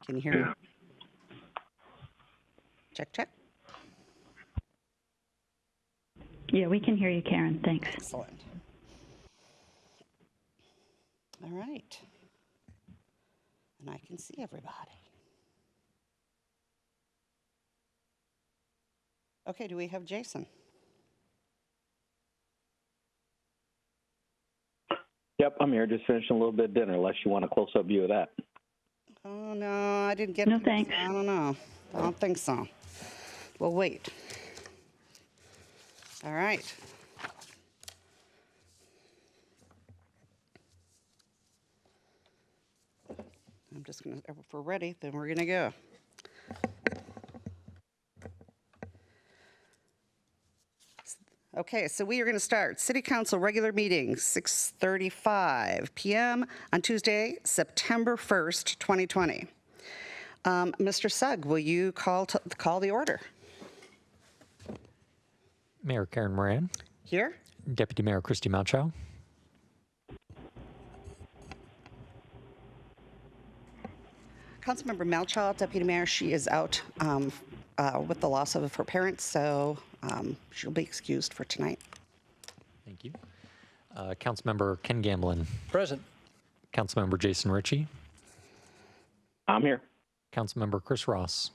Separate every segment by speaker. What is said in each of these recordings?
Speaker 1: Can you hear me? Check, check.
Speaker 2: Yeah, we can hear you, Karen. Thanks.
Speaker 1: Excellent. All right. And I can see everybody. Okay, do we have Jason?
Speaker 3: Yep, I'm here. Just finishing a little bit of dinner, unless you want a close-up view of that.
Speaker 1: Oh, no, I didn't get
Speaker 2: No,
Speaker 1: to.
Speaker 2: thanks.
Speaker 1: I don't know. I don't think so. We'll wait. All right. I'm just going to, if we're ready, then we're going to go. Okay, so we are going to start City Council regular meeting, 6:35 p.m. on Tuesday, September 1st, 2020. Mr. Sugg, will you call the order?
Speaker 4: Mayor Karen Moran.
Speaker 1: Here.
Speaker 4: Deputy Mayor Christy Malchow.
Speaker 1: Councilmember Malchow, Deputy Mayor, she is out with the loss of her parents, so she'll be excused for tonight.
Speaker 4: Thank you. Councilmember Ken Gamblin.
Speaker 5: Present.
Speaker 4: Councilmember Jason Ritchie.
Speaker 3: I'm here.
Speaker 4: Councilmember Chris Ross.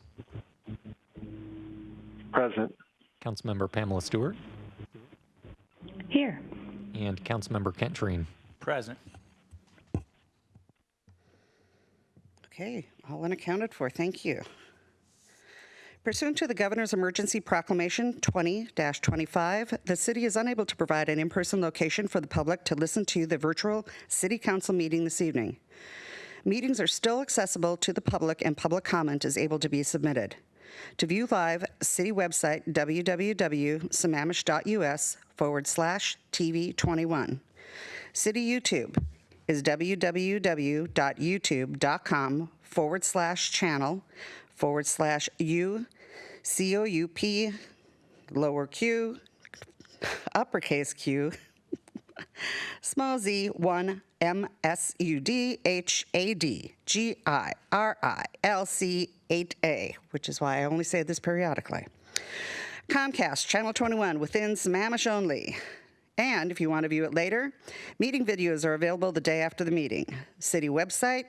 Speaker 3: Present.
Speaker 4: Councilmember Pamela Stewart.
Speaker 2: Here.
Speaker 4: And Councilmember Kent Treen.
Speaker 5: Present.
Speaker 1: Okay, all unaccounted for. Thank you. Pursuant to the Governor's Emergency Proclamation 20-25, the city is unable to provide an in-person location for the public to listen to the virtual City Council meeting this evening. Meetings are still accessible to the public and public comment is able to be submitted. To view live, city website www.sammamish.us/TV21. City YouTube is www.youtube.com/channel/UCOUP lower Q uppercase Q small z 1 MSUDHADGIRILC 8A, which is why I only say this periodically. Comcast Channel 21 within Sammamish only. And if you want to view it later, meeting videos are available the day after the meeting. City website,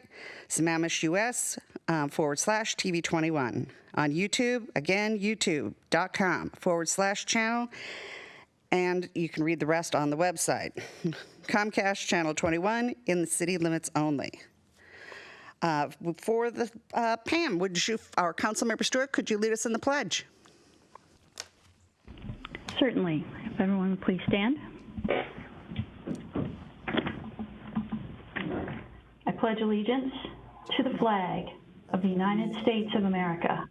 Speaker 1: sammamish.us/TV21. On YouTube, again, youtube.com/channel. And you can read the rest on the website. Comcast Channel 21 in the city limits only. For the Pam, would you, our Councilmember Stewart, could you lead us in the pledge?
Speaker 2: Certainly. If everyone would please stand. I pledge allegiance to the flag of the United States of America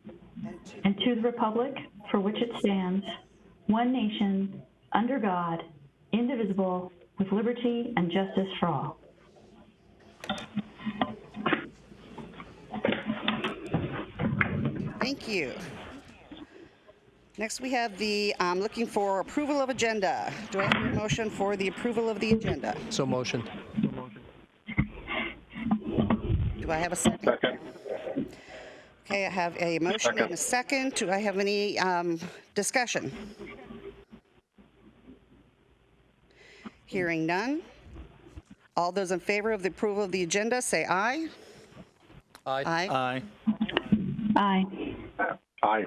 Speaker 2: and to the republic for which it stands, one nation, under God, indivisible, with liberty and justice for all.
Speaker 1: Thank you. Next, we have the looking for approval of agenda. Do I have a motion for the approval of the agenda?
Speaker 5: So motioned.
Speaker 1: Do I have a second?
Speaker 3: Second.
Speaker 1: Okay, I have a motion and a second. Do I have any discussion? Hearing none. All those in favor of the approval of the agenda, say aye.
Speaker 5: Aye.
Speaker 1: Aye.
Speaker 2: Aye.
Speaker 3: Aye.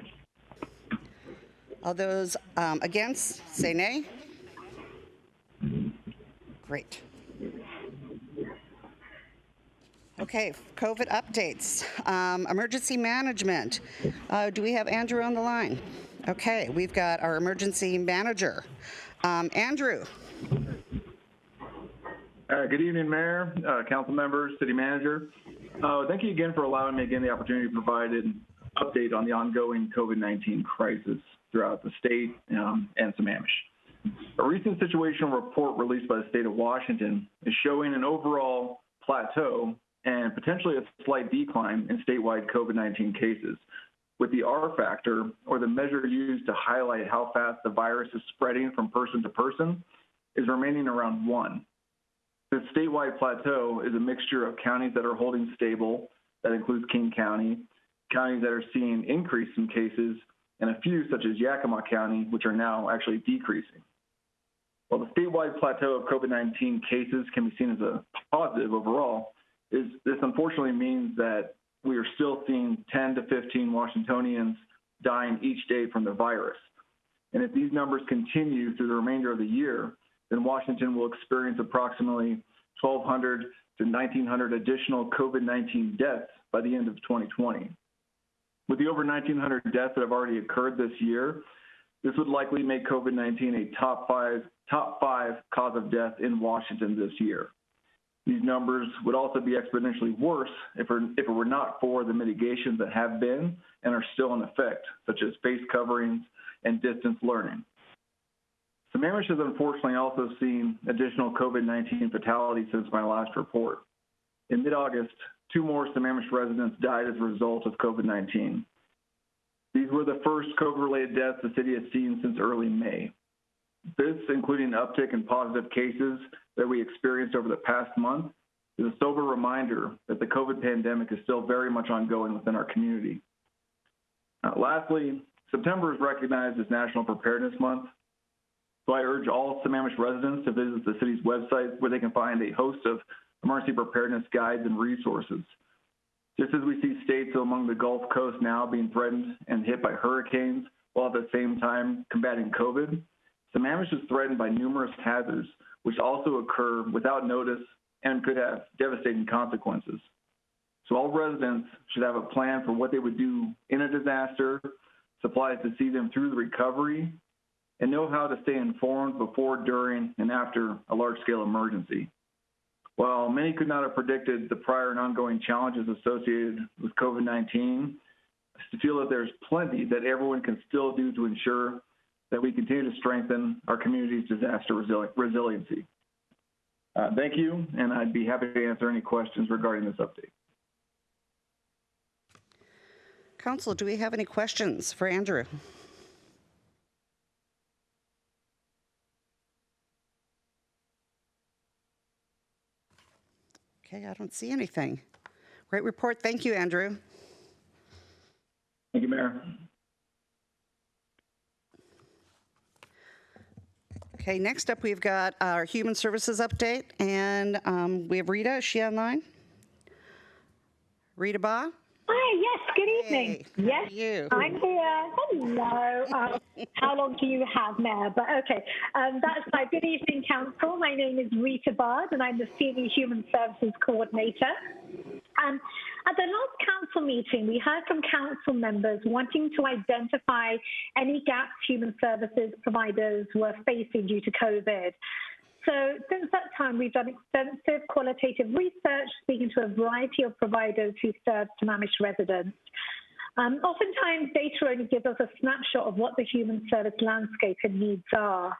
Speaker 1: All those against, say nay. Great. Okay, COVID updates. Emergency management. Do we have Andrew on the line? Okay, we've got our emergency manager. Andrew.
Speaker 6: Good evening, Mayor, Council members, City Manager. Thank you again for allowing me again the opportunity to provide an update on the ongoing COVID-19 crisis throughout the state and Sammamish. A recent situational report released by the state of Washington is showing an overall plateau and potentially a slight decline in statewide COVID-19 cases, with the R factor, or the measure used to highlight how fast the virus is spreading from person to person, is remaining around 1. This statewide plateau is a mixture of counties that are holding stable that includes King County, counties that are seeing increase in cases, and a few, such as Yakima County, which are now actually decreasing. While the statewide plateau of COVID-19 cases can be seen as a positive overall, this unfortunately means that we are still seeing 10 to 15 Washingtonians dying each day from the virus. And if these numbers continue through the remainder of the year, then Washington will experience approximately 1,200 to 1,900 additional COVID-19 deaths by the end of 2020. With the over 1,900 deaths that have already occurred this year, this would likely make COVID-19 a top five cause of death in Washington this year. These numbers would also be exponentially worse if it were not for the mitigations that have been and are still in effect, such as face coverings and distance learning. Sammamish has unfortunately also seen additional COVID-19 fatalities since my last report. In mid-August, 2 more Sammamish residents died as a result of COVID-19. These were the first COVID-related deaths the city has seen since early May. This, including an uptick in positive cases that we experienced over the past month, is a sober reminder that the COVID pandemic is still very much ongoing within our community. Lastly, September is recognized as National Preparedness Month, so I urge all Sammamish residents to visit the city's website where they can find a host of emergency preparedness guides and resources. Just as we see states among the Gulf Coast now being threatened and hit by hurricanes while at the same time combating COVID, Sammamish is threatened by numerous hazards which also occur without notice and could have devastating consequences. So all residents should have a plan for what they would do in a disaster, supplies to see them through the recovery, and know how to stay informed before, during, and after a large-scale emergency. While many could not have predicted the prior and ongoing challenges associated with COVID-19, I feel that there's plenty that everyone can still do to ensure that we continue to strengthen our community's disaster resiliency. Thank you, and I'd be happy to answer any questions regarding this update.
Speaker 1: Council, do we have any questions for Andrew? Okay, I don't see anything. Great report. Thank you, Andrew.
Speaker 6: Thank you, Mayor.
Speaker 1: Okay, next up, we've got our Human Services update, and we have Rita. Is she online? Rita Baugh?
Speaker 7: Hi, yes, good evening.
Speaker 1: Hey, how
Speaker 7: yes,
Speaker 1: are you?
Speaker 7: I'm here. Hello. How long do you have, Mayor? But okay, that's my good evening, Council. My name is Rita Bard, and I'm the Senior Human Services Coordinator. At the last council meeting, we heard from council members wanting to identify any gaps human services providers were facing due to COVID. So since that time, we've done extensive qualitative research, speaking to a variety of providers who serve Sammamish residents. Oftentimes, data only gives us a snapshot of what the human service landscape and needs are.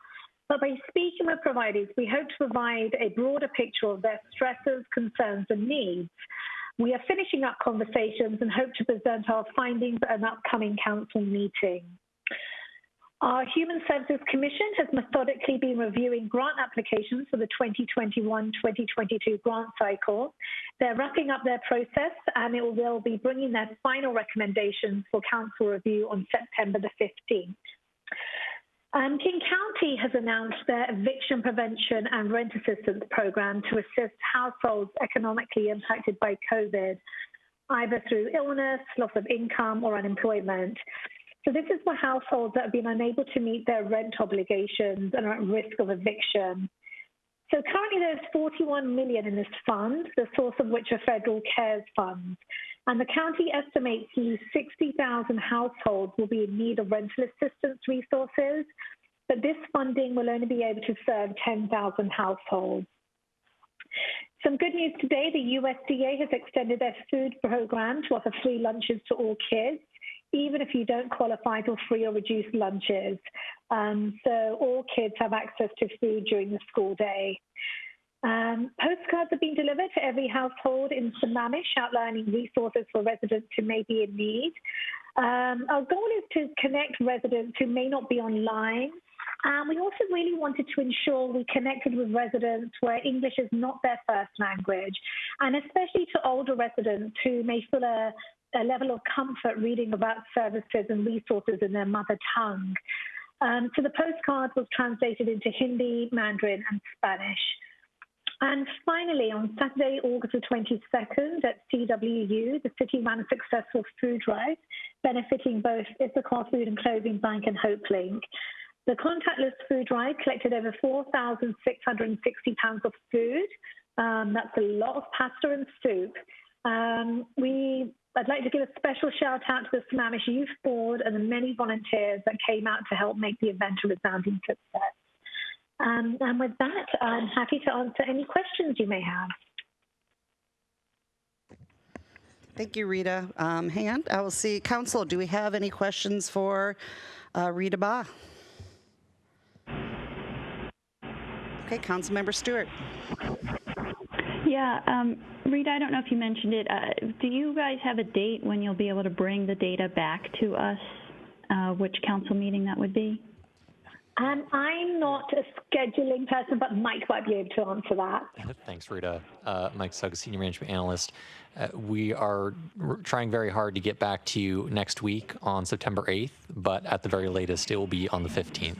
Speaker 7: But by speaking with providers, we hope to provide a broader picture of their stresses, concerns, and needs. We are finishing up conversations and hope to present our findings at an upcoming council meeting. Our Human Services Commission has methodically been reviewing grant applications for the 2021-2022 grant cycle. They're wrapping up their process, and they'll be bringing their final recommendations for council review on September the 15th. King County has announced their eviction prevention and rent assistance program to assist households economically impacted by COVID, either through illness, loss of income, or unemployment. So this is for households that have been unable to meet their rent obligations and are at risk of eviction. So currently there's $41 million in this fund, the source of which are federal CARES funds. And the county estimates 60,000 households will be in need of rental assistance resources, but this funding will only be able to serve 10,000 households. Some good news today, the USDA has extended their food program to offer free lunches to all kids, even if you don't qualify for free or reduced lunches. So all kids have access to food during the school day. Postcards have been delivered to every household in Sammamish, outlining resources for residents who may be in need. Our goal is to connect residents who may not be online And we also really wanted to ensure we connected with residents where English is not their first language, and especially to older residents who may feel a level of comfort reading about services and resources in their mother tongue. So the postcard was translated into Hindi, Mandarin, and Spanish. And finally, on Saturday, August the 22nd at CWU, the city ran a successful food drive benefiting both Issachar Food and Clothing Bank and HopeLink. The contactless food drive collected over 4,660 pounds of food. That's a lot of pasta and soup. I'd like to give a special shout out to the Sammamish Youth Board and the many volunteers that came out to help make the event a resounding success. And with that, I'm happy to answer any questions you may have.
Speaker 1: Thank you, Rita. Hand, I will see. Council, do we have any questions for Rita Baugh? Okay, Councilmember Stewart.
Speaker 8: Yeah, Rita, I don't know if you mentioned it. Do you guys have a date when you'll be able to bring the data back to us? Which council meeting that would be?
Speaker 7: I'm not a scheduling person, but Mike might be able to answer that.
Speaker 4: Thanks, Rita. Mike Sugg, Senior Management Analyst. We are trying very hard to get back to you next week on September 8th, but at the very latest, it will be on the 15th.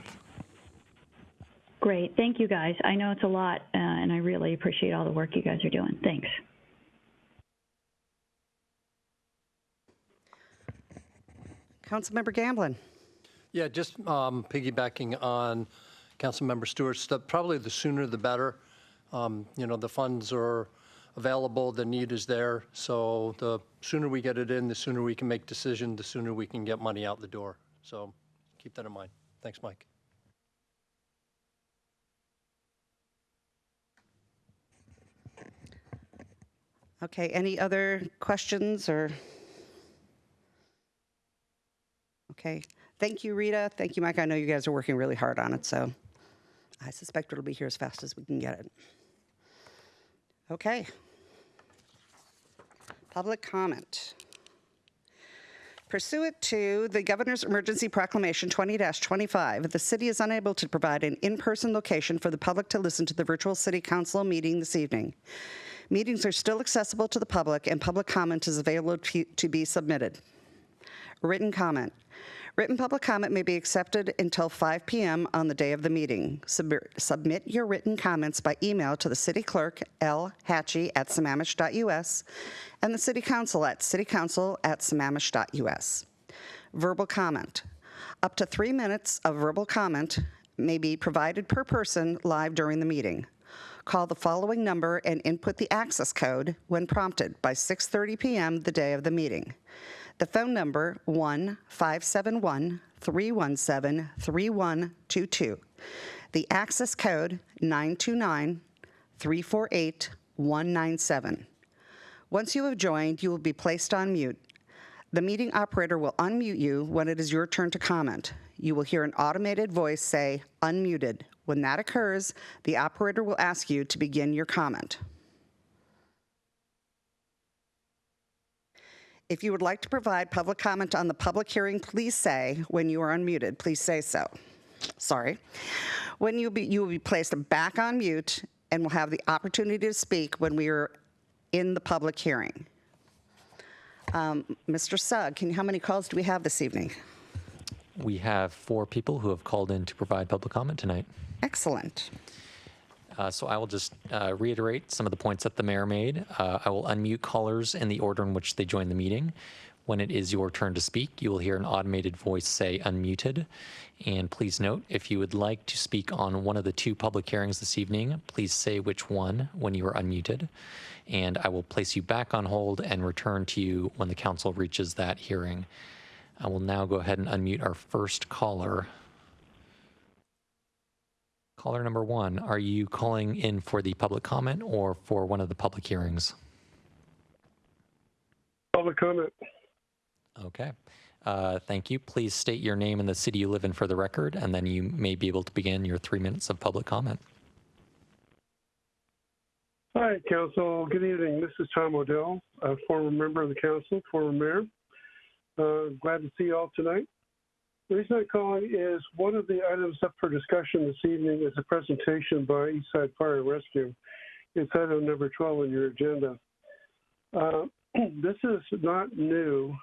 Speaker 8: Great. Thank you, guys. I know it's a lot, and I really appreciate all the work you guys are doing. Thanks.
Speaker 1: Councilmember Gamblin.
Speaker 5: Yeah, just piggybacking on Councilmember Stewart's stuff, probably the sooner the better. The funds are available, the need is there. So the sooner we get it in, the sooner we can make decisions, the sooner we can get money out the door. So keep that in mind. Thanks, Mike.
Speaker 1: Okay, any other questions or? Okay, thank you, Rita. Thank you, Mike. I know you guys are working really hard on it, so I suspect it'll be here as fast as we can get it. Okay. Public comment. Pursuant to the Governor's Emergency Proclamation 20-25, the city is unable to provide an in-person location for the public to listen to the virtual city council meeting this evening. Meetings are still accessible to the public, and public comment is available to be submitted. Written comment. Written public comment may be accepted until 5 p.m. on the day of the meeting. Submit your written comments by email to the city clerk, lhatchie@sammamish.us, and the city council at citycouncil@sammamish.us. Verbal comment. Up to 3 minutes of verbal comment may be provided per person live during the meeting. Call the following number and input the access code when prompted by 6:30 p.m. the day of the meeting. The phone number 1-571-317-3122. The access code 929-348-197. Once you have joined, you will be placed on mute. The meeting operator will unmute you when it is your turn to comment. You will hear an automated voice say, "Unmuted." When that occurs, the operator will ask you to begin your comment. If you would like to provide public comment on the public hearing, please say, when you are unmuted, please say so. Sorry. When you will be placed back on mute and will have the opportunity to speak when we are in the public hearing. Mr. Sugg, how many calls do we have this evening?
Speaker 4: We have 4 people who have called in to provide public comment tonight.
Speaker 1: Excellent.
Speaker 4: So I will just reiterate some of the points that the mayor made. I will unmute callers in the order in which they join the meeting. When it is your turn to speak, you will hear an automated voice say unmuted. And please note, if you would like to speak on one of the 2 public hearings this evening, please say which one when you are unmuted. And I will place you back on hold and return to you when the council reaches that hearing. I will now go ahead and unmute our first caller. Caller number 1, are you calling in for the public comment or for one of the public hearings?
Speaker 9: Public comment.
Speaker 4: Okay. Thank you. Please state your name and the city you live in for the record, and then you may be able to begin your 3 minutes of public comment.
Speaker 9: Hi, Council. Good evening. This is Tom O'Dell, a former member of the Council, former mayor. Glad to see you all tonight. The reason I'm calling is one of the items up for discussion this evening is a presentation by Eastside Fire and Rescue. It's item number 12 on your agenda. This is not new.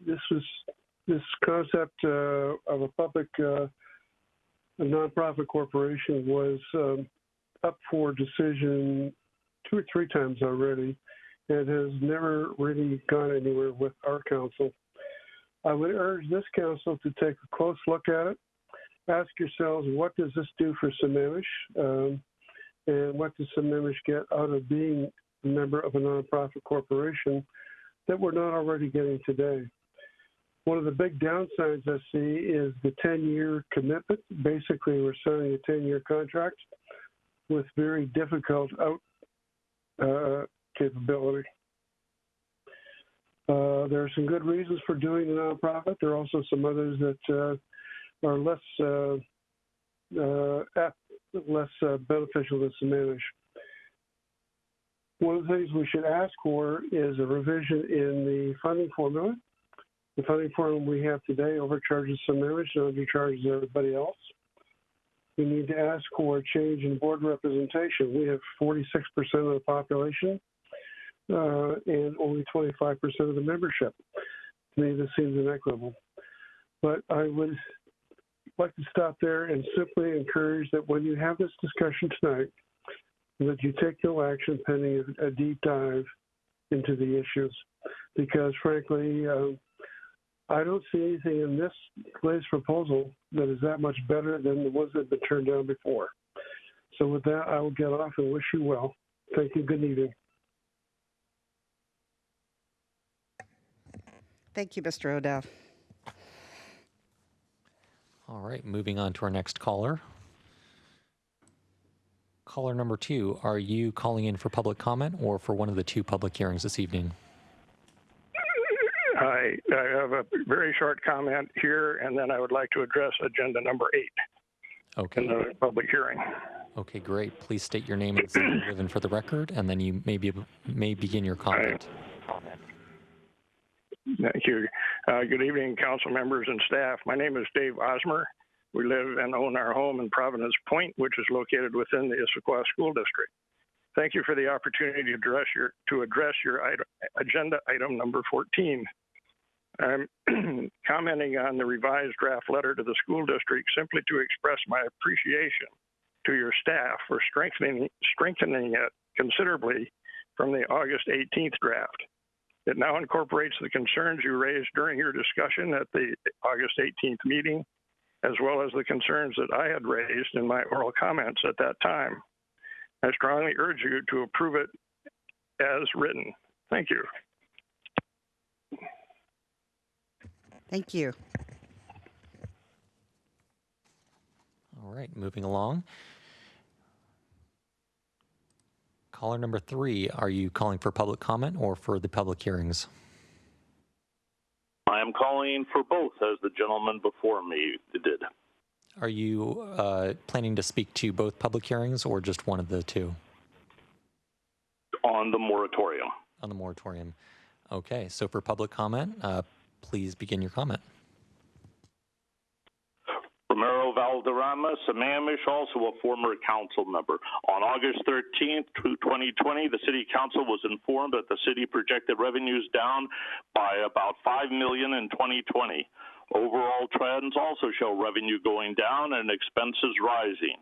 Speaker 9: This concept of a public a nonprofit corporation was up for decision 2 or 3 times already and has never really gone anywhere with our council. I would urge this council to take a close look at it. Ask yourselves, what does this do for Sammamish? And what does Sammamish get out of being a member of a nonprofit corporation that we're not already getting today? One of the big downsides I see is the 10-year commitment. Basically, we're signing a 10-year contract with very difficult out capability. There are some good reasons for doing the nonprofit. There are also some others that are less beneficial to Sammamish. One of the things we should ask for is a revision in the funding formula. The funding formula we have today overcharges Sammamish and undercharges everybody else. We need to ask for a change in board representation. We have 46% of the population and only 25% of the membership. To me, this seems inequitable. But I would like to stop there and simply encourage that when you have this discussion tonight, that you take no action pending a deep dive into the issues. Because frankly, I don't see anything in this latest proposal that is that much better than the ones that have been turned down before. So with that, I will get off and wish you well. Thank you. Good evening.
Speaker 1: Thank you, Mr. O'Dowd.
Speaker 4: All right, moving on to our next caller. Caller number 2, are you calling in for public comment or for one of the 2 public hearings this evening?
Speaker 10: I have a very short comment here, and then I would like to address agenda number 8
Speaker 4: Okay.
Speaker 10: in the public hearing.
Speaker 4: Okay, great. Please state your name and city you live in for the record, and then you may begin your comment.
Speaker 10: Thank you. Good evening, council members and staff. My name is Dave Osmer. We live and own our home in Providence Point, which is located within the Issaquah School District. Thank you for the opportunity to address your agenda item number 14. I'm commenting on the revised draft letter to the school district simply to express my appreciation to your staff for strengthening it considerably from the August 18th draft. It now incorporates the concerns you raised during your discussion at the August 18th meeting, as well as the concerns that I had raised in my oral comments at that time. I strongly urge you to approve it as written. Thank you.
Speaker 1: Thank you.
Speaker 4: All right, moving along. Caller number 3, are you calling for public comment or for the public hearings?
Speaker 11: I am calling for both, as the gentleman before me did.
Speaker 4: Are you planning to speak to both public hearings or just one of the 2?
Speaker 11: On the moratorium.
Speaker 4: On the moratorium. Okay, so for public comment, please begin your comment.
Speaker 11: Romero Valderrama, Sammamish, also a former council member. On August 13th, 2020, the city council was informed that the city projected revenues down by about $5 million in 2020. Overall trends also show revenue going down and expenses rising.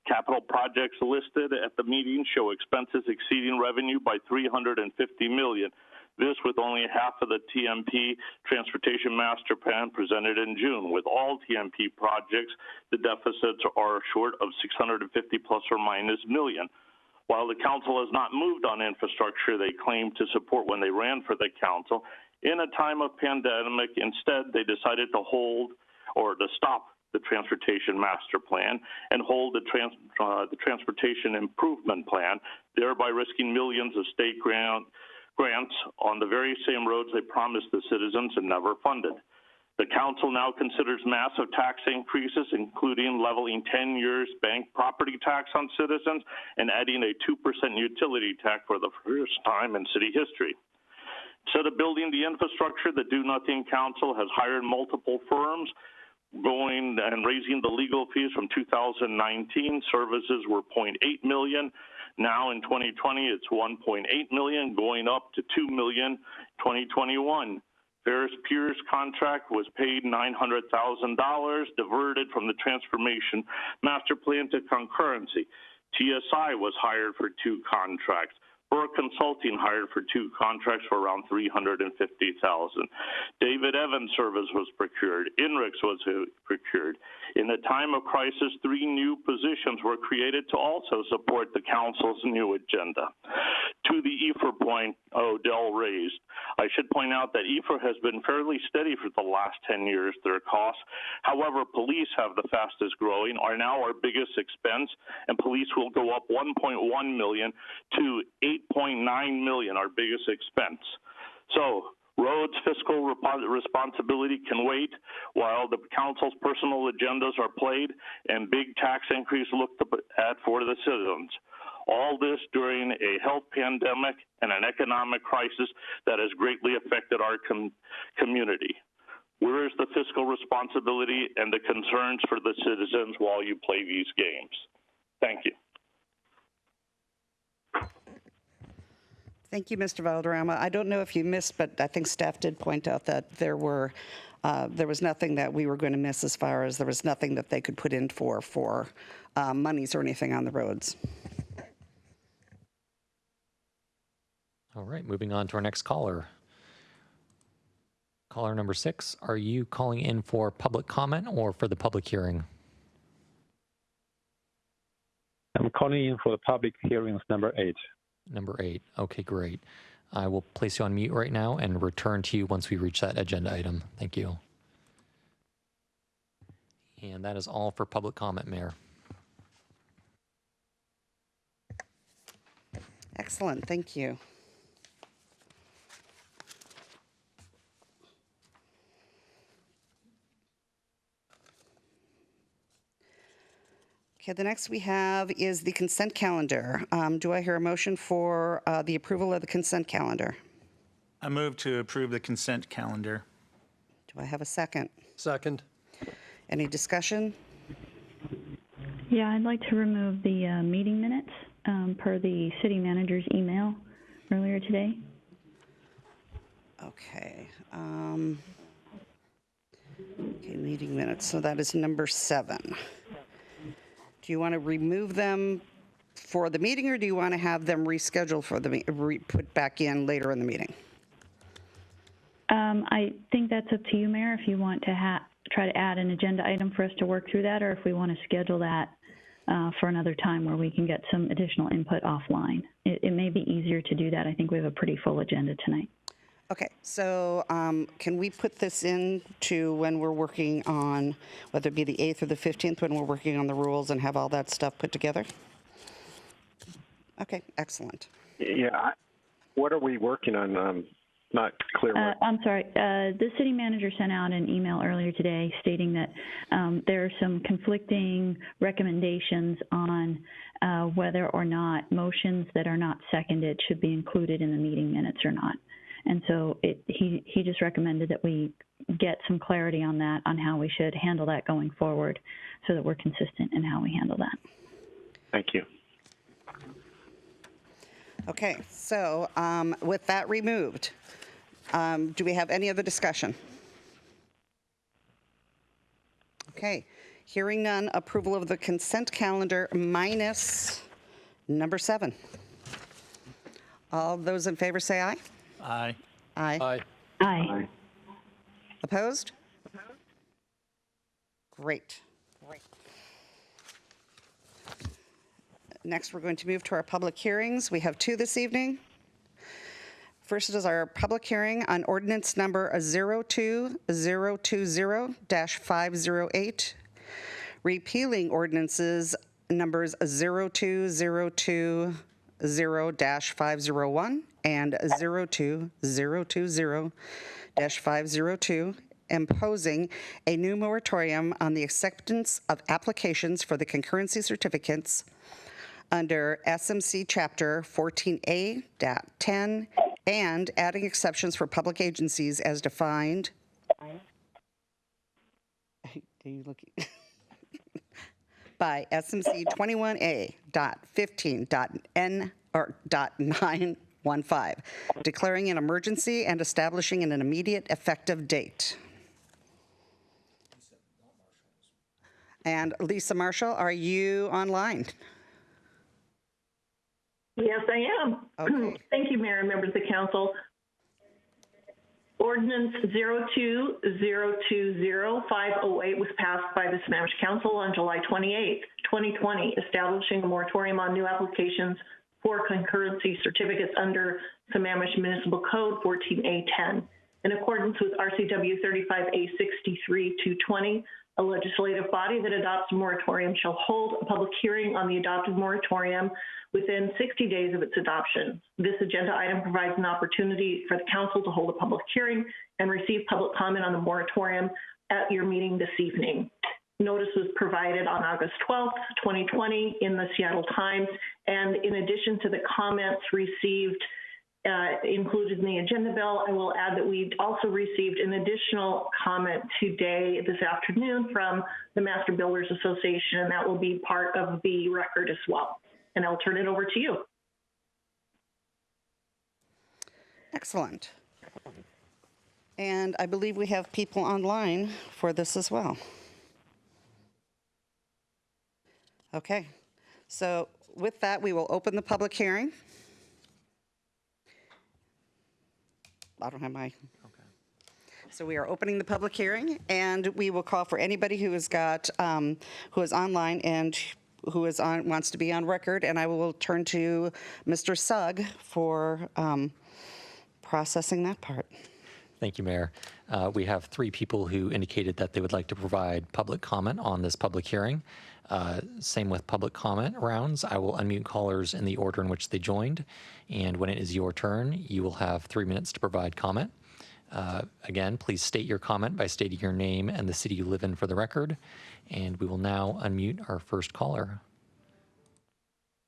Speaker 11: Capital projects listed at the meeting show expenses exceeding revenue by $350 million. This with only half of the TMP Transportation Master Plan presented in June. With all TMP projects, the deficits are short of 650 plus or minus million. While the council has not moved on infrastructure they claimed to support when they ran for the council, in a time of pandemic, instead they decided to stop the Transportation Master Plan and hold the Transportation Improvement Plan, thereby risking millions of state grants on the very same roads they promised the citizens and never funded. The council now considers massive tax increases, including leveling 10 years bank property tax on citizens and adding a 2% utility tax for the first time in city history. Instead of building the infrastructure, the Do Nothing Council has hired multiple firms going and raising the legal fees from 2019. Services were 0.8 million. Now in 2020, it's 1.8 million, going up to 2 million 2021. Ferris Pierce contract was paid $900,000, diverted from the transformation master plan to concurrency. TSI was hired for 2 contracts. Burke Consulting hired for 2 contracts for around $350,000. David Evans service was procured. INRIX was procured. In a time of crisis, 3 new positions were created to also support the council's new agenda. To the EFR point Odell raised, I should point out that EFR has been fairly steady for the last 10 years, their costs. However, police have the fastest growing, are now our biggest expense, and police will go up 1.1 million to 8.9 million, our biggest expense. So roads fiscal responsibility can wait while the council's personal agendas are played and big tax increase looked at for the citizens. All this during a health pandemic and an economic crisis that has greatly affected our community. Where is the fiscal responsibility and the concerns for the citizens while you play these games? Thank you.
Speaker 1: Thank you, Mr. Valderrama. I don't know if you missed, but I think staff did point out that there was nothing that we were going to miss as far as there was nothing that they could put in for monies or anything on the roads.
Speaker 4: All right, moving on to our next caller. Caller number 6, are you calling in for public comment or for the public hearing?
Speaker 3: I'm calling in for the public hearings number 8.
Speaker 4: Number 8. Okay, great. I will place you on mute right now and return to you once we reach that agenda item. Thank you. And that is all for public comment, Mayor.
Speaker 1: Excellent, thank you. Okay, the next we have is the consent calendar. Do I hear a motion for the approval of the consent calendar?
Speaker 12: I move to approve the consent calendar.
Speaker 1: Do I have a second?
Speaker 5: Second.
Speaker 1: Any discussion?
Speaker 8: Yeah, I'd like to remove the meeting minutes per the city manager's email earlier today.
Speaker 1: Okay. Okay, meeting minutes. So that is number 7. Do you want to remove them for the meeting, or do you want to have them rescheduled for the put back in later in the meeting?
Speaker 8: I think that's up to you, Mayor, if you want to try to add an agenda item for us to work through that, or if we want to schedule that for another time where we can get some additional input offline. It may be easier to do that. I think we have a pretty full agenda tonight.
Speaker 1: Okay, so can we put this in to when we're working on, whether it be the 8th or the 15th, when we're working on the rules and have all that stuff put together? Okay, excellent.
Speaker 3: Yeah. What are we working on? Not clear.
Speaker 8: I'm sorry. The city manager sent out an email earlier today stating that there are some conflicting recommendations on whether or not motions that are not seconded should be included in the meeting minutes or not. And so he just recommended that we get some clarity on that, on how we should handle that going forward so that we're consistent in how we handle that.
Speaker 3: Thank you.
Speaker 1: Okay, so with that removed, do we have any other discussion? Okay, hearing none, approval of the consent calendar minus number 7. All those in favor say aye.
Speaker 12: Aye.
Speaker 1: Aye.
Speaker 5: Aye.
Speaker 8: Aye.
Speaker 1: Opposed? Great. Next, we're going to move to our public hearings. We have 2 this evening. First is our public hearing on ordinance number 02020-508, repealing ordinances numbers 02020-501 and 02020-502, imposing a new moratorium on the acceptance of applications for the concurrency certificates under SMC Chapter 14A.10 and adding exceptions for public agencies as defined Are you looking? By SMC 21A.15.N or .915, declaring an emergency and establishing an immediate effective date. And Lisa Marshall, are you online?
Speaker 13: Yes, I am.
Speaker 1: Okay.
Speaker 13: Thank you, Mayor and members of the council. Ordinance 02020508 was passed by the Sammamish Council on July 28, 2020, establishing a moratorium on new applications for concurrency certificates under Sammamish Municipal Code 14A10. In accordance with RCW 35A63-220, a legislative body that adopts a moratorium shall hold a public hearing on the adopted moratorium within 60 days of its adoption. This agenda item provides an opportunity for the council to hold a public hearing and receive public comment on the moratorium at your meeting this evening. Notice was provided on August 12th, 2020 in the Seattle Times, and in addition to the comments received included in the agenda bill, I will add that we also received an additional comment today, this afternoon, from the Master Builders Association, and that will be part of the record as well. And I'll turn it over to you.
Speaker 1: Excellent. And I believe we have people online for this as well. Okay, so with that, we will open the public hearing. I don't have my... So we are opening the public hearing, and we will call for anybody who has got, who is online and who is on, wants to be on record, and I will turn to Mr. Sugg for processing that part.
Speaker 4: Thank you, Mayor. We have 3 people who indicated that they would like to provide public comment on this public hearing. Same with public comment rounds. I will unmute callers in the order in which they joined, and when it is your turn, you will have 3 minutes to provide comment. Again, please state your comment by stating your name and the city you live in for the record, and we will now unmute our first caller.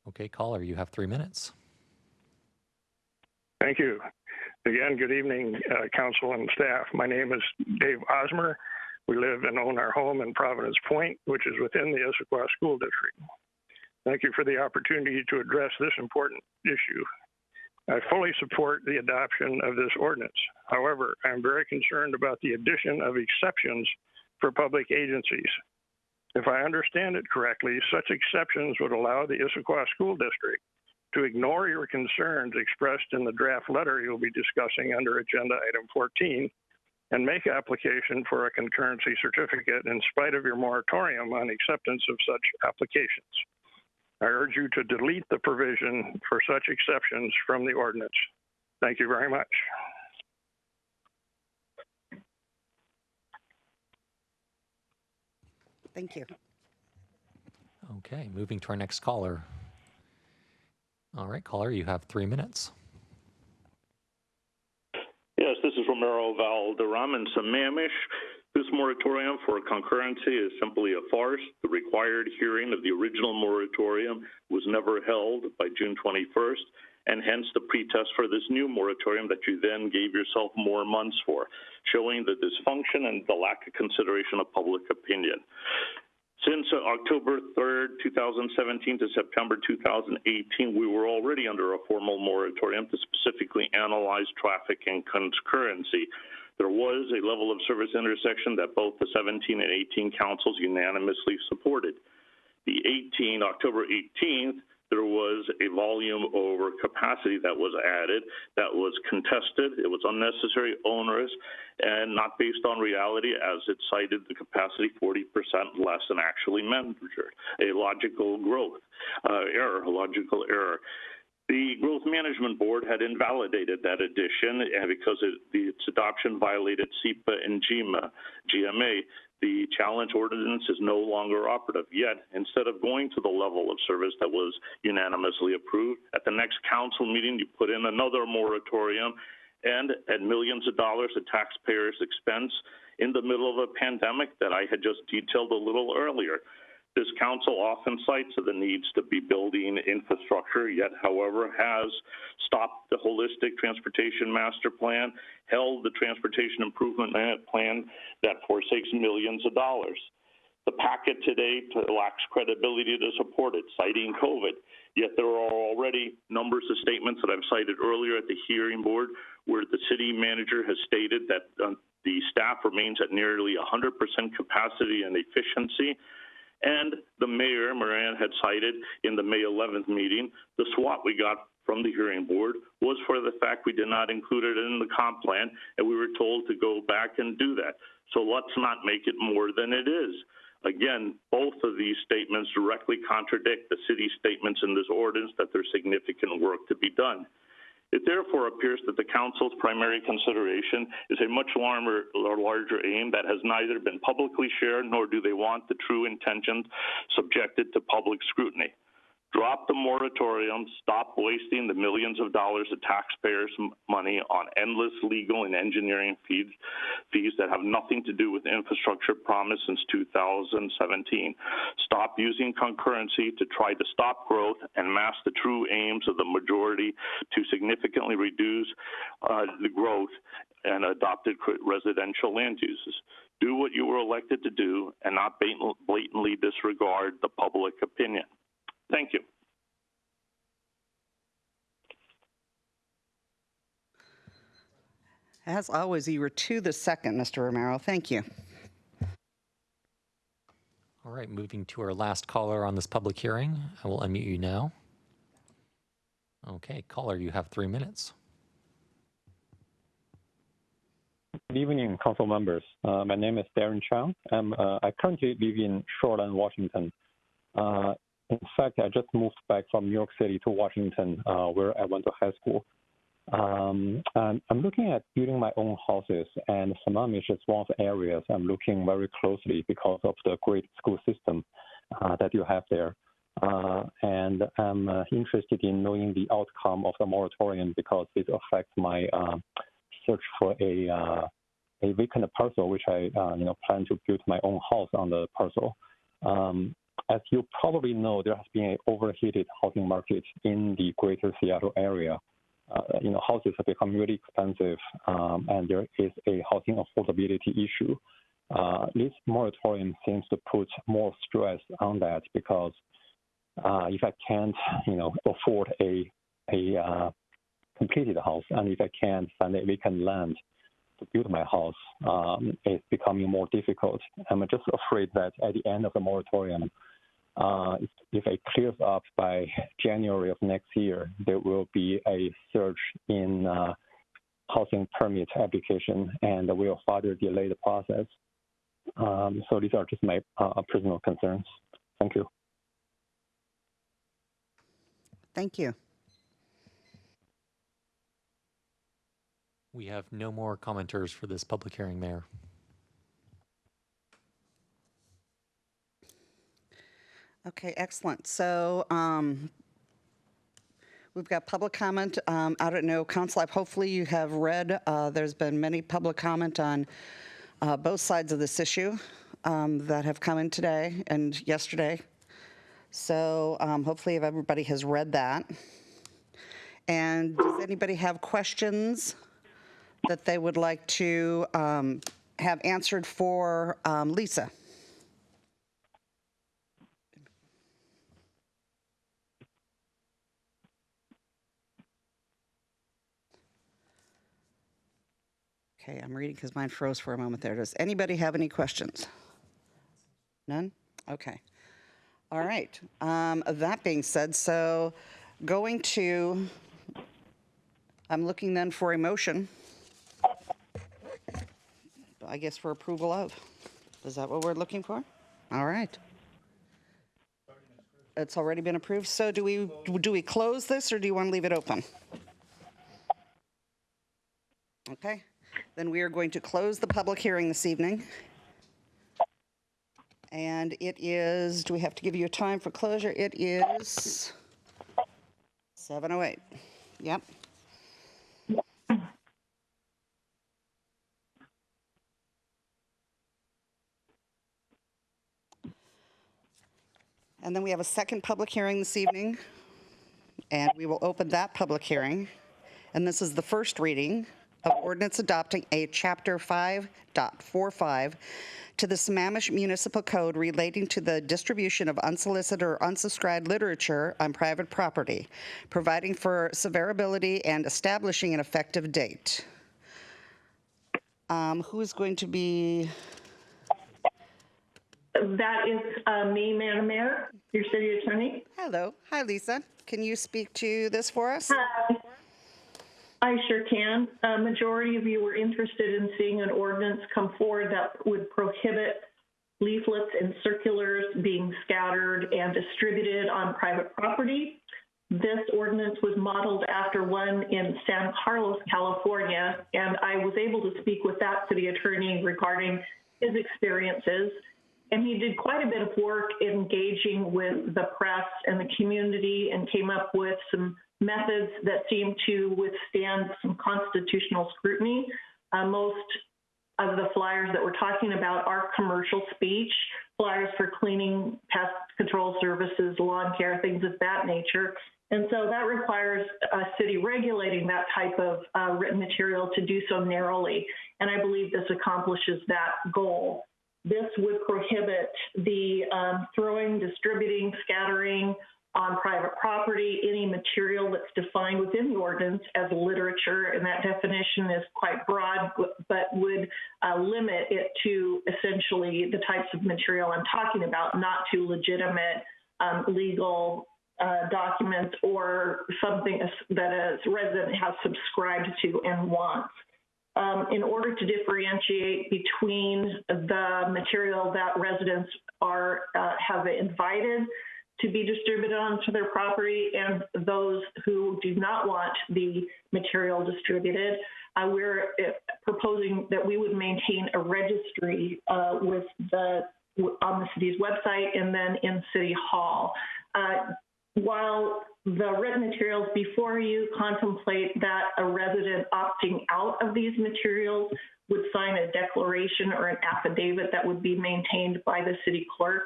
Speaker 4: Okay, caller, you have 3 minutes.
Speaker 10: Thank you. Again, good evening, council and staff. My name is Dave Osmer. We live and own our home in Providence Point, which is within the Issaquah School District. Thank you for the opportunity to address this important issue. I fully support the adoption of this ordinance. However, I am very concerned about the addition of exceptions for public agencies. If I understand it correctly, such exceptions would allow the Issaquah School District to ignore your concerns expressed in the draft letter you'll be discussing under Agenda Item 14 and make application for a concurrency certificate in spite of your moratorium on acceptance of such applications. I urge you to delete the provision for such exceptions from the ordinance. Thank you very much.
Speaker 1: Thank you.
Speaker 4: Okay, moving to our next caller. All right, caller, you have 3 minutes.
Speaker 11: Yes, this is Romero Valderrama in Sammamish. This moratorium for concurrency is simply a farce. The required hearing of the original moratorium was never held by June 21st, and hence the pretest for this new moratorium that you then gave yourself more months for, showing the dysfunction and the lack of consideration of public opinion. Since October 3rd, 2017 to September 2018, we were already under a formal moratorium to specifically analyze traffic and concurrency. There was a level of service intersection that both the 17 and 18 councils unanimously supported. The October 18th, there was a volume over capacity that was added that was contested. It was unnecessary, onerous, and not based on reality, as it cited the capacity 40% less than actually measured. A logical error. The Growth Management Board had invalidated that addition because its adoption violated SEPA and GMA. The challenge ordinance is no longer operative. Yet, instead of going to the level of service that was unanimously approved, at the next council meeting, you put in another moratorium and at millions of dollars at taxpayers' expense in the middle of a pandemic that I had just detailed a little earlier. This council often cites the needs to be building infrastructure, yet, however, has stopped the holistic transportation master plan, held the transportation improvement plan that forsakes millions of dollars. The packet today lacks credibility to support it, citing COVID. Yet there are already numbers of statements that I've cited earlier at the hearing board where the city manager has stated that the staff remains at nearly 100% capacity and efficiency. And the mayor, Moran, had cited in the May 11th meeting, the SWOT we got from the hearing board was for the fact we did not include it in the comp plan, and we were told to go back and do that. So let's not make it more than it is. Again, both of these statements directly contradict the city's statements in this ordinance that there's significant work to be done. It therefore appears that the council's primary consideration is a much larger aim that has neither been publicly shared nor do they want the true intentions subjected to public scrutiny. Drop the moratorium, stop wasting the millions of dollars of taxpayers' money on endless legal and engineering fees that have nothing to do with infrastructure promised since 2017. Stop using concurrency to try to stop growth and mask the true aims of the majority to significantly reduce the growth and adopted residential land uses. Do what you were elected to do and not blatantly disregard the public opinion. Thank you.
Speaker 1: As always, you were to the second, Mr. Romero. Thank you.
Speaker 4: All right, moving to our last caller on this public hearing. I will unmute you now. Okay, caller, you have 3 minutes.
Speaker 14: Good evening, council members. My name is Darren Chang. I currently live in Shoreland, Washington. In fact, I just moved back from New York City to Washington, where I went to high school. I'm looking at building my own houses, and Sammamish is one of the areas I'm looking very closely because of the great school system that you have there. And I'm interested in knowing the outcome of the moratorium because it affects my search for a vacant parcel, which I plan to build my own house on the parcel. As you probably know, there has been an overheated housing market in the greater Seattle area. Houses have become really expensive, and there is a housing affordability issue. This moratorium seems to put more stress on that because if I can't, afford a completed house, and if I can't find a vacant land to build my house, it's becoming more difficult. I'm just afraid that at the end of the moratorium, if it clears up by January of next year, there will be a surge in housing permit application and will further delay the process. So these are just my personal concerns. Thank you.
Speaker 1: Thank you.
Speaker 4: We have no more commenters for this public hearing, Mayor.
Speaker 1: Okay, excellent. So we've got public comment. I don't know, Council, hopefully you have read. There's been many public comment on both sides of this issue that have come in today and yesterday. So hopefully everybody has read that. And does anybody have questions that they would like to have answered for Lisa? Okay, I'm reading because mine froze for a moment there. Does anybody have any questions? None? Okay. All right. That being said, so I'm looking then for a motion, I guess for approval of. Is that what we're looking for? All right. It's already been approved. So do we close this or do you want to leave it open? Okay. Then we are going to close the public hearing this evening. And it is, do we have to give you a time for closure? It is 7:08. Yep. And then we have a second public hearing this evening, and we will open that public hearing. And this is the first reading of ordinance adopting a Chapter 5.45 to the Sammamish Municipal Code relating to the distribution of unsolicited or unsubscribed literature on private property, providing for severability and establishing an effective date. Who is going to be?
Speaker 13: That is me, Madam Mayor, your city attorney.
Speaker 1: Hello. Hi, Lisa. Can you speak to this for us?
Speaker 13: Hi. I sure can. A majority of you were interested in seeing an ordinance come forward that would prohibit leaflets and circulars being scattered and distributed on private property. This ordinance was modeled after one in San Carlos, California, and I was able to speak with that city attorney regarding his experiences. And he did quite a bit of work engaging with the press and the community and came up with some methods that seem to withstand some constitutional scrutiny. Most of the flyers that we're talking about are commercial speech, flyers for cleaning, pest control services, lawn care, things of that nature. And so that requires a city regulating that type of written material to do so narrowly. And I believe this accomplishes that goal. This would prohibit the throwing, distributing, scattering on private property, any material that's defined within the ordinance as literature, and that definition is quite broad, but would limit it to essentially the types of material I'm talking about, not to legitimate legal documents or something that a resident has subscribed to and wants. In order to differentiate between the material that residents have invited to be distributed onto their property and those who do not want the material distributed, we're proposing that we would maintain a registry on the city's website and then in City Hall. While the written materials before you contemplate that a resident opting out of these materials would sign a declaration or an affidavit that would be maintained by the city clerk.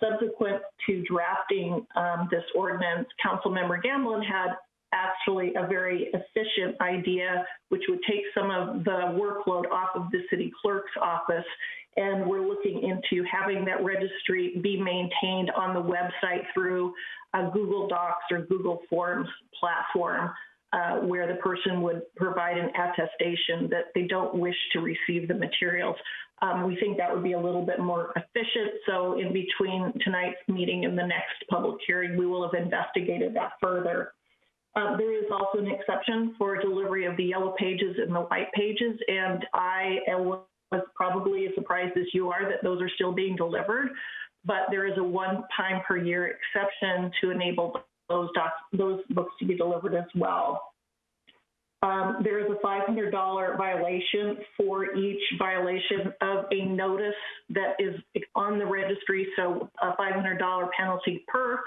Speaker 13: Subsequent to drafting this ordinance, Councilmember Gamblin had actually a very efficient idea, which would take some of the workload off of the city clerk's office. And we're looking into having that registry be maintained on the website through a Google Docs or Google Forms platform, where the person would provide an attestation that they don't wish to receive the materials. We think that would be a little bit more efficient. So in between tonight's meeting and the next public hearing, we will have investigated that further. There is also an exception for delivery of the yellow pages and the white pages, and I was probably as surprised as you are that those are still being delivered, but there is a one-time per year exception to enable those books to be delivered as well. There is a $500 violation for each violation of a notice that is on the registry, so a $500 penalty per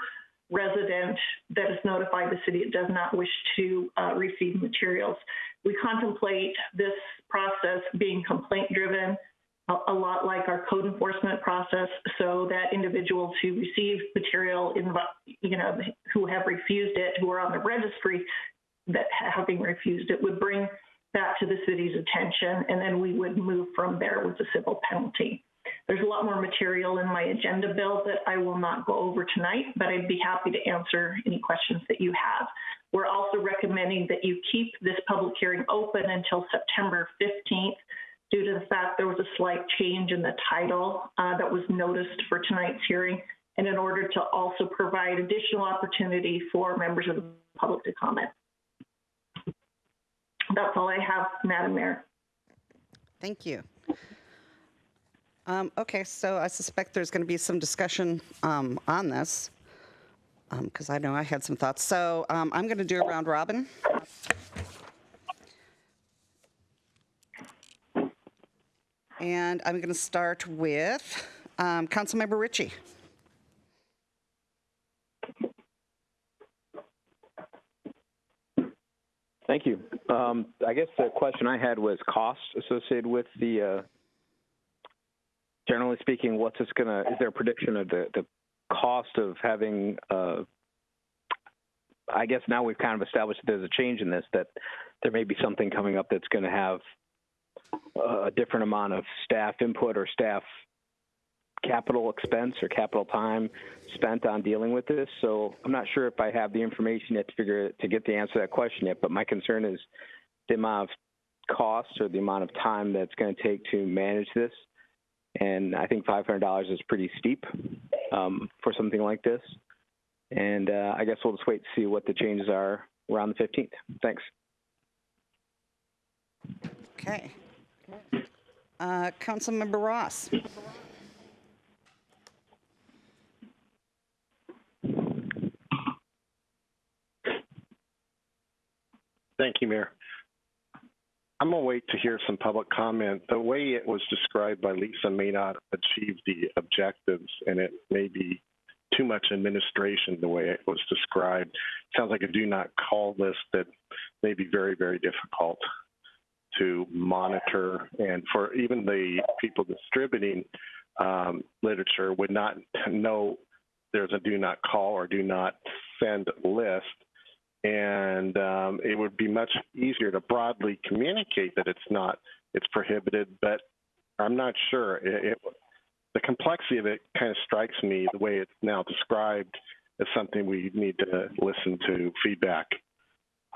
Speaker 13: resident that has notified the city it does not wish to receive materials. We contemplate this process being complaint-driven, a lot like our code enforcement process, so that individuals who receive material, who have refused it, who are on the registry that having refused it, would bring that to the city's attention, and then we would move from there with the civil penalty. There's a lot more material in my agenda bill that I will not go over tonight, but I'd be happy to answer any questions that you have. We're also recommending that you keep this public hearing open until September 15th due to the fact there was a slight change in the title that was noticed for tonight's hearing, and in order to also provide additional opportunity for members of the public to comment. That's all I have, Madam Mayor.
Speaker 1: Thank you. Okay, so I suspect there's going to be some discussion on this because I know I had some thoughts. So I'm going to do a round robin. And I'm going to start with Councilmember Ritchie.
Speaker 3: Thank you. I guess the question I had was costs associated with the, generally speaking, is there a prediction of the cost of having I guess now we've kind of established that there's a change in this, that there may be something coming up that's going to have a different amount of staff input or staff capital expense or capital time spent on dealing with this. So I'm not sure if I have the information yet to get the answer to that question yet, but my concern is the amount of cost or the amount of time that's going to take to manage this. And I think $500 is pretty steep for something like this. And I guess we'll just wait to see what the changes are around the 15th. Thanks.
Speaker 1: Okay. Councilmember Ross.
Speaker 15: Thank you, Mayor. I'm going to wait to hear some public comment. The way it was described by Lisa may not achieve the objectives, and it may be too much administration the way it was described. Sounds like a do not call list that may be very, very difficult to monitor. And for even the people distributing literature would not know there's a do not call or do not send list. And it would be much easier to broadly communicate that it's prohibited, but I'm not sure. The complexity of it kind of strikes me the way it's now described as something we need to listen to feedback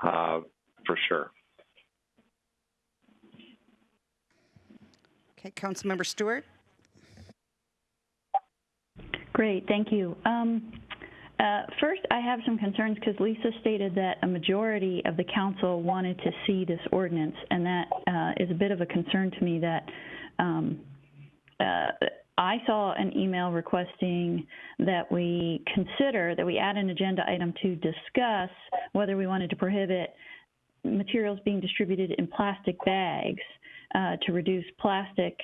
Speaker 15: for sure.
Speaker 1: Okay, Councilmember Stewart.
Speaker 8: Great, thank you. First, I have some concerns because Lisa stated that a majority of the council wanted to see this ordinance, and that is a bit of a concern to me that I saw an email requesting that we add an agenda item to discuss whether we wanted to prohibit materials being distributed in plastic bags to reduce plastic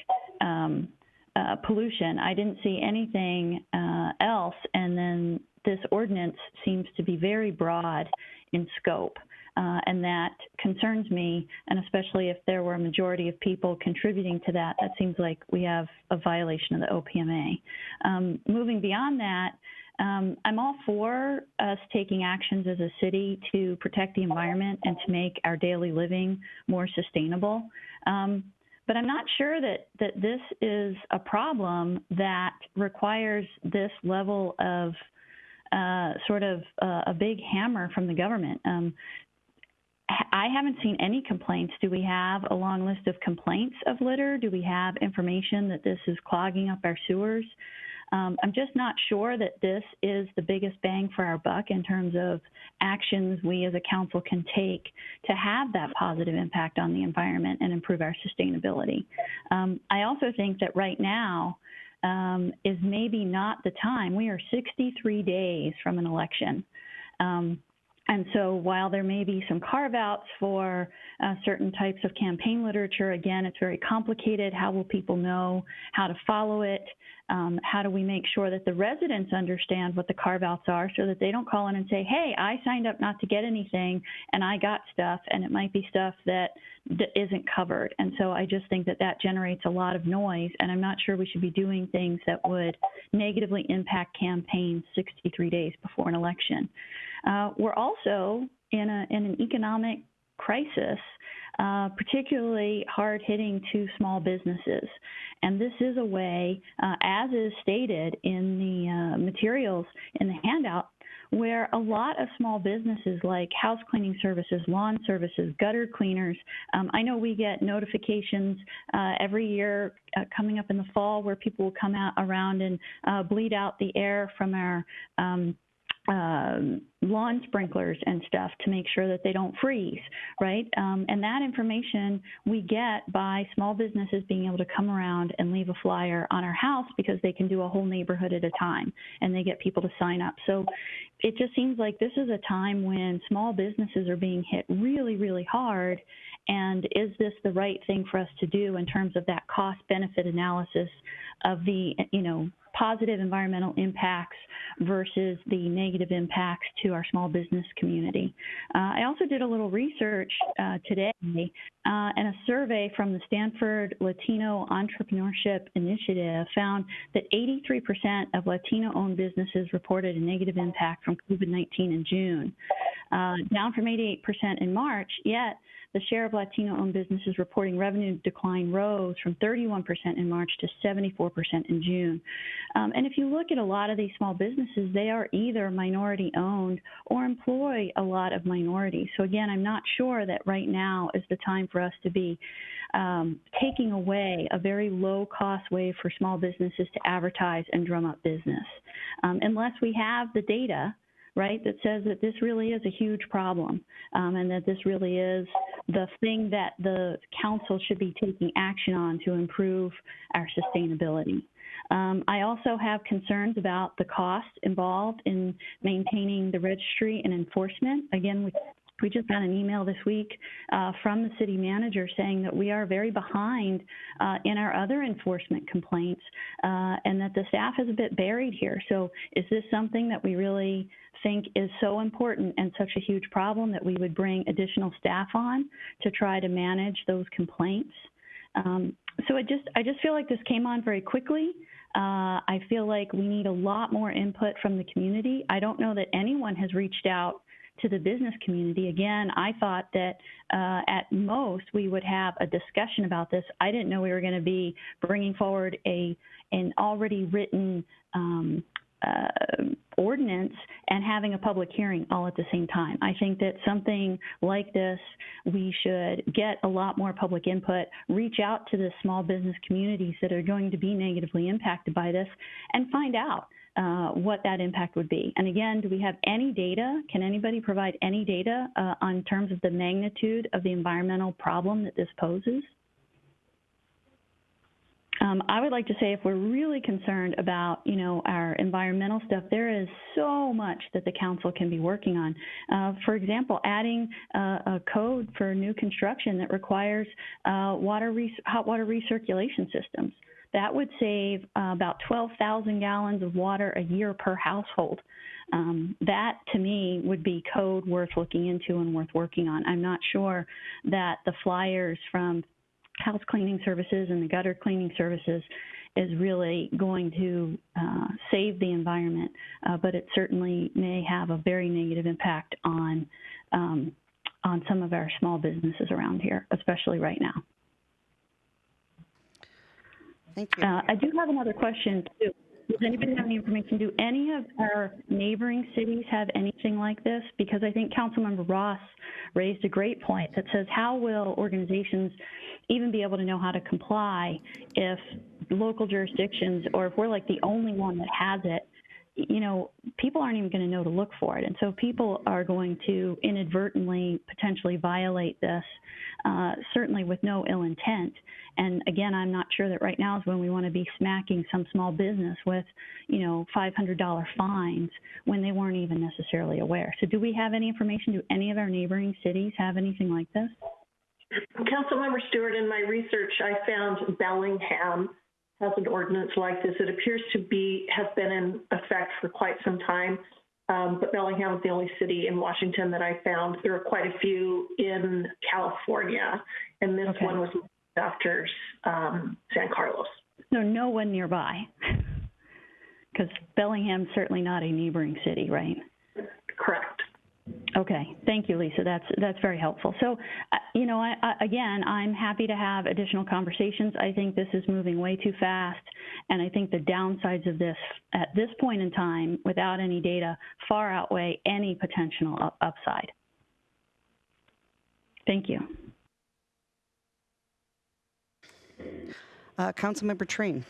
Speaker 8: pollution. I didn't see anything else, and then this ordinance seems to be very broad in scope, and that concerns me, and especially if there were a majority of people contributing to that, that seems like we have a violation of the OPMA. Moving beyond that, I'm all for us taking actions as a city to protect the environment and to make our daily living more sustainable. But I'm not sure that this is a problem that requires this level of sort of a big hammer from the government. I haven't seen any complaints. Do we have a long list of complaints of litter? Do we have information that this is clogging up our sewers? I'm just not sure that this is the biggest bang for our buck in terms of actions we as a council can take to have that positive impact on the environment and improve our sustainability. I also think that right now is maybe not the time. We are 63 days from an election. And so while there may be some carve-outs for certain types of campaign literature, again, it's very complicated. How will people know how to follow it? How do we make sure that the residents understand what the carve-outs are so that they don't call in and say, hey, I signed up not to get anything and I got stuff, and it might be stuff that isn't covered. And so I just think that that generates a lot of noise, and I'm not sure we should be doing things that would negatively impact campaigns 63 days before an election. We're also in an economic crisis, particularly hard-hitting to small businesses. And this is a way, as is stated in the materials in the handout, where a lot of small businesses like house cleaning services, lawn services, gutter cleaners, I know we get notifications every year coming up in the fall where people will come out around and bleed out the air from our lawn sprinklers and stuff to make sure that they don't freeze, right? And that information we get by small businesses being able to come around and leave a flyer on our house because they can do a whole neighborhood at a time and they get people to sign up. So it just seems like this is a time when small businesses are being hit really, really hard. And is this the right thing for us to do in terms of that cost-benefit analysis of the, positive environmental impacts versus the negative impacts to our small business community? I also did a little research today, and a survey from the Stanford Latino Entrepreneurship Initiative found that 83% of Latino-owned businesses reported a negative impact from COVID-19 in June. down from 88% in March, yet the share of Latino-owned businesses reporting revenue decline rose from 31% in March to 74% in June. And if you look at a lot of these small businesses, they are either minority-owned or employ a lot of minorities. So again, I'm not sure that right now is the time for us to be taking away a very low-cost way for small businesses to advertise and drum up business, unless we have the data, right, that says that this really is a huge problem, and that this really is the thing that the council should be taking action on to improve our sustainability. I also have concerns about the cost involved in maintaining the registry and enforcement. Again, we just got an email this week from the city manager saying that we are very behind in our other enforcement complaints, and that the staff is a bit buried here. So is this something that we really think is so important and such a huge problem that we would bring additional staff on to try to manage those complaints? So I just feel like this came on very quickly. I feel like we need a lot more input from the community. I don't know that anyone has reached out to the business community. Again, I thought that at most we would have a discussion about this. I didn't know we were going to be bringing forward an already written ordinance and having a public hearing all at the same time. I think that something like this, we should get a lot more public input, reach out to the small business communities that are going to be negatively impacted by this, and find out what that impact would be. And again, do we have any data? Can anybody provide any data on terms of the magnitude of the environmental problem that this poses? I would like to say if we're really concerned about, our environmental stuff, there is so much that the council can be working on. For example, adding a code for new construction that requires hot water recirculation systems. That would save about 12,000 gallons of water a year per household. That, to me, would be code worth looking into and worth working on. I'm not sure that the flyers from house cleaning services and the gutter cleaning services is really going to save the environment, but it certainly may have a very negative impact on some of our small businesses around here, especially right now.
Speaker 1: Thank you.
Speaker 8: I do have another question, too. Does anybody have any information? Do any of our neighboring cities have anything like this? Because I think Councilmember Ross raised a great point that says, how will organizations even be able to know how to comply if local jurisdictions, or if we're like the only one that has it, people aren't even going to know to look for it. And so people are going to inadvertently potentially violate this, certainly with no ill intent. And again, I'm not sure that right now is when we want to be smacking some small business with, $500 fines when they weren't even necessarily aware. So do we have any information? Do any of our neighboring cities have anything like this?
Speaker 13: Councilmember Stewart, in my research, I found Bellingham has an ordinance like this. It appears to has been in effect for quite some time, but Bellingham is the only city in Washington that I found. There are quite a few in California, and this one was after San Carlos.
Speaker 8: So no one nearby, because Bellingham's certainly not a neighboring city, right?
Speaker 13: Correct.
Speaker 8: Okay, thank you, Lisa. That's very helpful. So, again, I'm happy to have additional conversations. I think this is moving way too fast, and I think the downsides of this at this point in time, without any data, far outweigh any potential upside. Thank you.
Speaker 1: Councilmember Trine.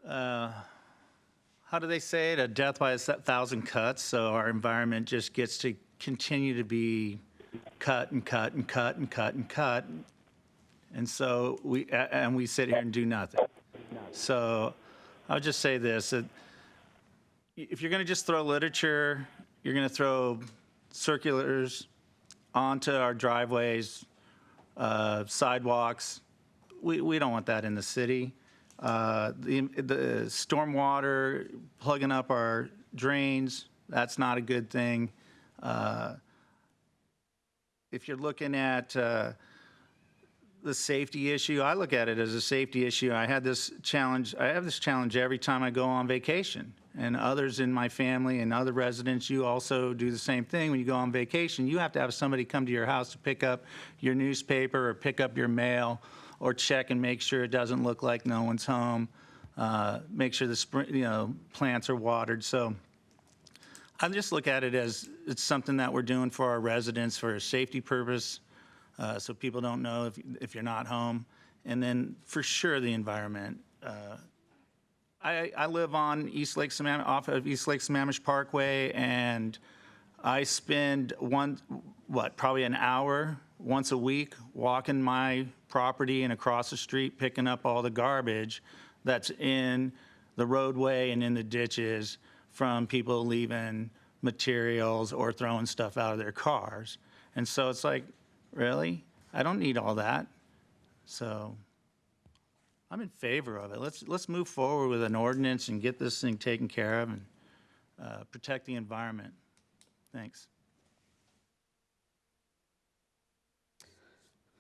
Speaker 12: How do they say it? A death by 1,000 cuts. So our environment just gets to continue to be cut and cut and cut and cut and cut. And so we sit here and do nothing. So I'll just say this, that if you're going to just throw literature, you're going to throw circulars onto our driveways, sidewalks. We don't want that in the city. The stormwater, plugging up our drains, that's not a good thing. If you're looking at the safety issue, I look at it as a safety issue. I have this challenge every time I go on vacation. And others in my family and other residents, you also do the same thing. When you go on vacation, you have to have somebody come to your house to pick up your newspaper or pick up your mail or check and make sure it doesn't look like no one's home. Make sure the plants are watered. So I just look at it as it's something that we're doing for our residents for a safety purpose, so people don't know if you're not home. And then for sure the environment. I live on off of East Lake Sammamish Parkway, and I spend probably an hour once a week walking my property and across the street picking up all the garbage that's in the roadway and in the ditches from people leaving materials or throwing stuff out of their cars. And so it's like, really? I don't need all that. So I'm in favor of it. Let's move forward with an ordinance and get this thing taken care of and protect the environment. Thanks.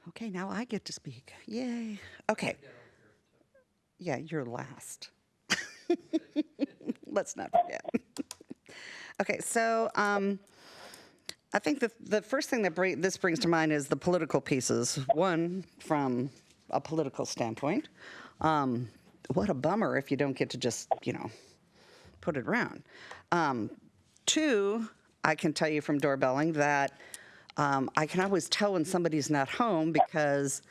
Speaker 1: Okay, now I get to speak. Yay. Okay. Yeah, you're last. Let's not forget. Okay, so I think the first thing that this brings to mind is the political pieces. One, from a political standpoint, what a bummer if you don't get to just, put it around. Two, I can tell you from doorbelling that I can always tell when somebody's not home because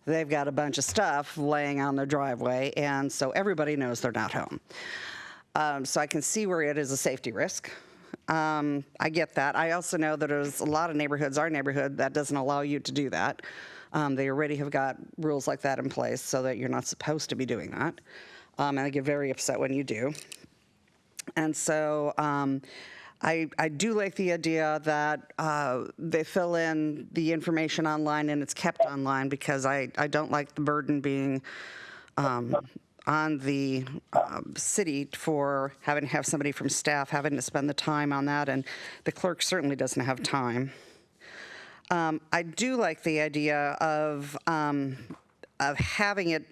Speaker 1: they've got a bunch of stuff laying on their driveway, and so everybody knows they're not home. So I can see where it is a safety risk. I get that. I also know that there's a lot of neighborhoods, our neighborhood, that doesn't allow you to do that. They already have got rules like that in place so that you're not supposed to be doing that. And I get very upset when you do. And so I do like the idea that they fill in the information online and it's kept online, because I don't like the burden being on the city for having to have somebody from staff having to spend the time on that, and the clerk certainly doesn't have time. I do like the idea of having it,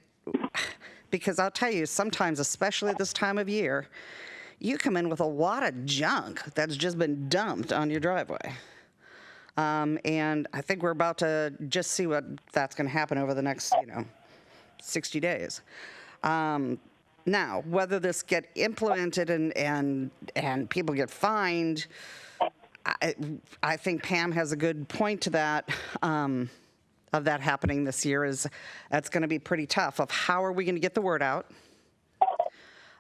Speaker 1: because I'll tell you, sometimes, especially at this time of year, you come in with a lot of junk that's just been dumped on your driveway. And I think we're about to just see what that's going to happen over the next, 60 days. Now, whether this get implemented and people get fined, I think Pam has a good point to that, of that happening this year. Is that's going to be pretty tough. Of how are we going to get the word out?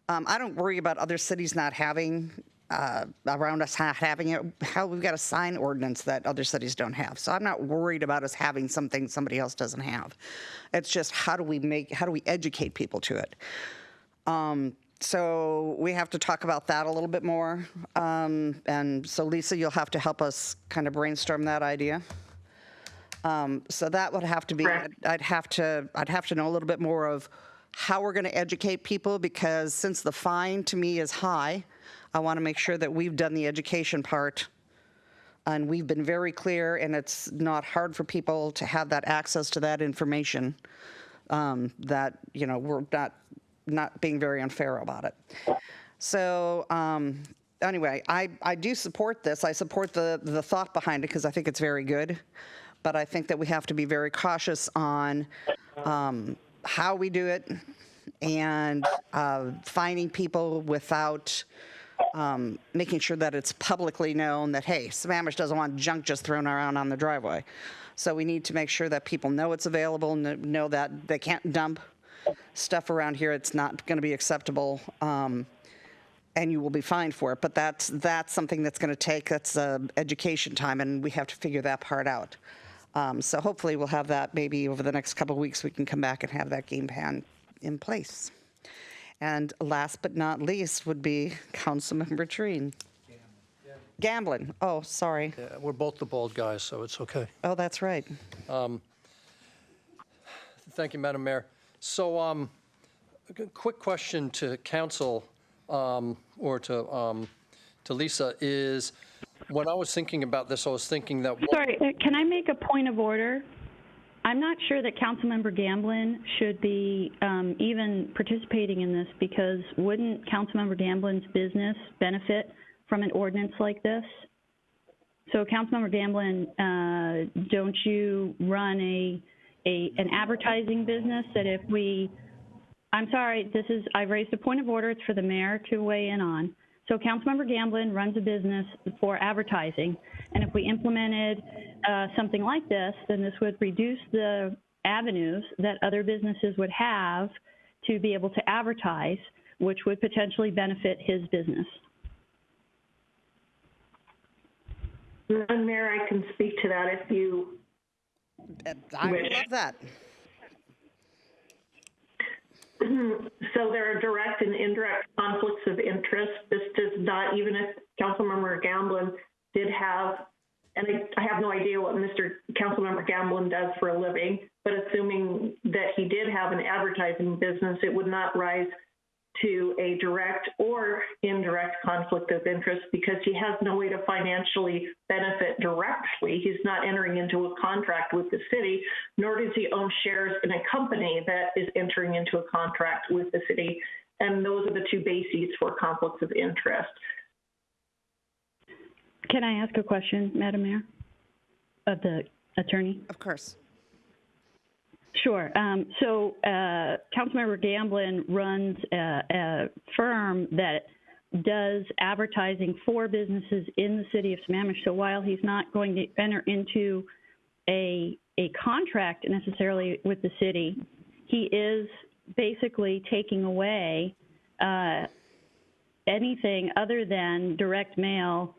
Speaker 1: I don't worry about other cities not having, around us not having it. Hell, we've got a sign ordinance that other cities don't have. So I'm not worried about us having something somebody else doesn't have. It's just how do we educate people to it? So we have to talk about that a little bit more. And so Lisa, you'll have to help us kind of brainstorm that idea. So that would have to be, I'd have to know a little bit more of how we're going to educate people, because since the fine to me is high, I want to make sure that we've done the education part and we've been very clear, and it's not hard for people to have that access to that information, that, we're not being very unfair about it. So anyway, I do support this. I support the thought behind it because I think it's very good, but I think that we have to be very cautious on how we do it, and finding people without making sure that it's publicly known that, hey, Sammamish doesn't want junk just thrown around on the driveway. So we need to make sure that people know it's available, know that they can't dump stuff around here. It's not going to be acceptable, and you will be fined for it. But that's something that's going to take, that's education time, and we have to figure that part out. So hopefully we'll have that maybe over the next couple of weeks. We can come back and have that game plan in place. And last but not least would be Councilmember Treen. Gambling. Oh, sorry.
Speaker 5: Yeah, we're both the bald guys, so it's okay.
Speaker 1: Oh, that's right.
Speaker 5: Thank you, Madam Mayor. So a quick question to council, or to Lisa, is when I was thinking about this, I was thinking that...
Speaker 8: Sorry, can I make a point of order? I'm not sure that Councilmember Gamblin should be even participating in this, because wouldn't Councilmember Gamblin's business benefit from an ordinance like this? So Councilmember Gamblin, don't you run an advertising business that if we, I'm sorry, I've raised a point of order, it's for the mayor to weigh in on. So Councilmember Gamblin runs a business for advertising, and if we implemented something like this, then this would reduce the avenues that other businesses would have to be able to advertise, which would potentially benefit his business.
Speaker 13: Madam Mayor, I can speak to that if you
Speaker 1: I
Speaker 13: wish.
Speaker 1: would love that.
Speaker 13: So there are direct and indirect conflicts of interest. This does not, even if Councilmember Gamblin did have, and I have no idea what Councilmember Gamblin does for a living, but assuming that he did have an advertising business, it would not rise to a direct or indirect conflict of interest because he has no way to financially benefit directly. He's not entering into a contract with the city, nor does he own shares in a company that is entering into a contract with the city. And those are the two bases for conflicts of interest.
Speaker 8: Can I ask a question, Madam Mayor, of the attorney?
Speaker 1: Of course.
Speaker 8: Sure. So Councilmember Gamblin runs a firm that does advertising for businesses in the city of Sammamish. So while he's not going to enter into a contract necessarily with the city, he is basically taking away anything other than direct mail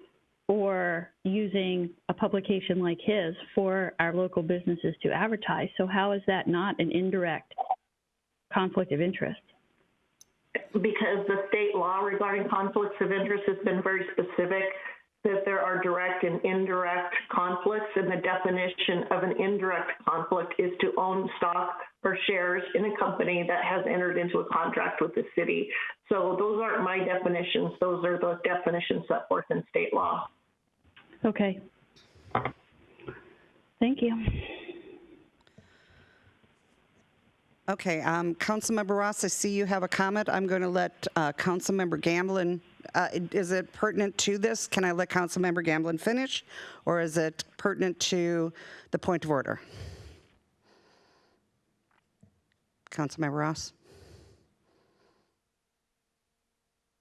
Speaker 8: or using a publication like his for our local businesses to advertise. So how is that not an indirect conflict of interest?
Speaker 13: Because the state law regarding conflicts of interest has been very specific that there are direct and indirect conflicts, and the definition of an indirect conflict is to own stock or shares in a company that has entered into a contract with the city. So those aren't my definitions. Those are the definitions set forth in state law.
Speaker 8: Okay. Thank you.
Speaker 1: Okay, Councilmember Ross, I see you have a comment. I'm going to let Councilmember Gamblin, is it pertinent to this? Can I let Councilmember Gamblin finish, or is it pertinent to the point of order? Councilmember Ross?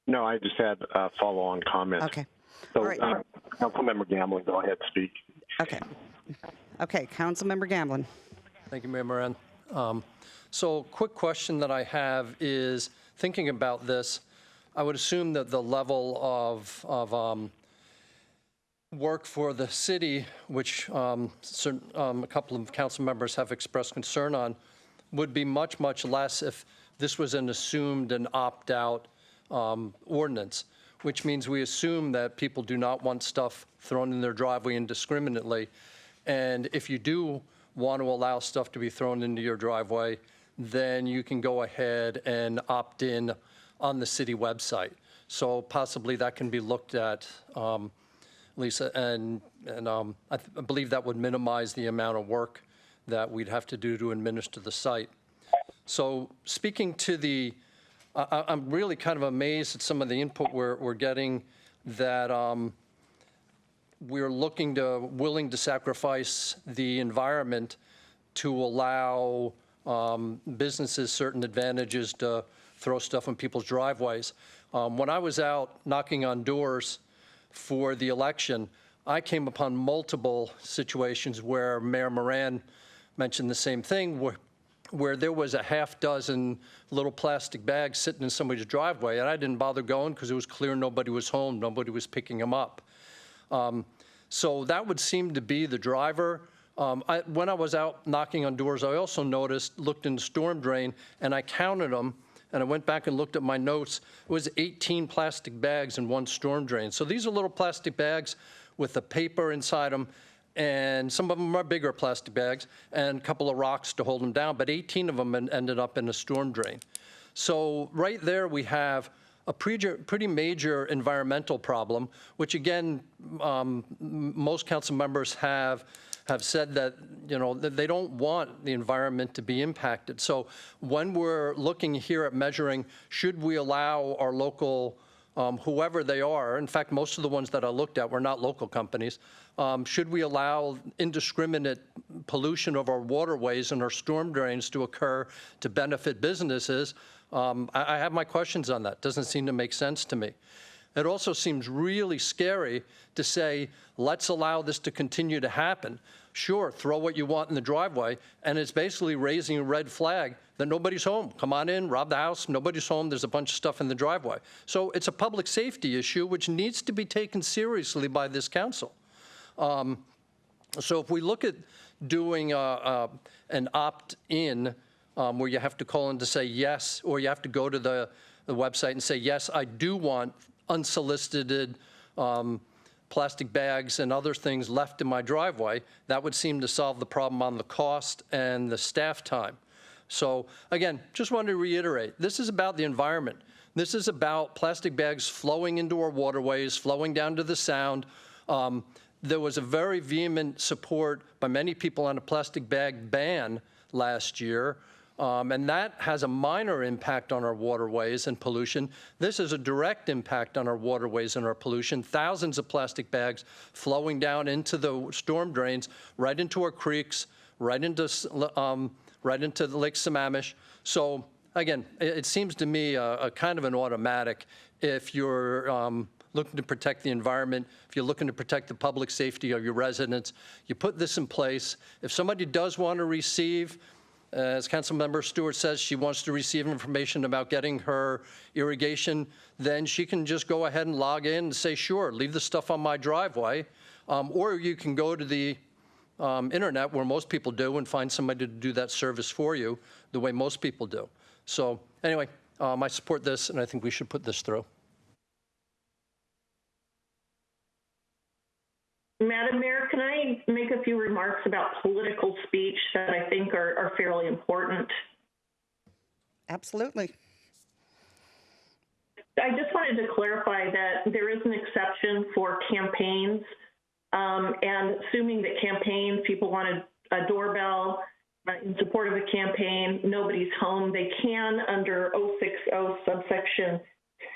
Speaker 15: No, I just had a follow-on comment.
Speaker 1: Okay.
Speaker 15: So,
Speaker 1: All right.
Speaker 15: Councilmember Gamblin, go ahead, speak.
Speaker 1: Okay. Okay, Councilmember Gamblin.
Speaker 5: Thank you, Mayor Moran. So quick question that I have is, thinking about this, I would assume that the level of work for the city, which a couple of council members have expressed concern on, would be much, much less if this was an assumed and opt-out ordinance, which means we assume that people do not want stuff thrown in their driveway indiscriminately. And if you do want to allow stuff to be thrown into your driveway, then you can go ahead and opt in on the city website. So possibly that can be looked at, Lisa, and I believe that would minimize the amount of work that we'd have to do to administer the site. So speaking to the, I'm really kind of amazed at some of the input we're getting, that we're willing to sacrifice the environment to allow businesses certain advantages to throw stuff in people's driveways. When I was out knocking on doors for the election, I came upon multiple situations where Mayor Moran mentioned the same thing, where there was a half dozen little plastic bags sitting in somebody's driveway, and I didn't bother going because it was clear nobody was home, nobody was picking them up. So that would seem to be the driver. When I was out knocking on doors, I also looked in the storm drain, and I counted them, and I went back and looked at my notes. It was 18 plastic bags in one storm drain. So these are little plastic bags with the paper inside them, and some of them are bigger plastic bags, and a couple of rocks to hold them down, but 18 of them ended up in a storm drain. So right there we have a pretty major environmental problem, which again, most council members have have said that, that they don't want the environment to be impacted. So when we're looking here at measuring, should we allow our local, whoever they are, in fact, most of the ones that I looked at were not local companies, should we allow indiscriminate pollution of our waterways and our storm drains to occur to benefit businesses? I have my questions on that. Doesn't seem to make sense to me. It also seems really scary to say, let's allow this to continue to happen. Sure, throw what you want in the driveway, and it's basically raising a red flag that nobody's home. Come on in, rob the house, nobody's home, there's a bunch of stuff in the driveway. So it's a public safety issue which needs to be taken seriously by this council. So if we look at doing an opt-in, where you have to call in to say yes, or you have to go to the website and say, yes, I do want unsolicited plastic bags and other things left in my driveway, that would seem to solve the problem on the cost and the staff time. So again, just wanted to reiterate, this is about the environment. This is about plastic bags flowing into our waterways, flowing down to the Sound. There was a very vehement support by many people on a plastic bag ban last year. And that has a minor impact on our waterways and pollution. This is a direct impact on our waterways and our pollution. Thousands of plastic bags flowing down into the storm drains, right into our creeks, right into the Lake Sammamish. So again, it seems to me a kind of an automatic. If you're looking to protect the environment, if you're looking to protect the public safety of your residents, you put this in place. If somebody does want to receive, as Councilmember Stewart says, she wants to receive information about getting her irrigation, then she can just go ahead and log in and say, sure, leave the stuff on my driveway. Or you can go to the internet, where most people do, and find somebody to do that service for you the way most people do. So anyway, I support this, and I think we should put this through.
Speaker 13: Madam Mayor, can I make a few remarks about political speech that I think are fairly important?
Speaker 1: Absolutely.
Speaker 13: I just wanted to clarify that there is an exception for campaigns, and assuming that campaigns, people want a doorbell in support of a campaign, nobody's home, they can, under 060 subsection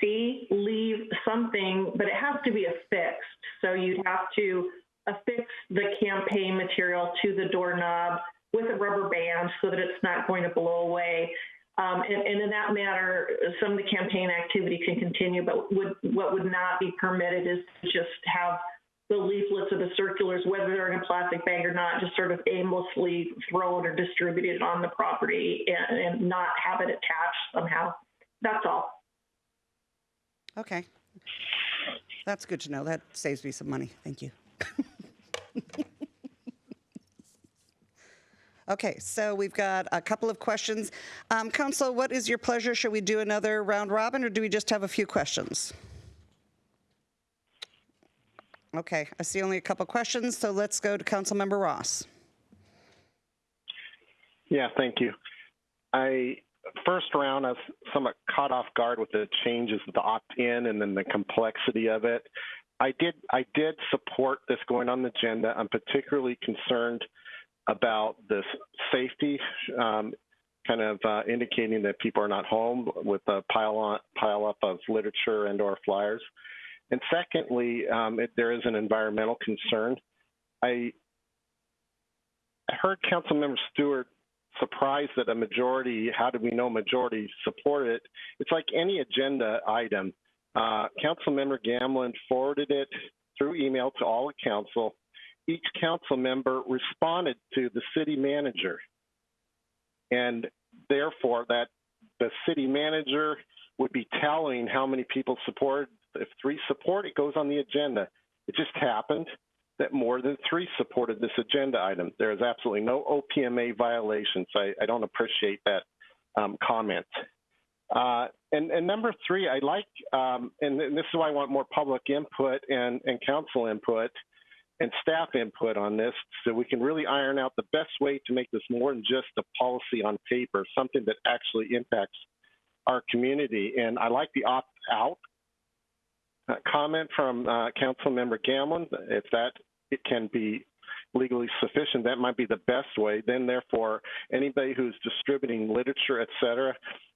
Speaker 13: C, leave something, but it has to be affixed. So you'd have to affix the campaign material to the doorknob with a rubber band so that it's not going to blow away. And in that matter, some of the campaign activity can continue, but what would not be permitted is to just have the leaflets or the circulars, whether they're in a plastic bag or not, just sort of aimlessly thrown or distributed on the property and not have it attached somehow. That's all.
Speaker 1: Okay. That's good to know. That saves me some money. Thank you. Okay, so we've got a couple of questions. Council, what is your pleasure? Should we do another round robin, or do we just have a few questions? Okay, I see only a couple questions, so let's go to Councilmember Ross.
Speaker 15: Yeah, thank you. First round, I was somewhat caught off guard with the changes, the opt-in, and then the complexity of it. I did support this going on the agenda. I'm particularly concerned about this safety, kind of indicating that people are not home with a pile up of literature and/or flyers. And secondly, there is an environmental concern. I heard Councilmember Stewart surprised that a majority, how do we know majority support it? It's like any agenda item. Councilmember Gamlin forwarded it through email to all the council. Each council member responded to the city manager. And therefore, that the city manager would be telling how many people support. If 3 support, it goes on the agenda. It just happened that more than 3 supported this agenda item. There is absolutely no OPMA violations. I don't appreciate that comment. And number 3, I like, and this is why I want more public input and council input and staff input on this, so we can really iron out the best way to make this more than just a policy on paper, something that actually impacts our community. And I like the opt-out comment from Councilmember Gamlin, if that it can be legally sufficient, that might be the best way. Then, therefore, anybody who's distributing literature, et cetera,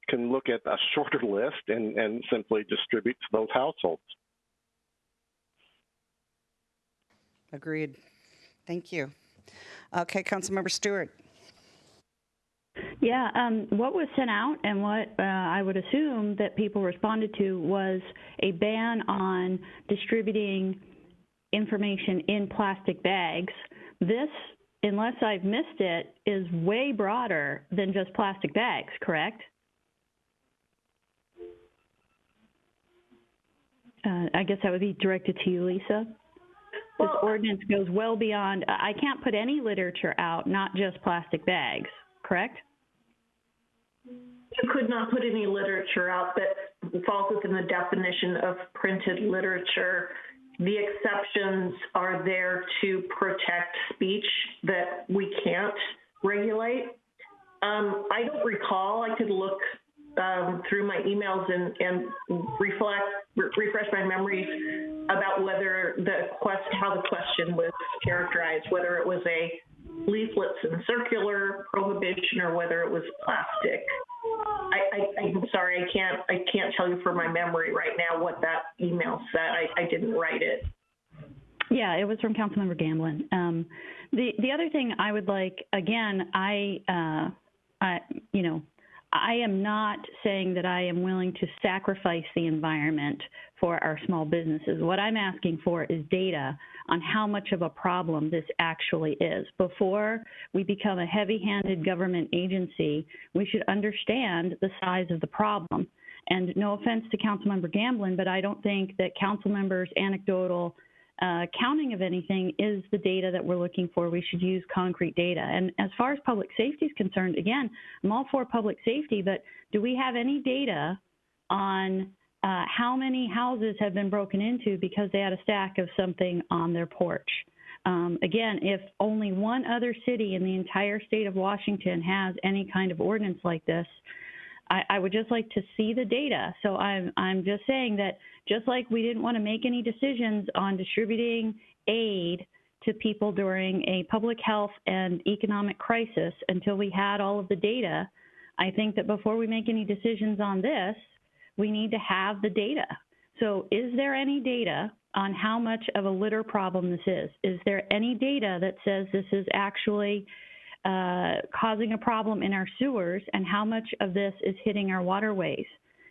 Speaker 15: can look at a shorter list and simply distribute to those households.
Speaker 1: Agreed. Thank you. Okay, Councilmember Stewart.
Speaker 8: Yeah, what was sent out and what I would assume that people responded to was a ban on distributing information in plastic bags. This, unless I've missed it, is way broader than just plastic bags, correct? I guess that would be directed to you, Lisa. This ordinance goes well beyond, I can't put any literature out, not just plastic bags, correct?
Speaker 13: You could not put any literature out that falls within the definition of printed literature. The exceptions are there to protect speech that we can't regulate. I don't recall. I could look through my emails and refresh my memories about whether how the question was characterized, whether it was a leaflets and circular prohibition or whether it was plastic. I'm sorry, I can't tell you from my memory right now what that email said. I didn't write it.
Speaker 8: Yeah, it was from Councilmember Gamblin. The other thing I would like, again, I am not saying that I am willing to sacrifice the environment for our small businesses. What I'm asking for is data on how much of a problem this actually is. Before we become a heavy-handed government agency, we should understand the size of the problem. And no offense to Councilmember Gamblin, but I don't think that council members' anecdotal counting of anything is the data that we're looking for. We should use concrete data. And as far as public safety is concerned, again, I'm all for public safety, but do we have any data on how many houses have been broken into because they had a stack of something on their porch? Again, if only one other city in the entire state of Washington has any kind of ordinance like this, I would just like to see the data. So I'm just saying that just like we didn't want to make any decisions on distributing aid to people during a public health and economic crisis until we had all of the data, I think that before we make any decisions on this, we need to have the data. So is there any data on how much of a litter problem this is? Is there any data that says this is actually causing a problem in our sewers and how much of this is hitting our waterways?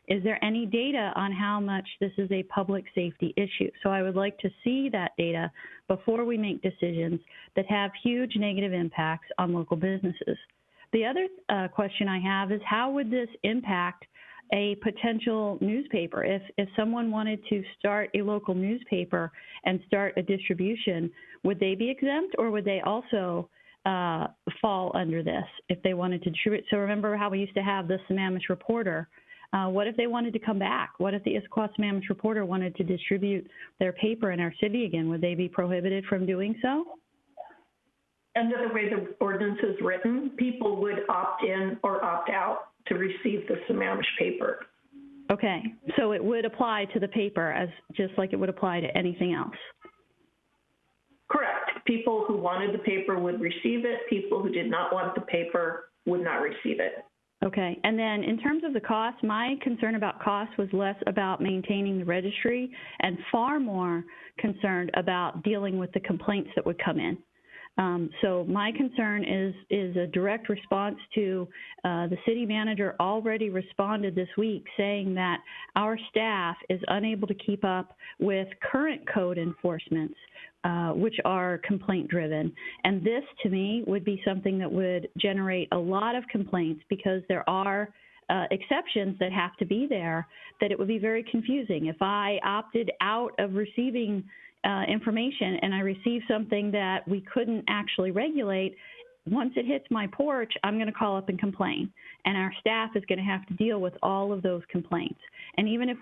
Speaker 8: Is there any data on how much this is a public safety issue? So I would like to see that data before we make decisions that have huge negative impacts on local businesses. The other question I have is how would this impact a potential newspaper? If someone wanted to start a local newspaper and start a distribution, would they be exempt or would they also fall under this if they wanted to distribute? So remember how we used to have the Sammamish Reporter. What if they wanted to come back? What if the Issaquah Sammamish Reporter wanted to distribute their paper in our city again? Would they be prohibited from doing so?
Speaker 13: Under the way the ordinance is written, people would opt in or opt out to receive the Sammamish paper.
Speaker 8: Okay, so it would apply to the paper as just like it would apply to anything else.
Speaker 13: Correct. People who wanted the paper would receive it. People who did not want the paper would not receive it.
Speaker 8: Okay, and then in terms of the cost, my concern about cost was less about maintaining the registry and far more concerned about dealing with the complaints that would come in. So my concern is a direct response to the city manager already responded this week saying that our staff is unable to keep up with current code enforcements, which are complaint driven. And this to me would be something that would generate a lot of complaints because there are exceptions that have to be there, that it would be very confusing. If I opted out of receiving information and I receive something that we couldn't actually regulate, once it hits my porch, I'm going to call up and complain. And our staff is going to have to deal with all of those complaints. And even if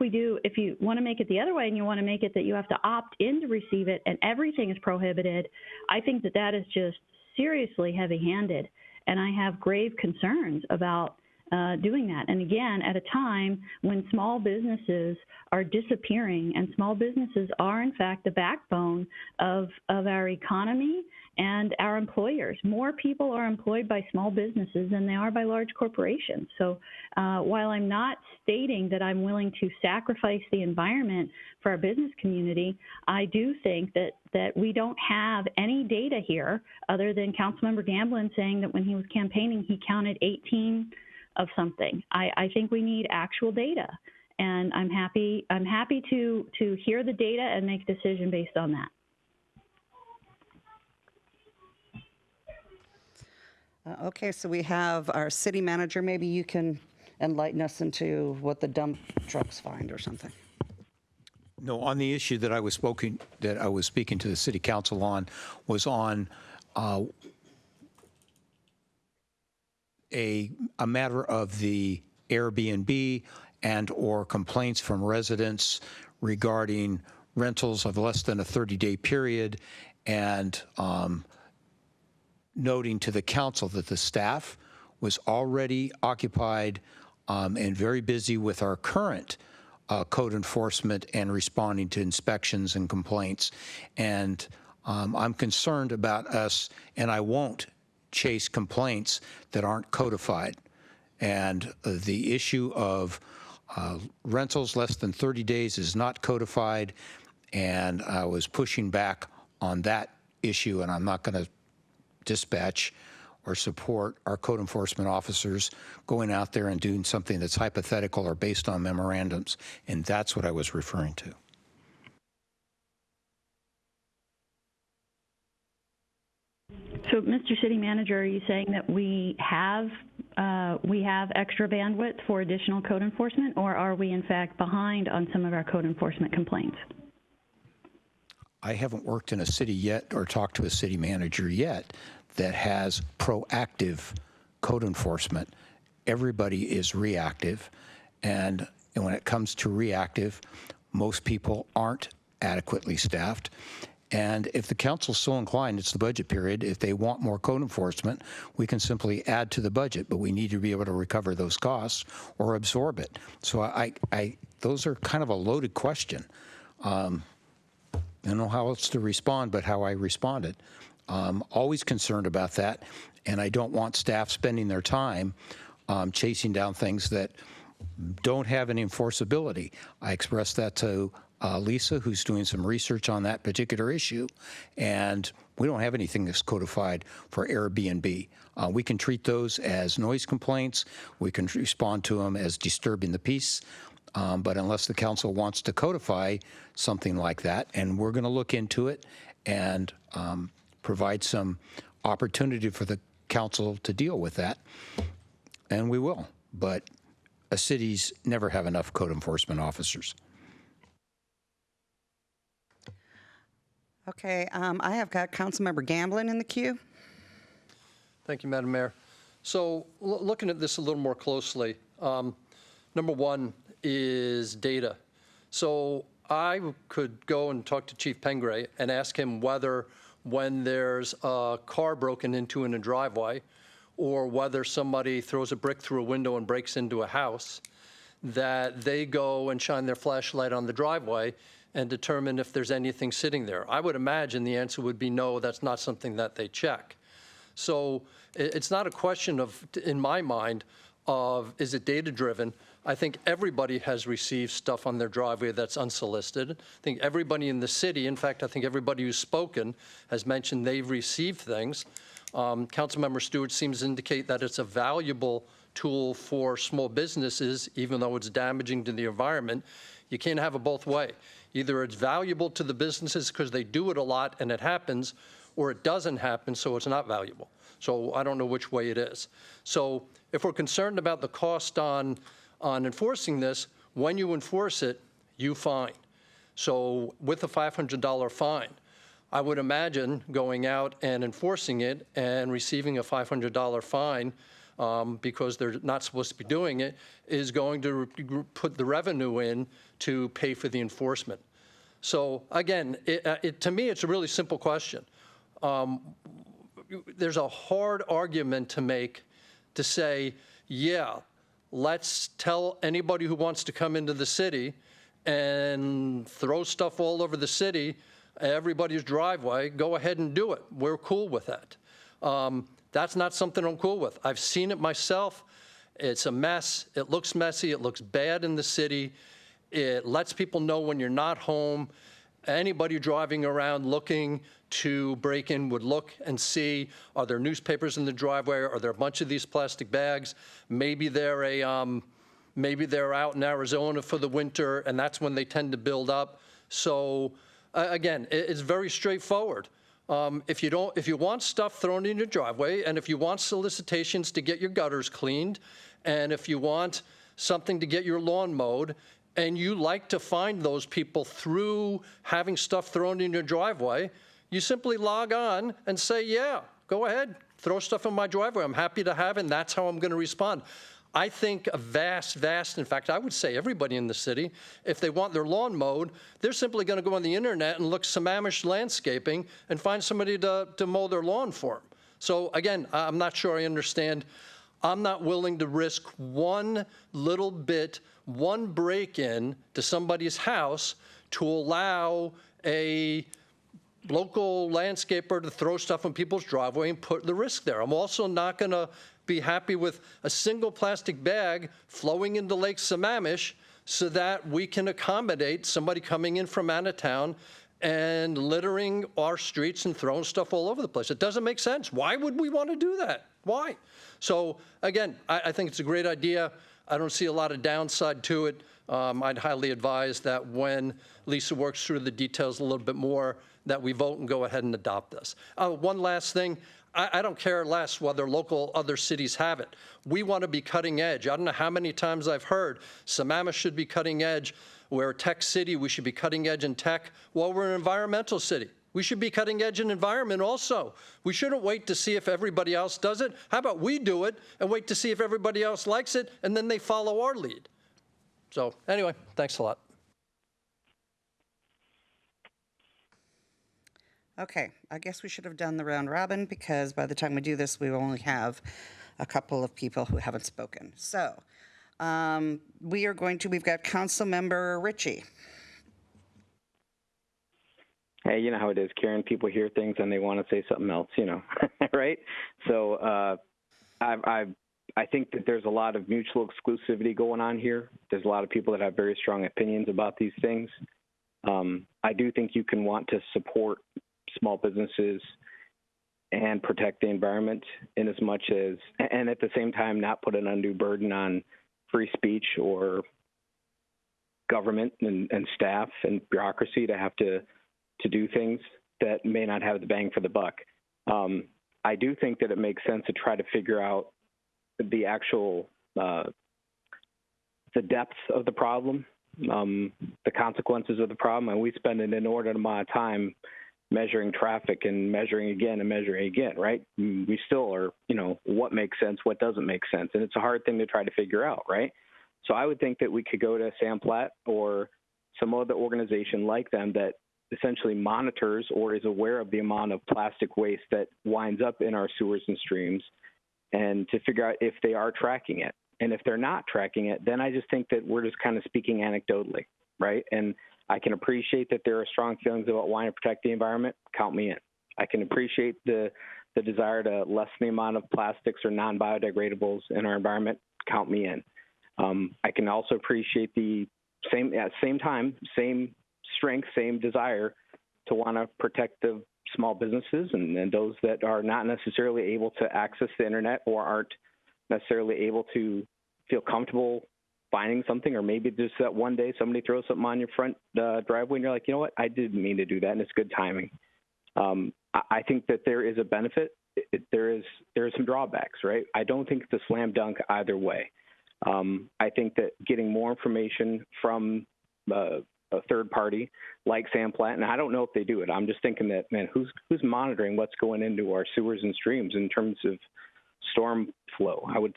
Speaker 8: you want to make it the other way and you want to make it that you have to opt in to receive it and everything is prohibited, I think that that is just seriously heavy-handed. And I have grave concerns about doing that. And again, at a time when small businesses are disappearing, and small businesses are, in fact, the backbone of our economy and our employers. More people are employed by small businesses than they are by large corporations. So while I'm not stating that I'm willing to sacrifice the environment for our business community, I do think that we don't have any data here other than Councilmember Gamblin saying that when he was campaigning, he counted 18 of something. I think we need actual data, and I'm happy to hear the data and make a decision based on that.
Speaker 1: Okay, so we have our city manager. Maybe you can enlighten us into what the dump trucks find or something.
Speaker 16: No, on the issue that I was speaking to the city council on was on a matter of the Airbnb and or complaints from residents regarding rentals of less than a 30-day period, and noting to the council that the staff was already occupied and very busy with our current code enforcement and responding to inspections and complaints. And I'm concerned about us, and I won't chase complaints that aren't codified. And the issue of rentals less than 30 days is not codified, and I was pushing back on that issue, and I'm not going to dispatch or support our code enforcement officers going out there and doing something that's hypothetical or based on memorandums, and that's what I was referring to.
Speaker 8: So, Mr. City Manager, are you saying that we have extra bandwidth for additional code enforcement, or are we in fact behind on some of our code enforcement complaints?
Speaker 16: I haven't worked in a city yet or talked to a city manager yet that has proactive code enforcement. Everybody is reactive, and when it comes to reactive, most people aren't adequately staffed. And if the council's so inclined, it's the budget period, if they want more code enforcement, we can simply add to the budget, but we need to be able to recover those costs or absorb it. So those are kind of a loaded question. I don't know how else to respond, but how I responded. Always concerned about that, and I don't want staff spending their time chasing down things that don't have any enforceability. I expressed that to Lisa, who's doing some research on that particular issue, and we don't have anything that's codified for Airbnb. We can treat those as noise complaints. We can respond to them as disturbing the peace, but unless the council wants to codify something like that, and we're going to look into it and provide some opportunity for the council to deal with that, and we will. But cities never have enough code enforcement officers.
Speaker 1: Okay, I have got Councilmember Gamblin in the queue.
Speaker 5: Thank you, Madam Mayor. So looking at this a little more closely, number one is data. So I could go and talk to Chief Pengray and ask him whether when there's a car broken into in a driveway, or whether somebody throws a brick through a window and breaks into a house, that they go and shine their flashlight on the driveway and determine if there's anything sitting there. I would imagine the answer would be no, that's not something that they check. So it's not a question of, in my mind, of is it data-driven. I think everybody has received stuff on their driveway that's unsolicited. I think everybody in the city, in fact, I think everybody who's spoken has mentioned they've received things. Councilmember Stewart seems to indicate that it's a valuable tool for small businesses, even though it's damaging to the environment. You can't have it both ways. Either it's valuable to the businesses because they do it a lot and it happens, or it doesn't happen, so it's not valuable. So I don't know which way it is. So if we're concerned about the cost on enforcing this, when you enforce it, you fine. So with a $500 fine, I would imagine going out and enforcing it and receiving a $500 fine because they're not supposed to be doing it, is going to put the revenue in to pay for the enforcement. So again, to me, it's a really simple question. There's a hard argument to make to say, yeah, let's tell anybody who wants to come into the city and throw stuff all over the city, everybody's driveway, go ahead and do it. We're cool with that. That's not something I'm cool with. I've seen it myself. It's a mess. It looks messy. It looks bad in the city. It lets people know when you're not home. Anybody driving around looking to break in would look and see, are there newspapers in the driveway? Are there a bunch of these plastic bags? Maybe they're out in Arizona for the winter, and that's when they tend to build up. So again, it's very straightforward. If you want stuff thrown in your driveway, and if you want solicitations to get your gutters cleaned, and if you want something to get your lawn mowed, and you like to find those people through having stuff thrown in your driveway, you simply log on and say, yeah, go ahead, throw stuff in my driveway. I'm happy to have it, and that's how I'm going to respond. I think a vast, in fact, I would say everybody in the city, if they want their lawn mowed, they're simply going to go on the internet and look Sammamish Landscaping and find somebody to mow their lawn for them. So again, I'm not sure I understand. I'm not willing to risk one little bit, one break-in to somebody's house to allow a local landscaper to throw stuff in people's driveway and put the risk there. I'm also not going to be happy with a single plastic bag flowing into Lake Sammamish so that we can accommodate somebody coming in from out of town and littering our streets and throwing stuff all over the place. It doesn't make sense. Why would we want to do that? Why? So again, I think it's a great idea. I don't see a lot of downside to it. I'd highly advise that when Lisa works through the details a little bit more, that we vote and go ahead and adopt this. One last thing. I don't care less whether local other cities have it. We want to be cutting edge. I don't know how many times I've heard Sammamish should be cutting edge. We're a tech city. We should be cutting edge in tech. Well, we're an environmental city. We should be cutting edge in environment also. We shouldn't wait to see if everybody else does it. How about we do it and wait to see if everybody else likes it, and then they follow our lead? So anyway, thanks a lot.
Speaker 1: Okay, I guess we should have done the round robin because by the time we do this, we will only have a couple of people who haven't spoken. So we've got Councilmember Ritchie.
Speaker 3: Hey, you know how it is, Karen. People hear things and they want to say something else, right? So I think that there's a lot of mutual exclusivity going on here. There's a lot of people that have very strong opinions about these things. I do think you can want to support small businesses and protect the environment in as much as, and at the same time, not put an undue burden on free speech or government and staff and bureaucracy to have to do things that may not have the bang for the buck. I do think that it makes sense to try to figure out the actual, the depth of the problem, the consequences of the problem, and we spend an inordinate amount of time measuring traffic and measuring again, right? We still are, what makes sense, what doesn't make sense, and it's a hard thing to try to figure out, right? So I would think that we could go to Sam Platt or some other organization like them that essentially monitors or is aware of the amount of plastic waste that winds up in our sewers and streams, and to figure out if they are tracking it. And if they're not tracking it, then I just think that we're just kind of speaking anecdotally, right? And I can appreciate that there are strong feelings about wanting to protect the environment. Count me in. I can appreciate the desire to lessen the amount of plastics or non-biodegradables in our environment. Count me in. I can also appreciate the same strength, same desire to want to protect the small businesses and those that are not necessarily able to access the internet or aren't necessarily able to feel comfortable finding something, or maybe just that one day somebody throws something on your front driveway and you're like, you know what, I didn't mean to do that, and it's good timing. I think that there is a benefit. There are some drawbacks, right? I don't think it's a slam dunk either way. I think that getting more information from a third party like Sam Platt, and I don't know if they do it. I'm just thinking that, man, who's monitoring what's going into our sewers and streams in terms of storm flow? I would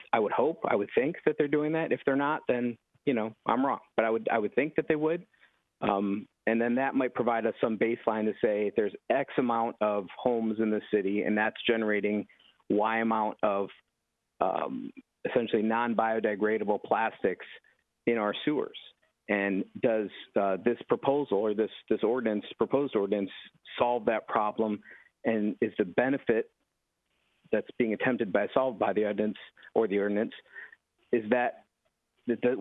Speaker 3: think that they're doing that. If they're not, then I'm wrong. But I would think that they would. And then that might provide us some baseline to say there's X amount of homes in the city, and that's generating Y amount of essentially non-biodegradable plastics in our sewers. And does this proposal or this proposed ordinance solve that problem? And is the benefit that's being attempted by solved by the ordinance is that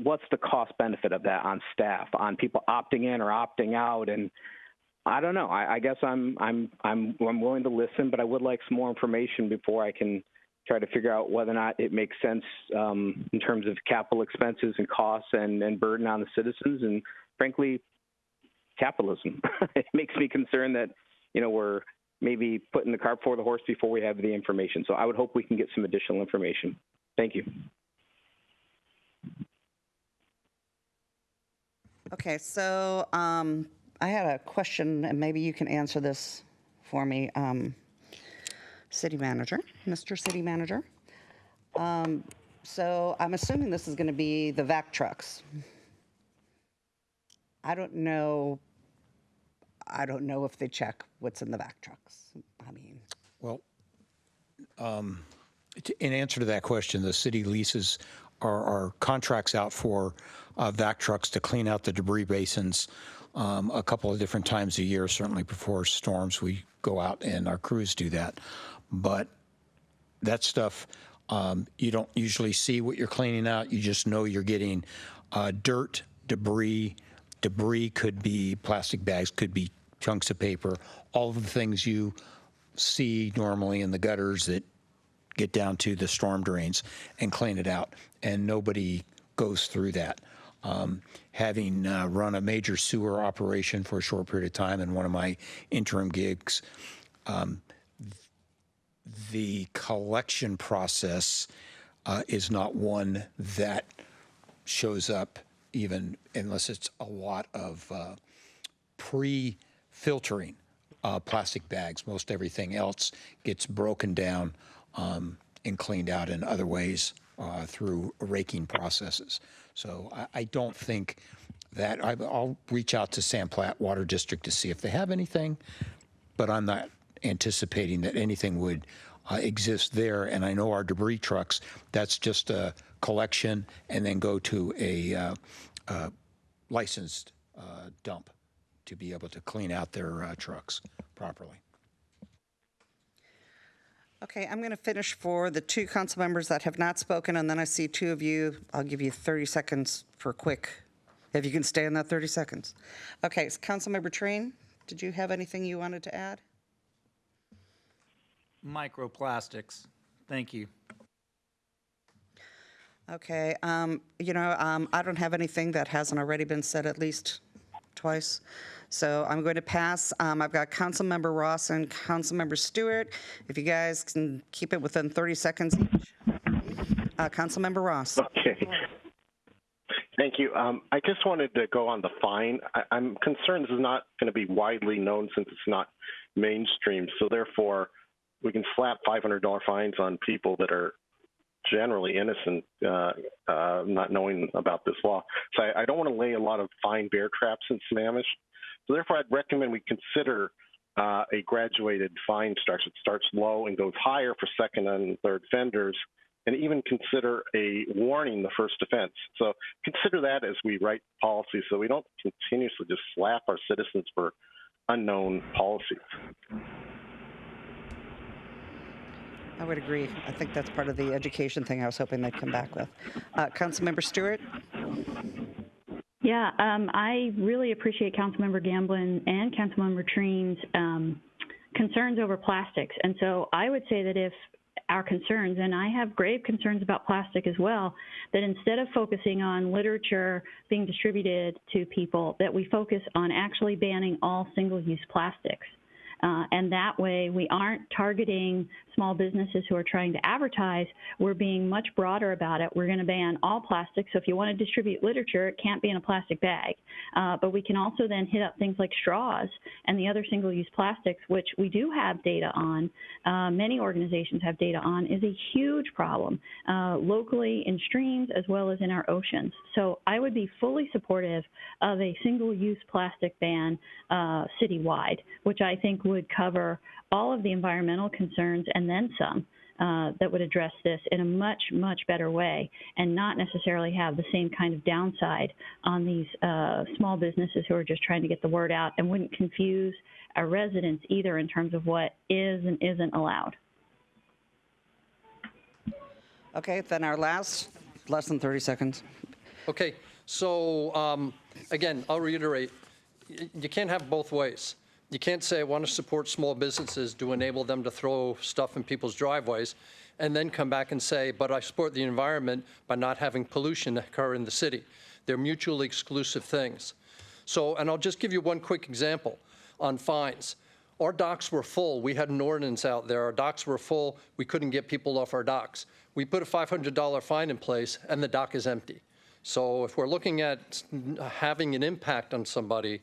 Speaker 3: what's the cost benefit of that on staff, on people opting in or opting out? And I don't know. I guess I'm willing to listen, but I would like some more information before I can try to figure out whether or not it makes sense in terms of capital expenses and costs and burden on the citizens, and frankly, capitalism. It makes me concerned that, we're maybe putting the cart before the horse before we have the information. So I would hope we can get some additional information. Thank you.
Speaker 1: Okay, so I had a question, and maybe you can answer this for me. City Manager, Mr. City Manager. So I'm assuming this is going to be the vac trucks. I don't know if they check what's in the vac trucks. I mean,
Speaker 16: Well, in answer to that question, the city leases our contracts out for vac trucks to clean out the debris basins a couple of different times a year. Certainly before storms, we go out and our crews do that. But that stuff, you don't usually see what you're cleaning out. You just know you're getting dirt, debris. Debris could be plastic bags, could be chunks of paper, all of the things you see normally in the gutters that get down to the storm drains and clean it out. And nobody goes through that. Having run a major sewer operation for a short period of time in one of my interim gigs, the collection process is not one that shows up even unless it's a lot of pre-filtering plastic bags. Most everything else gets broken down and cleaned out in other ways through raking processes. So I don't think that I'll reach out to Sam Platte Water District to see if they have anything, but I'm not anticipating that anything would exist there. And I know our debris trucks, that's just a collection and then go to a licensed dump to be able to clean out their trucks properly.
Speaker 1: okay, I'm going to finish for the two council members that have not spoken, and then I see two of you. I'll give you 30 seconds for quick, if you can stay in that 30 seconds. Okay, so Councilmember Train, did you have anything you wanted to add?
Speaker 12: Microplastics. Thank you.
Speaker 1: Okay, I don't have anything that hasn't already been said at least twice. So I'm going to pass. I've got Councilmember Ross and Councilmember Stewart. If you guys can keep it within 30 seconds each. Councilmember Ross.
Speaker 15: Okay. Thank you. I just wanted to go on the fine. I'm concerned this is not going to be widely known since it's not mainstream. So therefore, we can slap $500 fines on people that are generally innocent, not knowing about this law. So I don't want to lay a lot of fine bear traps in Sammamish. So therefore, I'd recommend we consider a graduated fine structure. It starts low and goes higher for second and third offenders, and even consider a warning the first offense. So consider that as we write policy so we don't continuously just slap our citizens for unknown policies.
Speaker 1: I would agree. I think that's part of the education thing I was hoping they'd come back with. Councilmember Stewart?
Speaker 8: Yeah, I really appreciate Councilmember Gamblin and Councilmember Treen's concerns over plastics. And so I would say that if our concerns, and I have grave concerns about plastic as well, that instead of focusing on literature being distributed to people, that we focus on actually banning all single-use plastics. And that way we aren't targeting small businesses who are trying to advertise. We're being much broader about it. We're going to ban all plastics. So if you want to distribute literature, it can't be in a plastic bag. But we can also then hit up things like straws and the other single-use plastics, which we do have data on, many organizations have data on, is a huge problem locally in streams as well as in our oceans. So I would be fully supportive of a single-use plastic ban citywide, which I think would cover all of the environmental concerns and then some. that would address this in a much, much better way and not necessarily have the same kind of downside on these small businesses who are just trying to get the word out, and wouldn't confuse our residents either in terms of what is and isn't allowed.
Speaker 1: Okay, then our less than 30 seconds.
Speaker 5: Okay, so again, I'll reiterate, you can't have both ways. You can't say, I want to support small businesses to enable them to throw stuff in people's driveways, and then come back and say, but I support the environment by not having pollution occur in the city. They're mutually exclusive things. So, and I'll just give you one quick example on fines. Our docks were full. We had an ordinance out there. Our docks were full. We couldn't get people off our docks. We put a $500 fine in place, and the dock is empty. So if we're looking at having an impact on somebody,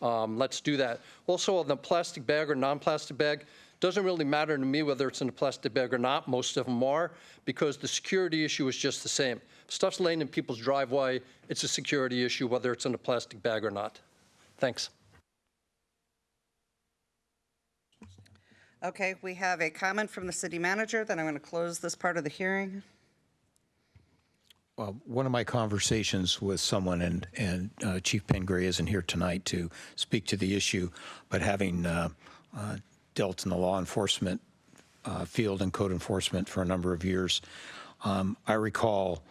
Speaker 5: let's do that. Also, on the plastic bag or non-plastic bag, doesn't really matter to me whether it's in a plastic bag or not. Most of them are, because the security issue is just the same. Stuff's laying in people's driveway. It's a security issue whether it's in a plastic bag or not. Thanks.
Speaker 1: Okay, we have a comment from the city manager, then I'm going to close this part of the hearing.
Speaker 16: Well, one of my conversations with someone, and Chief Pengray isn't here tonight to speak to the issue, but having dealt in the law enforcement field and code enforcement for a number of years, I recall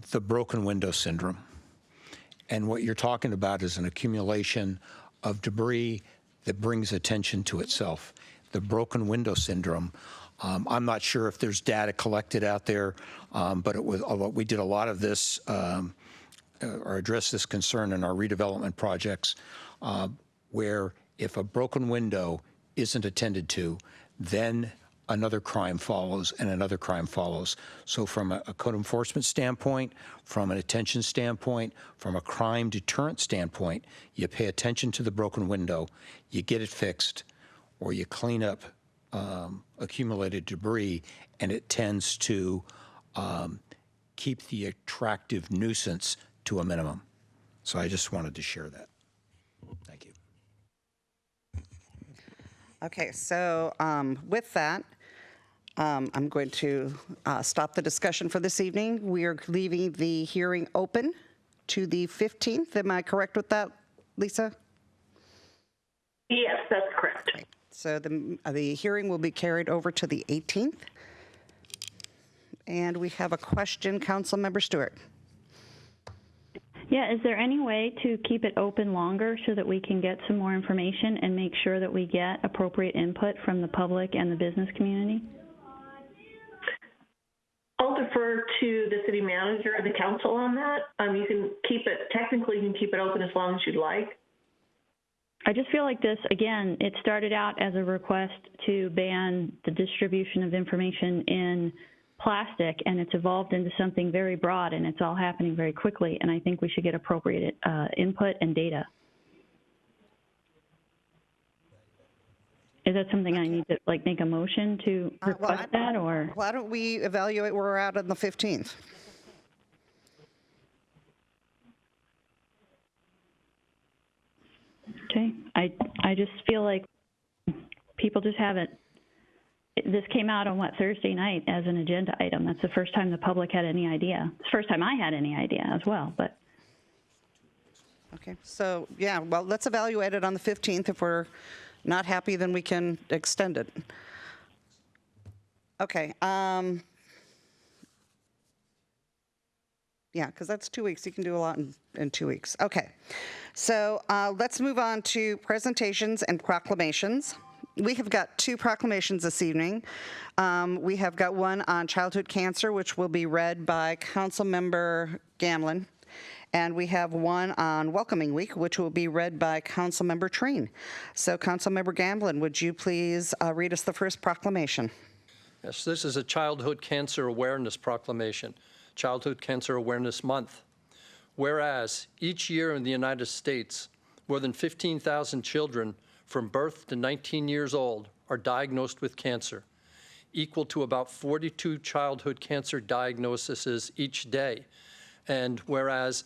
Speaker 16: the broken window syndrome. And what you're talking about is an accumulation of debris that brings attention to itself. The broken window syndrome. I'm not sure if there's data collected out there, but we did a lot of this or address this concern in our redevelopment projects, where if a broken window isn't attended to, then another crime follows and another crime follows. So from a code enforcement standpoint, from an attention standpoint, from a crime deterrent standpoint, you pay attention to the broken window, you get it fixed, or you clean up accumulated debris, and it tends to keep the attractive nuisance to a minimum. So I just wanted to share that. Thank you.
Speaker 1: Okay, so with that, I'm going to stop the discussion for this evening. We are leaving the hearing open to the 15th. Am I correct with that, Lisa?
Speaker 13: Yes, that's correct.
Speaker 1: Okay. So the hearing will be carried over to the 18th. And we have a question, Councilmember Stewart.
Speaker 8: Yeah, is there any way to keep it open longer so that we can get some more information and make sure that we get appropriate input from the public and the business community?
Speaker 13: I'll defer to the city manager and the council on that. You can keep it, technically you can keep it open as long as you'd like.
Speaker 8: I just feel like this, again, it started out as a request to ban the distribution of information in plastic, and it's evolved into something very broad, and it's all happening very quickly, and I think we should get appropriate input and data. Is that something I need to make a motion to request that, or?
Speaker 1: Why don't we evaluate where we're at on the 15th?
Speaker 8: Okay, I just feel like people just haven't, this came out on Thursday night as an agenda item. That's the first time the public had any idea. It's the first time I had any idea as well, but.
Speaker 1: Okay, so yeah, well, let's evaluate it on the 15th. If we're not happy, then we can extend it. Okay, yeah, because that's 2 weeks. You can do a lot in 2 weeks. Okay, so let's move on to presentations and proclamations. We have got two proclamations this evening. We have got one on childhood cancer, which will be read by Councilmember Gamlin. And we have one on Welcoming Week, which will be read by Councilmember Treen. So Councilmember Gamlin, would you please read us the first proclamation?
Speaker 5: Yes, this is a Childhood Cancer Awareness Proclamation, Childhood Cancer Awareness Month. Whereas each year in the United States, more than 15,000 children from birth to 19 years old are diagnosed with cancer, equal to about 42 childhood cancer diagnoses each day. And whereas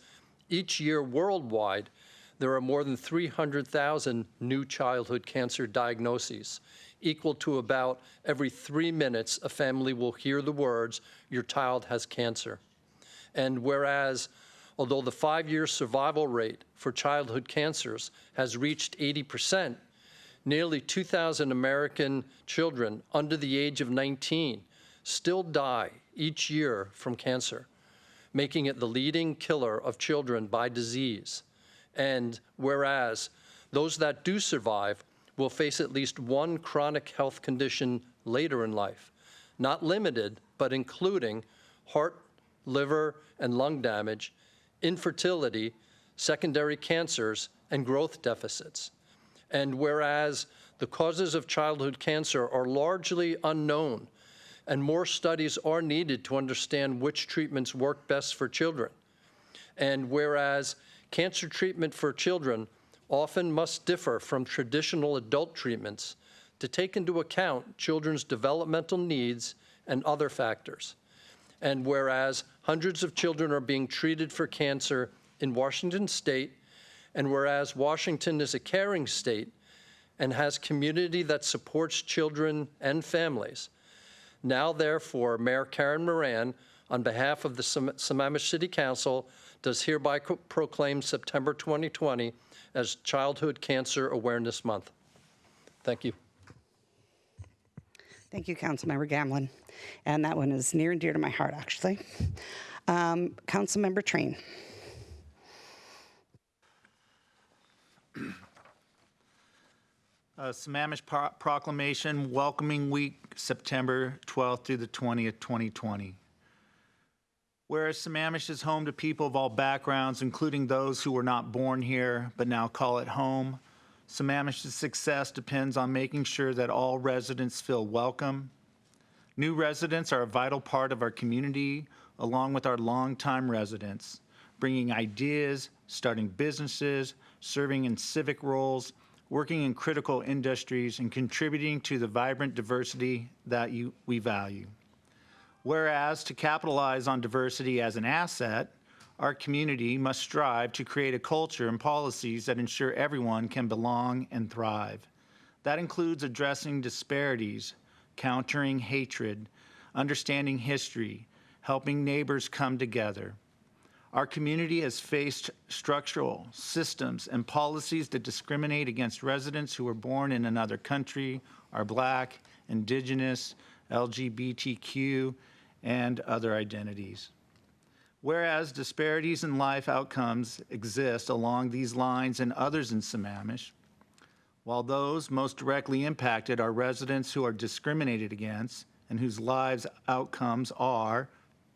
Speaker 5: each year worldwide, there are more than 300,000 new childhood cancer diagnoses, equal to about every 3 minutes a family will hear the words, "Your child has cancer." And whereas, although the 5-year survival rate for childhood cancers has reached 80%, nearly 2,000 American children under the age of 19 still die each year from cancer, making it the leading killer of children by disease. And whereas those that do survive will face at least one chronic health condition later in life, not limited, but including heart, liver, and lung damage, infertility, secondary cancers, and growth deficits. And whereas the causes of childhood cancer are largely unknown, and more studies are needed to understand which treatments work best for children. And whereas cancer treatment for children often must differ from traditional adult treatments to take into account children's developmental needs and other factors. And whereas hundreds of children are being treated for cancer in Washington State, and whereas Washington is a caring state and has community that supports children and families, now, therefore, Mayor Karen Moran, on behalf of the Sammamish City Council, does hereby proclaim September 2020 as Childhood Cancer Awareness Month. Thank you.
Speaker 1: Thank you, Councilmember Gamlin. And that one is near and dear to my heart, actually. Councilmember Train.
Speaker 12: Sammamish Proclamation, Welcoming Week, September 12th through the 20th, 2020. Whereas Sammamish is home to people of all backgrounds, including those who were not born here but now call it home, Sammamish's success depends on making sure that all residents feel welcome. New residents are a vital part of our community, along with our longtime residents, bringing ideas, starting businesses, serving in civic roles, working in critical industries, and contributing to the vibrant diversity that we value. Whereas to capitalize on diversity as an asset, our community must strive to create a culture and policies that ensure everyone can belong and thrive. That includes addressing disparities, countering hatred, understanding history, helping neighbors come together. Our community has faced structural systems and policies that discriminate against residents who were born in another country, are Black, Indigenous, LGBTQ, and other identities. Whereas disparities in life outcomes exist along these lines and others in Sammamish, while those most directly impacted are residents who are discriminated against and whose lives outcomes are,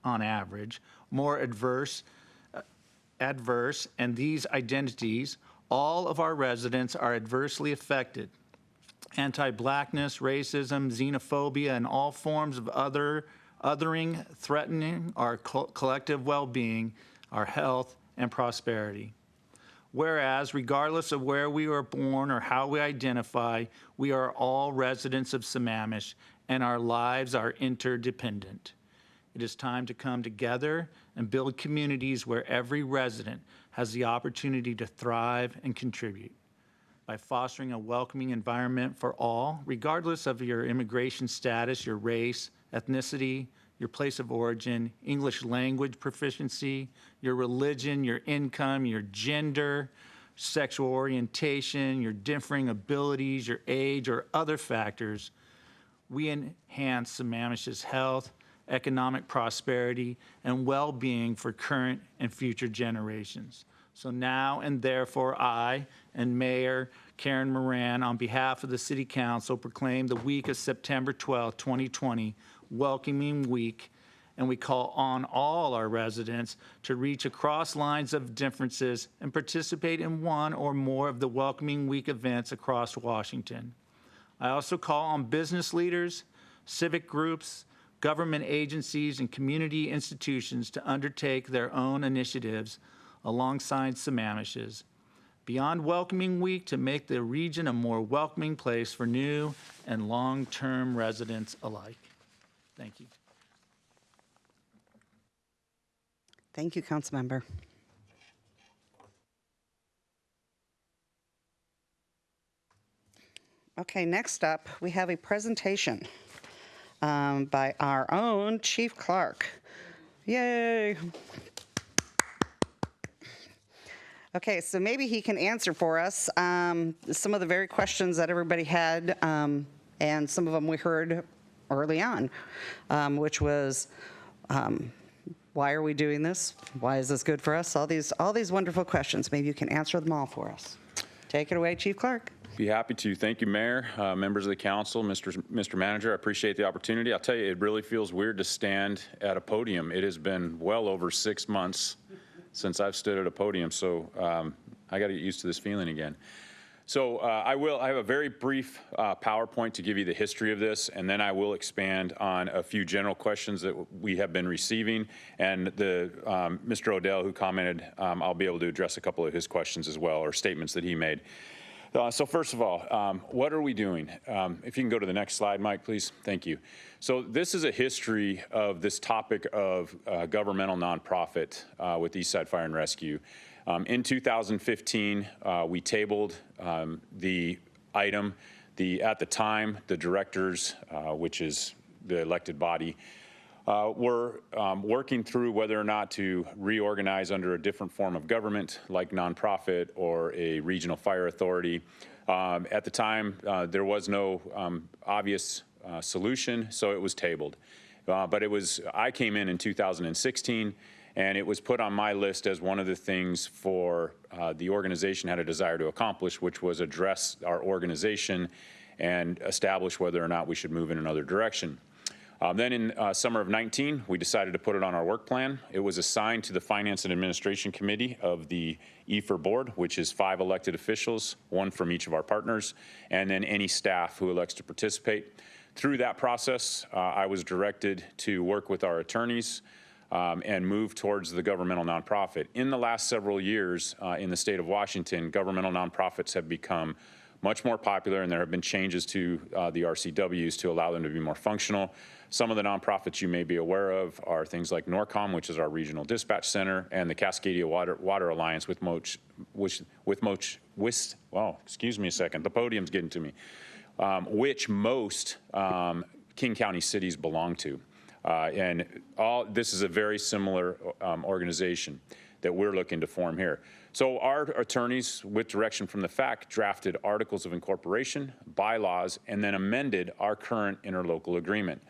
Speaker 12: on average, more adverse, and these identities, all of our residents are adversely affected. Anti-Blackness, racism, xenophobia, and all forms of othering, threatening our collective well-being, our health, and prosperity. Whereas, regardless of where we were born or how we identify, we are all residents of Sammamish, and our lives are interdependent. It is time to come together and build communities where every resident has the opportunity to thrive and contribute. By fostering a welcoming environment for all, regardless of your immigration status, your race, ethnicity, your place of origin, English language proficiency, your religion, your income, your gender, sexual orientation, your differing abilities, your age, or other factors, we enhance Sammamish's health, economic prosperity, and well-being for current and future generations. So now and therefore I and Mayor Karen Moran, on behalf of the City Council, proclaim the week of September 12, 2020, Welcoming Week, and we call on all our residents to reach across lines of differences and participate in one or more of the Welcoming Week events across Washington. I also call on business leaders, civic groups, government agencies, and community institutions to undertake their own initiatives alongside Sammamish's. Beyond Welcoming Week, to make the region a more welcoming place for new and long-term residents alike. Thank you.
Speaker 1: Thank you, Councilmember. Okay, next up, we have a presentation by our own Chief Clark. Yay! Okay, so maybe he can answer for us some of the very questions that everybody had, and some of them we heard early on, which was, why are we doing this? Why is this good for us? All these wonderful questions. Maybe you can answer them all for us. Take it away, Chief Clark.
Speaker 17: Be happy to. Thank you, Mayor, members of the council, Mr. Manager. I appreciate the opportunity. I'll tell you, it really feels weird to stand at a podium. It has been well over 6 months since I've stood at a podium, so I got to get used to this feeling again. So I have a very brief PowerPoint to give you the history of this, and then I will expand on a few general questions that we have been receiving. And Mr. Odell, who commented, I'll be able to address a couple of his questions as well, or statements that he made. So first of all, what are we doing? If you can go to the next slide, Mike, please. Thank you. So this is a history of this topic of governmental nonprofit with Eastside Fire and Rescue. In 2015, we tabled the item. At the time, the directors, which is the elected body, were working through whether or not to reorganize under a different form of government, like nonprofit or a regional fire authority. At the time, there was no obvious solution, so it was tabled. But I came in 2016, and it was put on my list as one of the things for the organization had a desire to accomplish, which was address our organization and establish whether or not we should move in another direction. Then in summer of 19, we decided to put it on our work plan. It was assigned to the Finance and Administration Committee of the EFR board, which is 5 elected officials, 1 from each of our partners, and then any staff who elects to participate. Through that process, I was directed to work with our attorneys and move towards the governmental nonprofit. In the last several years in the state of Washington, governmental nonprofits have become much more popular, and there have been changes to the RCWs to allow them to be more functional. Some of the nonprofits you may be aware of are things like NORCOM, which is our regional dispatch center, and the Cascadia Water Alliance well, excuse me a second, the podium's getting to me, which most King County cities belong to. And this is a very similar organization that we're looking to form here. So our attorneys, with direction from the FAC, drafted articles of incorporation, bylaws, and then amended our current interlocal agreement.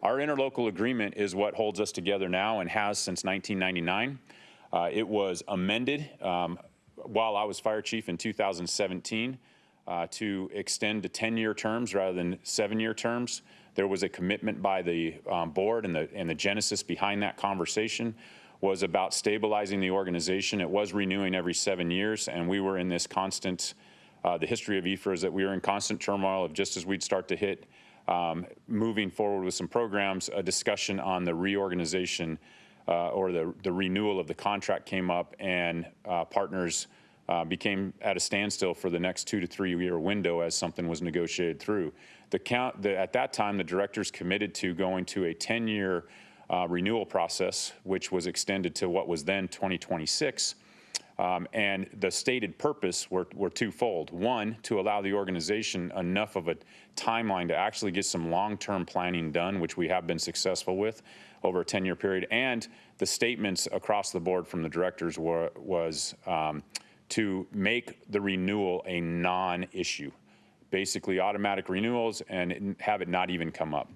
Speaker 17: Our interlocal agreement is what holds us together now and has since 1999. It was amended while I was fire chief in 2017 to extend to 10-year terms rather than 7-year terms. There was a commitment by the board, and the genesis behind that conversation was about stabilizing the organization. It was renewing every 7 years, and we were in this constant, the history of EFR is that we were in constant turmoil of just as we'd start to hit moving forward with some programs, a discussion on the reorganization or the renewal of the contract came up, and partners became at a standstill for the next 2 to 3 year window as something was negotiated through. At that time, the directors committed to going to a 10-year renewal process, which was extended to what was then 2026. And the stated purpose were twofold. One, to allow the organization enough of a timeline to actually get some long-term planning done, which we have been successful with over a 10-year period. And the statements across the board from the directors was to make the renewal a non-issue, basically automatic renewals, and have it not even come up.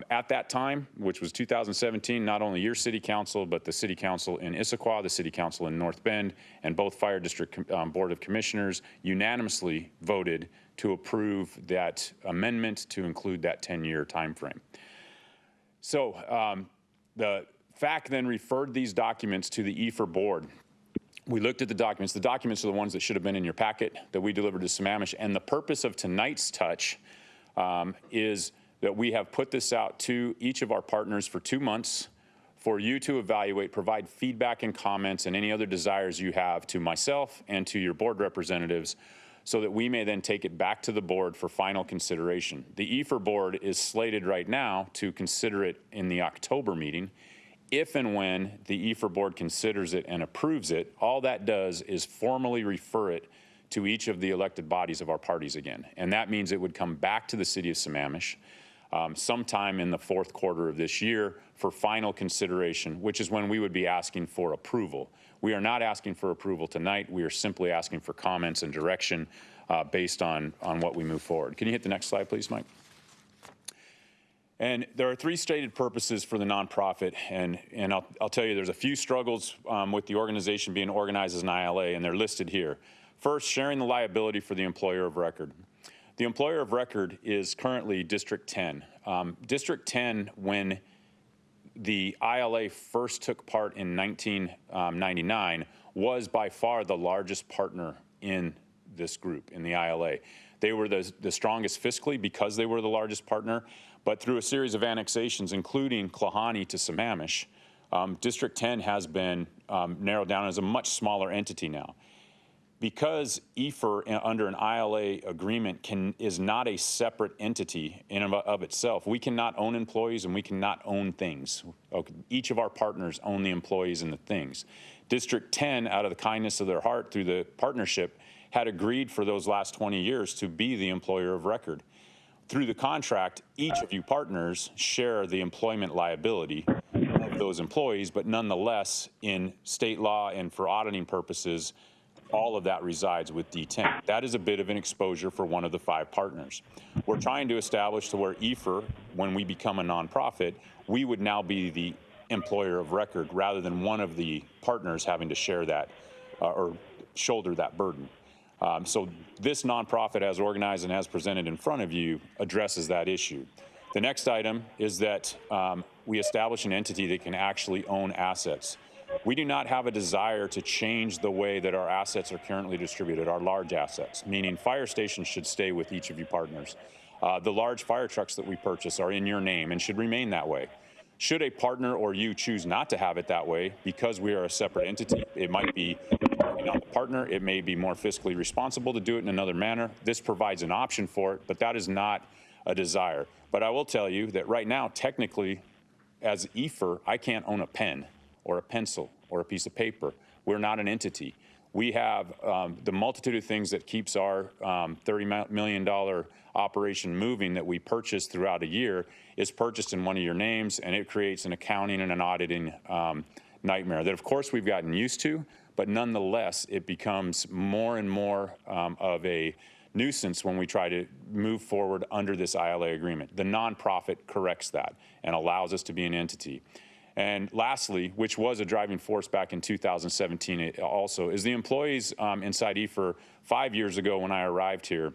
Speaker 17: At that time, which was 2017, not only your city council, but the city council in Issaquah, the city council in North Bend, and both fire district board of commissioners unanimously voted to approve that amendment to include that 10-year time frame. So the FAC then referred these documents to the EFR board. We looked at the documents. The documents are the ones that should have been in your packet that we delivered to Sammamish. And the purpose of tonight's touch is that we have put this out to each of our partners for 2 months for you to evaluate, provide feedback and comments and any other desires you have to myself and to your board representatives, so that we may then take it back to the board for final consideration. The EFR board is slated right now to consider it in the October meeting. If and when the EFR board considers it and approves it, all that does is formally refer it to each of the elected bodies of our parties again. And that means it would come back to the city of Sammamish sometime in the fourth quarter of this year for final consideration, which is when we would be asking for approval. We are not asking for approval tonight. We are simply asking for comments and direction based on what we move forward. Can you hit the next slide, please, Mike? And there are three stated purposes for the nonprofit, and I'll tell you there's a few struggles with the organization being organized as an ILA, and they're listed here. First, sharing the liability for the employer of record. The employer of record is currently District 10. District 10, when the ILA first took part in 1999, was by far the largest partner in this group, in the ILA. They were the strongest fiscally because they were the largest partner, but through a series of annexations, including Klahani to Sammamish, District 10 has been narrowed down as a much smaller entity now. Because EFR under an ILA agreement is not a separate entity in and of itself, we cannot own employees and we cannot own things. Each of our partners own the employees and the things. District 10, out of the kindness of their heart through the partnership, had agreed for those last 20 years to be the employer of record. Through the contract, each of you partners share the employment liability of those employees, but nonetheless, in state law and for auditing purposes, all of that resides with D10. That is a bit of an exposure for one of the 5 partners. We're trying to establish to where EFR, when we become a nonprofit, we would now be the employer of record rather than one of the partners having to share that or shoulder that burden. So this nonprofit, as organized and as presented in front of you, addresses that issue. The next item is that we establish an entity that can actually own assets. We do not have a desire to change the way that our assets are currently distributed, our large assets, meaning fire stations should stay with each of you partners. The large fire trucks that we purchase are in your name and should remain that way. Should a partner or you choose not to have it that way because we are a separate entity, it might be not the partner, it may be more fiscally responsible to do it in another manner. This provides an option for it, but that is not a desire. But I will tell you that right now, technically, as EFR, I can't own a pen or a pencil or a piece of paper. We're not an entity. We have the multitude of things that keeps our $30 million operation moving that we purchase throughout a year is purchased in one of your names, and it creates an accounting and an auditing nightmare that, of course, we've gotten used to, but nonetheless, it becomes more and more of a nuisance when we try to move forward under this ILA agreement. The nonprofit corrects that and allows us to be an entity. And lastly, which was a driving force back in 2017 also, is the employees inside EFR 5 years ago when I arrived here,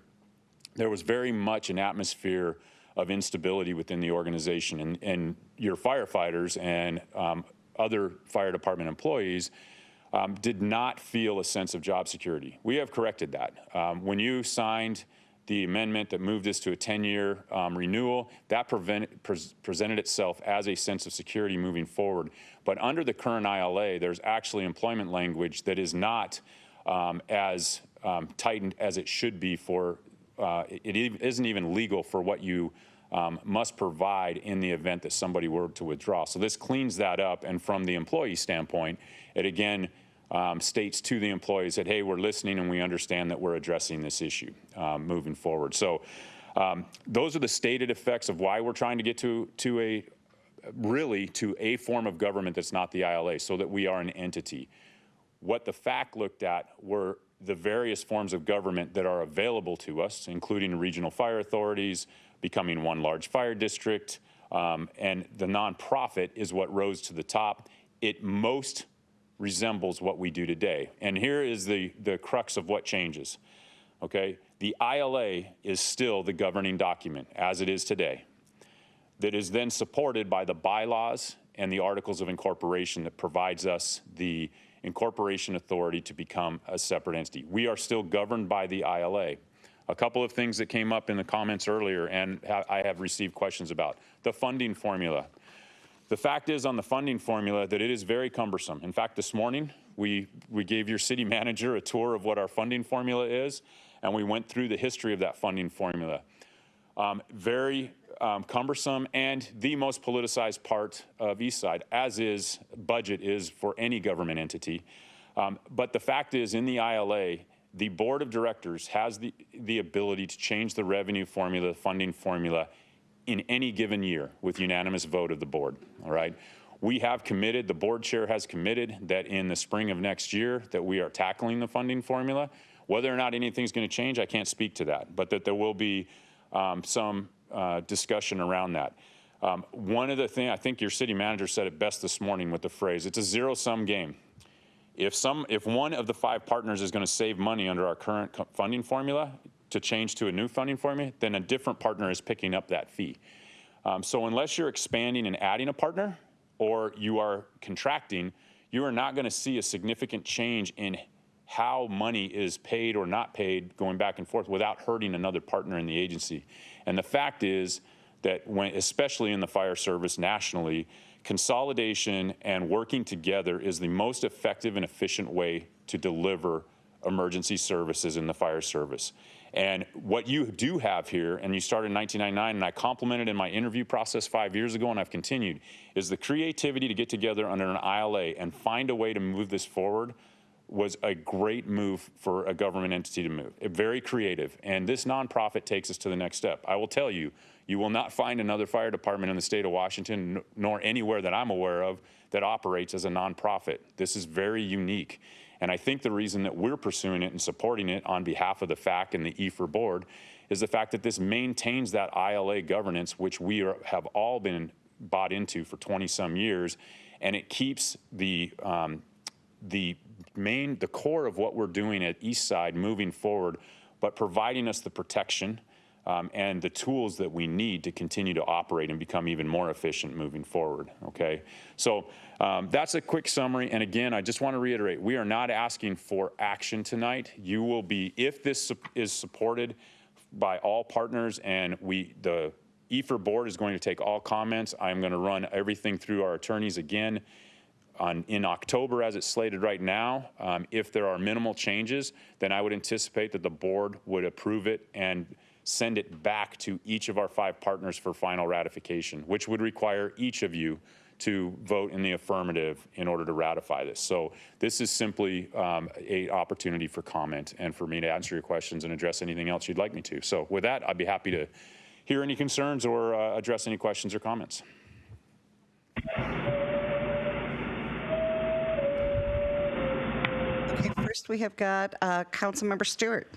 Speaker 17: there was very much an atmosphere of instability within the organization. And your firefighters and other fire department employees did not feel a sense of job security. We have corrected that. When you signed the amendment that moved this to a 10-year renewal, that presented itself as a sense of security moving forward. But under the current ILA, there's actually employment language that is not as tightened as it should be for, it isn't even legal for what you must provide in the event that somebody were to withdraw. So this cleans that up, and from the employee standpoint, it again states to the employees that, hey, we're listening and we understand that we're addressing this issue moving forward. So those are the stated effects of why we're trying to get to a form of government that's not the ILA, so that we are an entity. What the FAC looked at were the various forms of government that are available to us, including regional fire authorities, becoming one large fire district, and the nonprofit is what rose to the top. It most resembles what we do today. And here is the crux of what changes, okay? The ILA is still the governing document as it is today, that is then supported by the bylaws and the articles of incorporation that provides us the incorporation authority to become a separate entity. We are still governed by the ILA. A couple of things that came up in the comments earlier and I have received questions about. The funding formula. The fact is on the funding formula that it is very cumbersome. In fact, this morning, we gave your city manager a tour of what our funding formula is, and we went through the history of that funding formula. Very cumbersome and the most politicized part of Eastside, as is budget is for any government entity. But the fact is in the ILA, the board of directors has the ability to change the revenue formula, the funding formula in any given year with unanimous vote of the board, all right? We have committed, the board chair has committed that in the spring of next year that we are tackling the funding formula. Whether or not anything's going to change, I can't speak to that, but that there will be some discussion around that. One of the things, I think your city manager said it best this morning with the phrase, it's a zero-sum game. If one of the 5 partners is going to save money under our current funding formula to change to a new funding formula, then a different partner is picking up that fee. So unless you're expanding and adding a partner or you are contracting, you are not going to see a significant change in how money is paid or not paid going back and forth without hurting another partner in the agency. And the fact is that especially in the fire service nationally, consolidation and working together is the most effective and efficient way to deliver emergency services in the fire service. And what you do have here, and you started in 1999, and I complimented in my interview process 5 years ago, and I've continued, is the creativity to get together under an ILA and find a way to move this forward was a great move for a government entity to move. Very creative. And this nonprofit takes us to the next step. I will tell you, you will not find another fire department in the state of Washington, nor anywhere that I'm aware of, that operates as a nonprofit. This is very unique. And I think the reason that we're pursuing it and supporting it on behalf of the FAC and the EFR board is the fact that this maintains that ILA governance, which we have all been bought into for 20-some years, and it keeps the core of what we're doing at Eastside moving forward, but providing us the protection and the tools that we need to continue to operate and become even more efficient moving forward, okay? So that's a quick summary, and again, I just want to reiterate, we are not asking for action tonight. You will be, if this is supported by all partners and the EFR board is going to take all comments, I'm going to run everything through our attorneys again in October as it's slated right now. If there are minimal changes, then I would anticipate that the board would approve it and send it back to each of our 5 partners for final ratification, which would require each of you to vote in the affirmative in order to ratify this. So this is simply an opportunity for comment and for me to answer your questions and address anything else you'd like me to. So with that, I'd be happy to hear any concerns or address any questions or comments.
Speaker 1: Okay, first we have got Councilmember Stewart.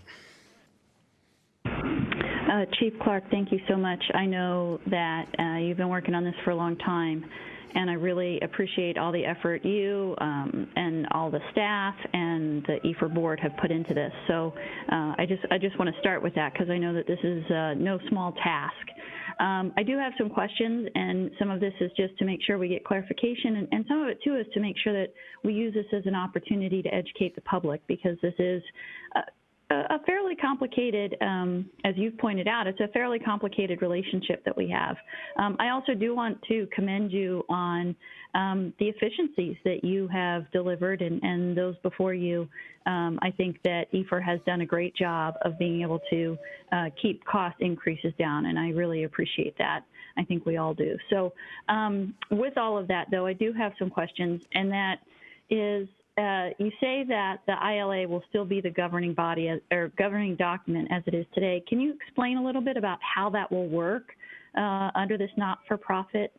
Speaker 8: Chief Clark, thank you so much. I know that you've been working on this for a long time, and I really appreciate all the effort you and all the staff and the EFR board have put into this. So I just want to start with that because I know that this is no small task. I do have some questions, and some of this is just to make sure we get clarification, and some of it too is to make sure that we use this as an opportunity to educate the public, because this is a fairly complicated, as you've pointed out, it's a fairly complicated relationship that we have. I also do want to commend you on the efficiencies that you have delivered and those before you. I think that EFR has done a great job of being able to keep cost increases down, and I really appreciate that. I think we all do. So with all of that, though, I do have some questions, and that is, you say that the ILA will still be the governing body or governing document as it is today. Can you explain a little bit about how that will work under this not-for-profit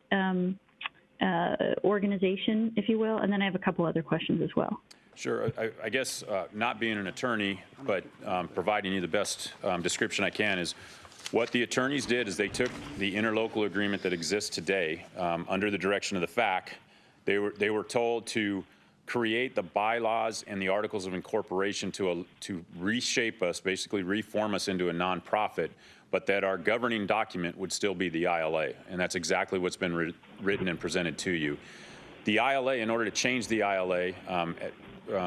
Speaker 8: organization, if you will? And then I have a couple other questions as well.
Speaker 17: Sure. I guess not being an attorney, but providing you the best description I can is what the attorneys did is they took the interlocal agreement that exists today under the direction of the FAC. They were told to create the bylaws and the articles of incorporation to reshape us, basically reform us into a nonprofit, but that our governing document would still be the ILA. And that's exactly what's been written and presented to you. The ILA, in order to change the ILA,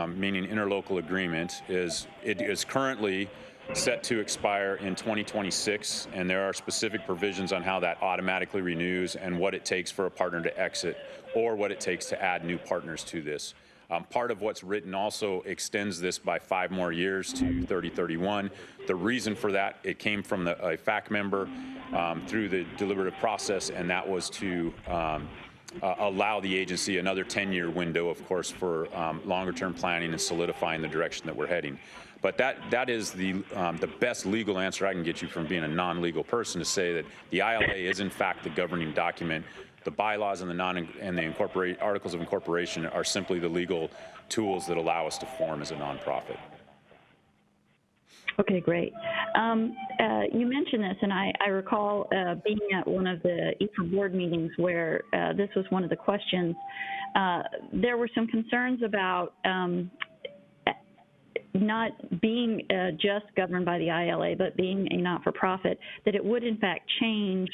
Speaker 17: meaning interlocal agreement, it is currently set to expire in 2026, and there are specific provisions on how that automatically renews and what it takes for a partner to exit or what it takes to add new partners to this. Part of what's written also extends this by 5 more years to 2031. The reason for that, it came from a FAC member through the deliberative process, and that was to allow the agency another 10-year window, of course, for longer-term planning and solidifying the direction that we're heading. But that is the best legal answer I can get you from being a non-legal person, to say that the ILA is in fact the governing document. The bylaws and the articles of incorporation are simply the legal tools that allow us to form as a nonprofit.
Speaker 8: Okay, great. You mentioned this, and I recall being at one of the EFR board meetings where this was one of the questions. There were some concerns about not being just governed by the ILA, but being a not-for-profit, that it would in fact change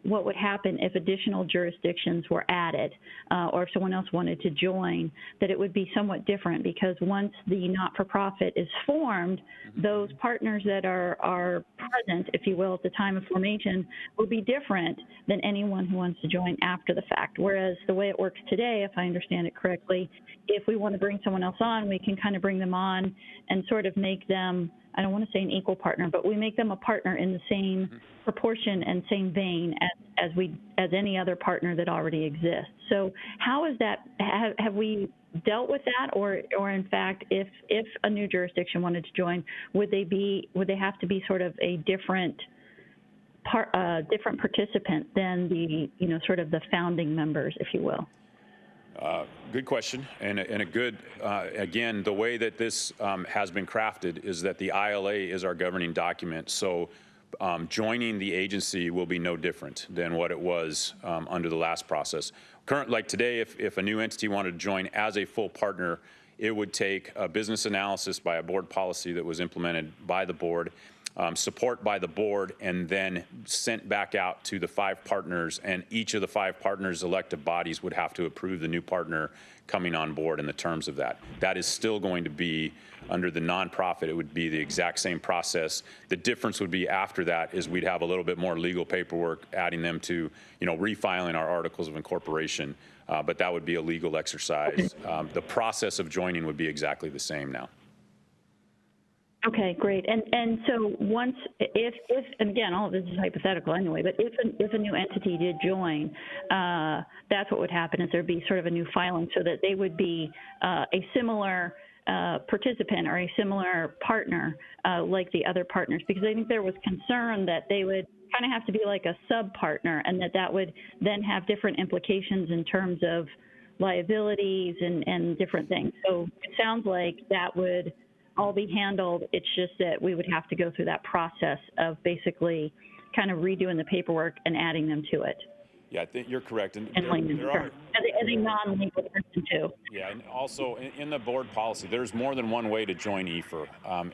Speaker 8: what would happen if additional jurisdictions were added, or if someone else wanted to join, that it would be somewhat different, because once the not-for-profit is formed, those partners that are present, if you will, at the time of formation will be different than anyone who wants to join after the fact. Whereas the way it works today, if I understand it correctly, if we want to bring someone else on, we can kind of bring them on and sort of make them, I don't want to say an equal partner, but we make them a partner in the same proportion and same vein as any other partner that already exists. So how is that, have we dealt with that, or in fact, if a new jurisdiction wanted to join, would they have to be sort of a different participant than the, sort of the founding members, if you will?
Speaker 17: Good question, and a good, again, the way that this has been crafted is that the ILA is our governing document, so joining the agency will be no different than what it was under the last process. Like today, if a new entity wanted to join as a full partner, it would take a business analysis by a board policy that was implemented by the board, support by the board, and then sent back out to the 5 partners, and each of the 5 partners' elected bodies would have to approve the new partner coming on board and the terms of that. That is still going to be under the nonprofit. It would be the exact same process. The difference would be after that is we'd have a little bit more legal paperwork, adding them to, refiling our articles of incorporation, but that would be a legal exercise. The process of joining would be exactly the same now.
Speaker 8: Okay, great. And so once, if and again, all of this is hypothetical anyway, but if a new entity did join, that's what would happen, is there'd be sort of a new filing so that they would be a similar participant or a similar partner like the other partners, because I think there was concern that they would kind of have to be like a sub-partner, and that would then have different implications in terms of liabilities and different things. So it sounds like that would all be handled. It's just that we would have to go through that process of basically kind of redoing the paperwork and adding them to it.
Speaker 17: Yeah, I think you're correct. And
Speaker 8: there are, as a non-legal person too.
Speaker 17: Yeah, and also in the board policy, there's more than one way to join EFR.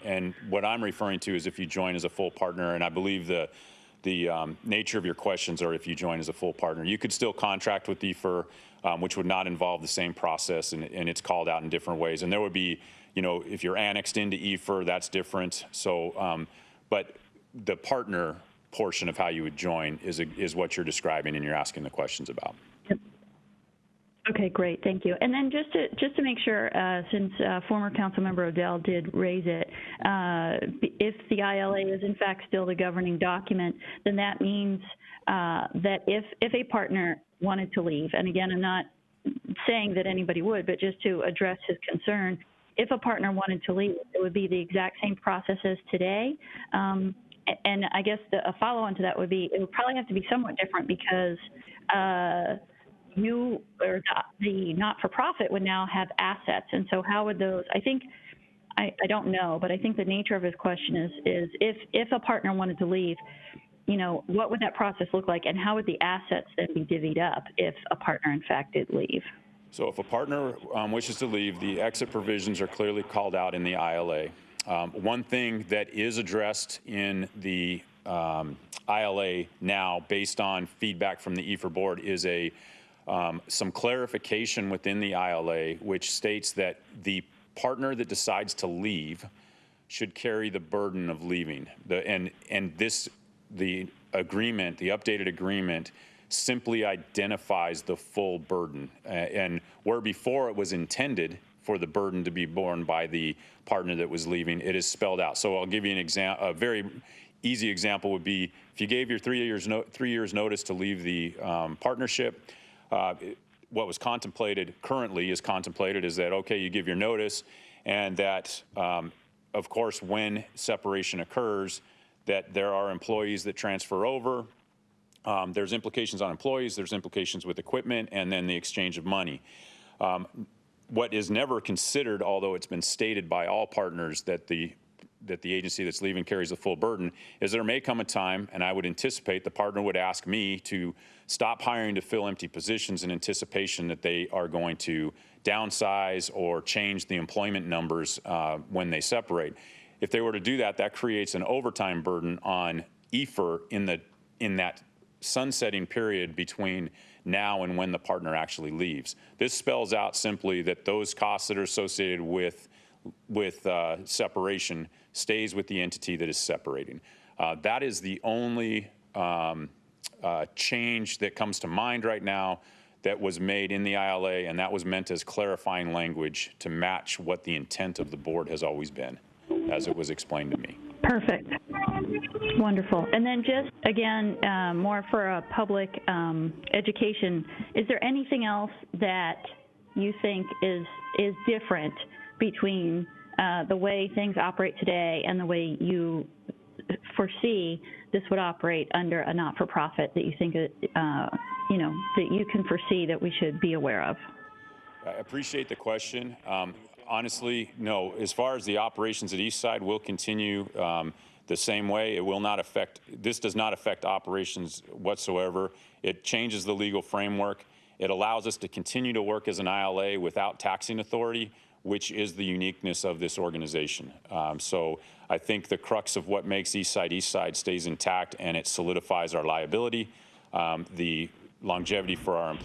Speaker 17: And what I'm referring to is if you join as a full partner, and I believe the nature of your questions are if you join as a full partner. You could still contract with EFR, which would not involve the same process, and it's called out in different ways. And there would be, if you're annexed into EFR, that's different. So, but the partner portion of how you would join is what you're describing and you're asking the questions about.
Speaker 8: Yep. Okay, great, thank you. And then just to make sure, since former Councilmember Odell did raise it, if the ILA is in fact still the governing document, then that means that if a partner wanted to leave, and again, I'm not saying that anybody would, but just to address his concern, if a partner wanted to leave, it would be the exact same process as today. And I guess a follow-on to that would be, it would probably have to be somewhat different because you or the not-for-profit would now have assets. And so how would those, I don't know, but I think the nature of his question is if a partner wanted to leave, what would that process look like, and how would the assets then be divvied up if a partner in fact did leave?
Speaker 17: So if a partner wishes to leave, the exit provisions are clearly called out in the ILA. One thing that is addressed in the ILA now, based on feedback from the EFR board, is some clarification within the ILA, which states that the partner that decides to leave should carry the burden of leaving. The agreement, the updated agreement, simply identifies the full burden, and where before it was intended for the burden to be borne by the partner that was leaving, it is spelled out. So I'll give you an example. A very easy example would be if you gave your 3 years notice to leave the partnership. What was contemplated currently is that, okay, you give your notice, and that of course, when separation occurs, that there are employees that transfer over. There's implications on employees, there's implications with equipment, and then the exchange of money. What is never considered, although it's been stated by all partners that the agency that's leaving carries the full burden, is there may come a time, and I would anticipate the partner would ask me to stop hiring to fill empty positions in anticipation that they are going to downsize or change the employment numbers when they separate. If they were to do that, that creates an overtime burden on EFR in that sunsetting period between now and when the partner actually leaves. This spells out simply that those costs that are associated with separation stays with the entity that is separating. That is the only change that comes to mind right now that was made in the ILA, and that was meant as clarifying language to match what the intent of the board has always been, as it was explained to me.
Speaker 8: Perfect. Wonderful. And then just, again, more for a public education, is there anything else that you think is different between the way things operate today and the way you foresee this would operate under a not-for-profit that you think, that you can foresee that we should be aware of?
Speaker 17: I appreciate the question. Honestly, no. As far as the operations at Eastside will continue the same way. It will not affect, this does not affect operations whatsoever. It changes the legal framework. It allows us to continue to work as an ILA without taxing authority, which is the uniqueness of this organization. So I think the crux of what makes Eastside stays intact, and it solidifies our liability, the longevity for our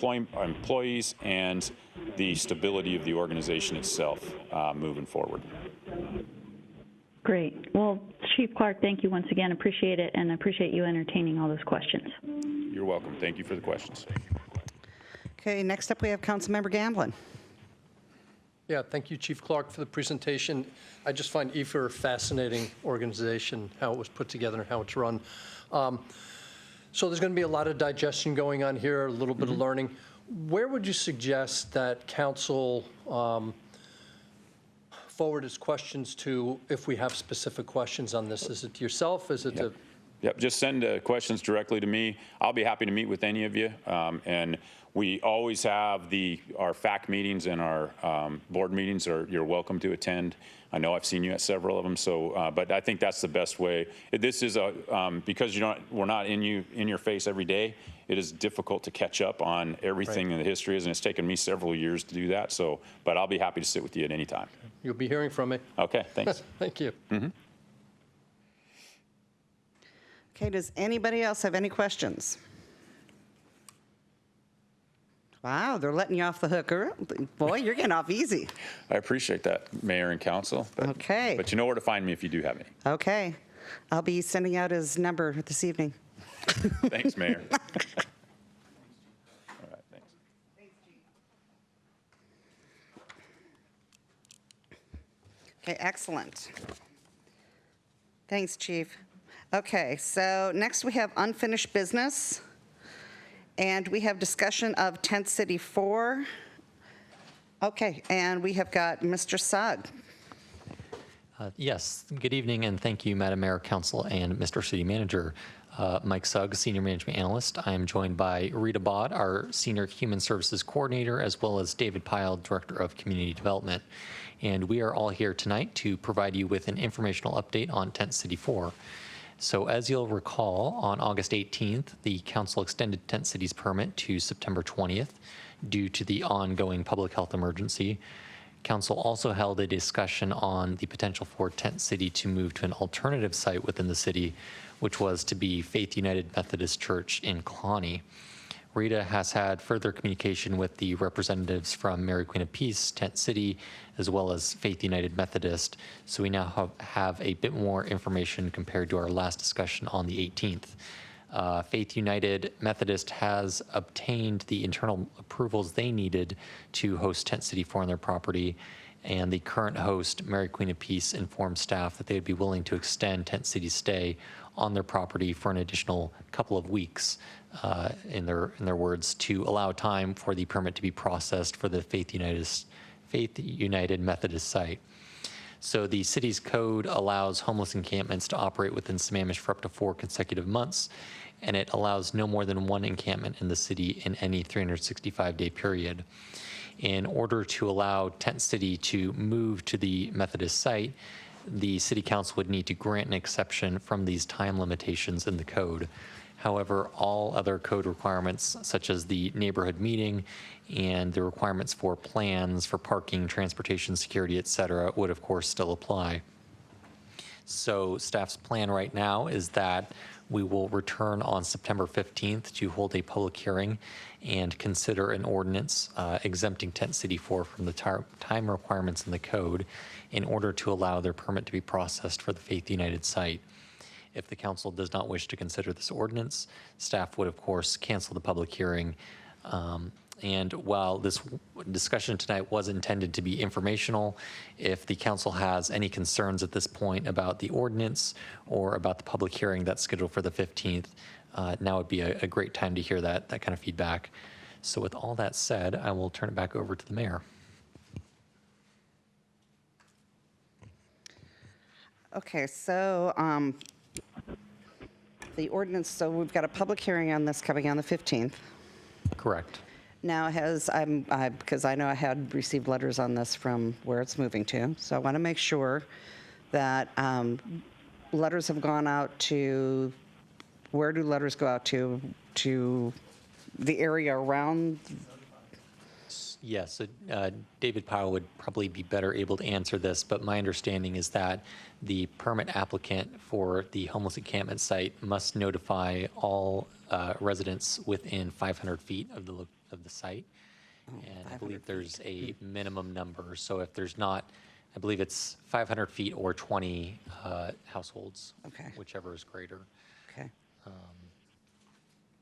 Speaker 17: employees, and the stability of the organization itself moving forward.
Speaker 8: Great. Well, Chief Clark, thank you once again. Appreciate it, and appreciate you entertaining all those questions.
Speaker 17: You're welcome. Thank you for the questions.
Speaker 1: Okay, next up we have Councilmember Gamblin.
Speaker 5: Yeah, thank you, Chief Clark, for the presentation. I just find EFR a fascinating organization, how it was put together and how it's run. So there's going to be a lot of digestion going on here, a little bit of learning. Where would you suggest that council forward its questions to if we have specific questions on this? Is it to yourself? Is it to...
Speaker 17: Yep, just send questions directly to me. I'll be happy to meet with any of you. And we always have our FAC meetings and our board meetings. You're welcome to attend. I know I've seen you at several of them. So, but I think that's the best way. This is because we're not in your face every day. It is difficult to catch up on everything in the history, and it's taken me several years to do that. So, but I'll be happy to sit with you at any time.
Speaker 5: You'll be hearing from me.
Speaker 17: Okay, thanks.
Speaker 5: Thank you.
Speaker 1: Okay, does anybody else have any questions? Wow, they're letting you off the hook. Boy, you're getting off easy.
Speaker 17: I appreciate that, Mayor and Council.
Speaker 1: Okay.
Speaker 17: But you know where to find me if you do have any.
Speaker 1: Okay. I'll be sending out his number this evening.
Speaker 17: Thanks, Mayor. All right, thanks.
Speaker 1: Okay, excellent. Thanks, Chief. Okay, so next we have unfinished business, and we have discussion of Tent City 4. Okay, and we have got Mr. Sugg.
Speaker 4: Yes, good evening, and thank you, Madam Mayor, Council, and Mr. City Manager. Mike Sugg, Senior Management Analyst. I am joined by Rita Bod, our Senior Human Services Coordinator, as well as David Pyle, Director of Community Development. And we are all here tonight to provide you with an informational update on Tent City 4. So as you'll recall, on August 18th, the council extended Tent City's permit to September 20th due to the ongoing public health emergency. Council also held a discussion on the potential for Tent City to move to an alternative site within the city, which was to be Faith United Methodist Church in Kewanee. Rita has had further communication with the representatives from Mary Queen of Peace, Tent City, as well as Faith United Methodist, so we now have a bit more information compared to our last discussion on the 18th. Faith United Methodist has obtained the internal approvals they needed to host Tent City 4 on their property, and the current host, Mary Queen of Peace, informed staff that they would be willing to extend Tent City's stay on their property for an additional couple of weeks, in their words, to allow time for the permit to be processed for the Faith United Methodist site. So the city's code allows homeless encampments to operate within Sammamish for up to 4 consecutive months, and it allows no more than 1 encampment in the city in any 365-day period. In order to allow Tent City to move to the Methodist site, the City Council would need to grant an exception from these time limitations in the code. However, all other code requirements, such as the neighborhood meeting and the requirements for plans for parking, transportation, security, et cetera, would of course still apply. So staff's plan right now is that we will return on September 15th to hold a public hearing and consider an ordinance exempting Tent City 4 from the time requirements in the code in order to allow their permit to be processed for the Faith United site. If the council does not wish to consider this ordinance, staff would, of course, cancel the public hearing. And while this discussion tonight was intended to be informational, if the council has any concerns at this point about the ordinance or about the public hearing that's scheduled for the 15th, now would be a great time to hear that kind of feedback. So with all that said, I will turn it back over to the mayor.
Speaker 1: Okay, so the ordinance, so we've got a public hearing on this coming on the 15th.
Speaker 4: Correct.
Speaker 1: Now because I know I had received letters on this from where it's moving to, so I want to make sure that letters have gone out to, where do letters go out to? To the area around?
Speaker 4: Yes, David Powell would probably be better able to answer this, but my understanding is that the permit applicant for the homeless encampment site must notify all residents within 500 feet of the site. And I believe there's a minimum number. So if there's not, I believe it's 500 feet or 20 households,
Speaker 1: Okay.
Speaker 4: whichever is greater.
Speaker 1: Okay.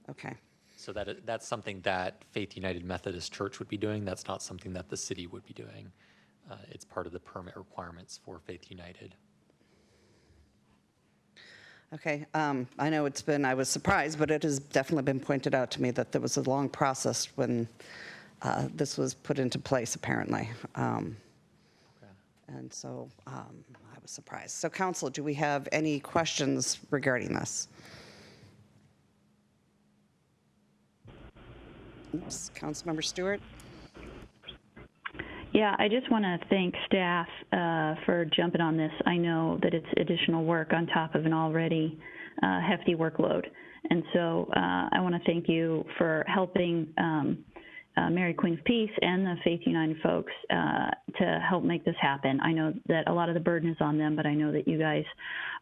Speaker 1: Okay.
Speaker 4: So that's something that Faith United Methodist Church would be doing. That's not something that the city would be doing. It's part of the permit requirements for Faith United.
Speaker 1: Okay, I know I was surprised, but it has definitely been pointed out to me that there was a long process when this was put into place, apparently. And so I was surprised. So council, do we have any questions regarding this? Oops, Councilmember Stewart?
Speaker 8: Yeah, I just want to thank staff for jumping on this. I know that it's additional work on top of an already hefty workload. And so I want to thank you for helping Mary Queen of Peace and the Faith United folks to help make this happen. I know that a lot of the burden is on them, but I know that you guys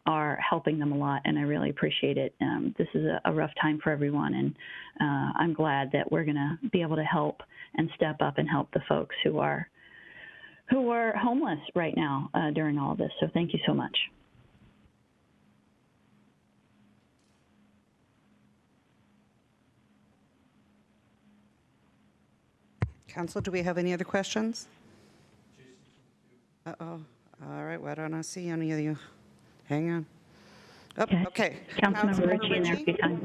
Speaker 8: are helping them a lot, and I really appreciate it. This is a rough time for everyone, and I'm glad that we're going to be able to help and step up and help the folks who are homeless right now during all of this. So thank you so much.
Speaker 1: Council, do we have any other questions? Uh-oh. All right, why don't I see any of you? Hang on. Oh, okay.
Speaker 8: Councilmember Ritchie in there a few times.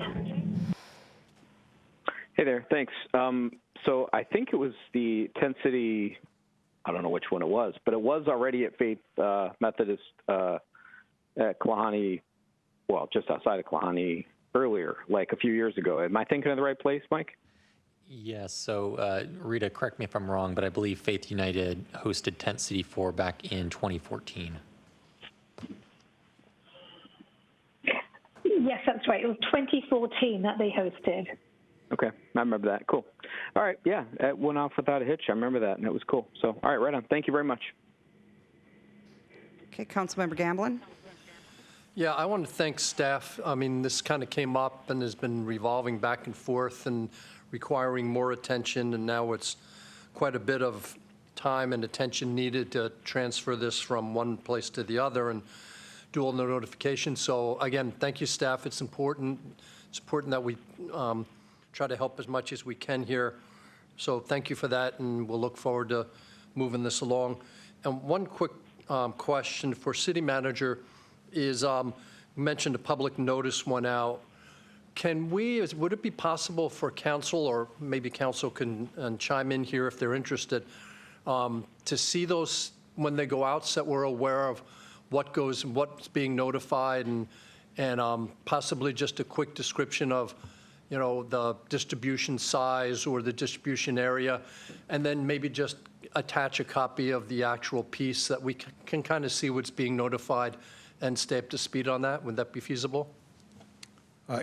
Speaker 3: Hey there, thanks. So I think it was the Tent City, I don't know which one it was, but it was already at Faith Methodist at Klahanie, well, just outside of Klahanie earlier, like a few years ago. Am I thinking of the right place, Mike?
Speaker 4: Yes, so Rita, correct me if I'm wrong, but I believe Faith United hosted Tent City 4 back in 2014.
Speaker 7: Yes, that's right. It was 2014 that they hosted.
Speaker 3: Okay, I remember that. Cool. All right, yeah, it went off without a hitch. I remember that, and it was cool. So, all right, right on. Thank you very much.
Speaker 1: Okay, Councilmember Gamblin?
Speaker 5: Yeah, I want to thank staff. I mean, this kind of came up and has been revolving back and forth and requiring more attention, and now it's quite a bit of time and attention needed to transfer this from one place to the other and do all the notification. So again, thank you, staff. It's important. It's important that we try to help as much as we can here. So thank you for that, and we'll look forward to moving this along. And one quick question for City Manager is, you mentioned a public notice went out. Would it be possible for council, or maybe council can chime in here if they're interested, to see those when they go out, so that we're aware of what's being notified, and possibly just a quick description of, the distribution size or the distribution area, and then maybe just attach a copy of the actual piece that we can kind of see what's being notified and stay up to speed on that. Would that be feasible?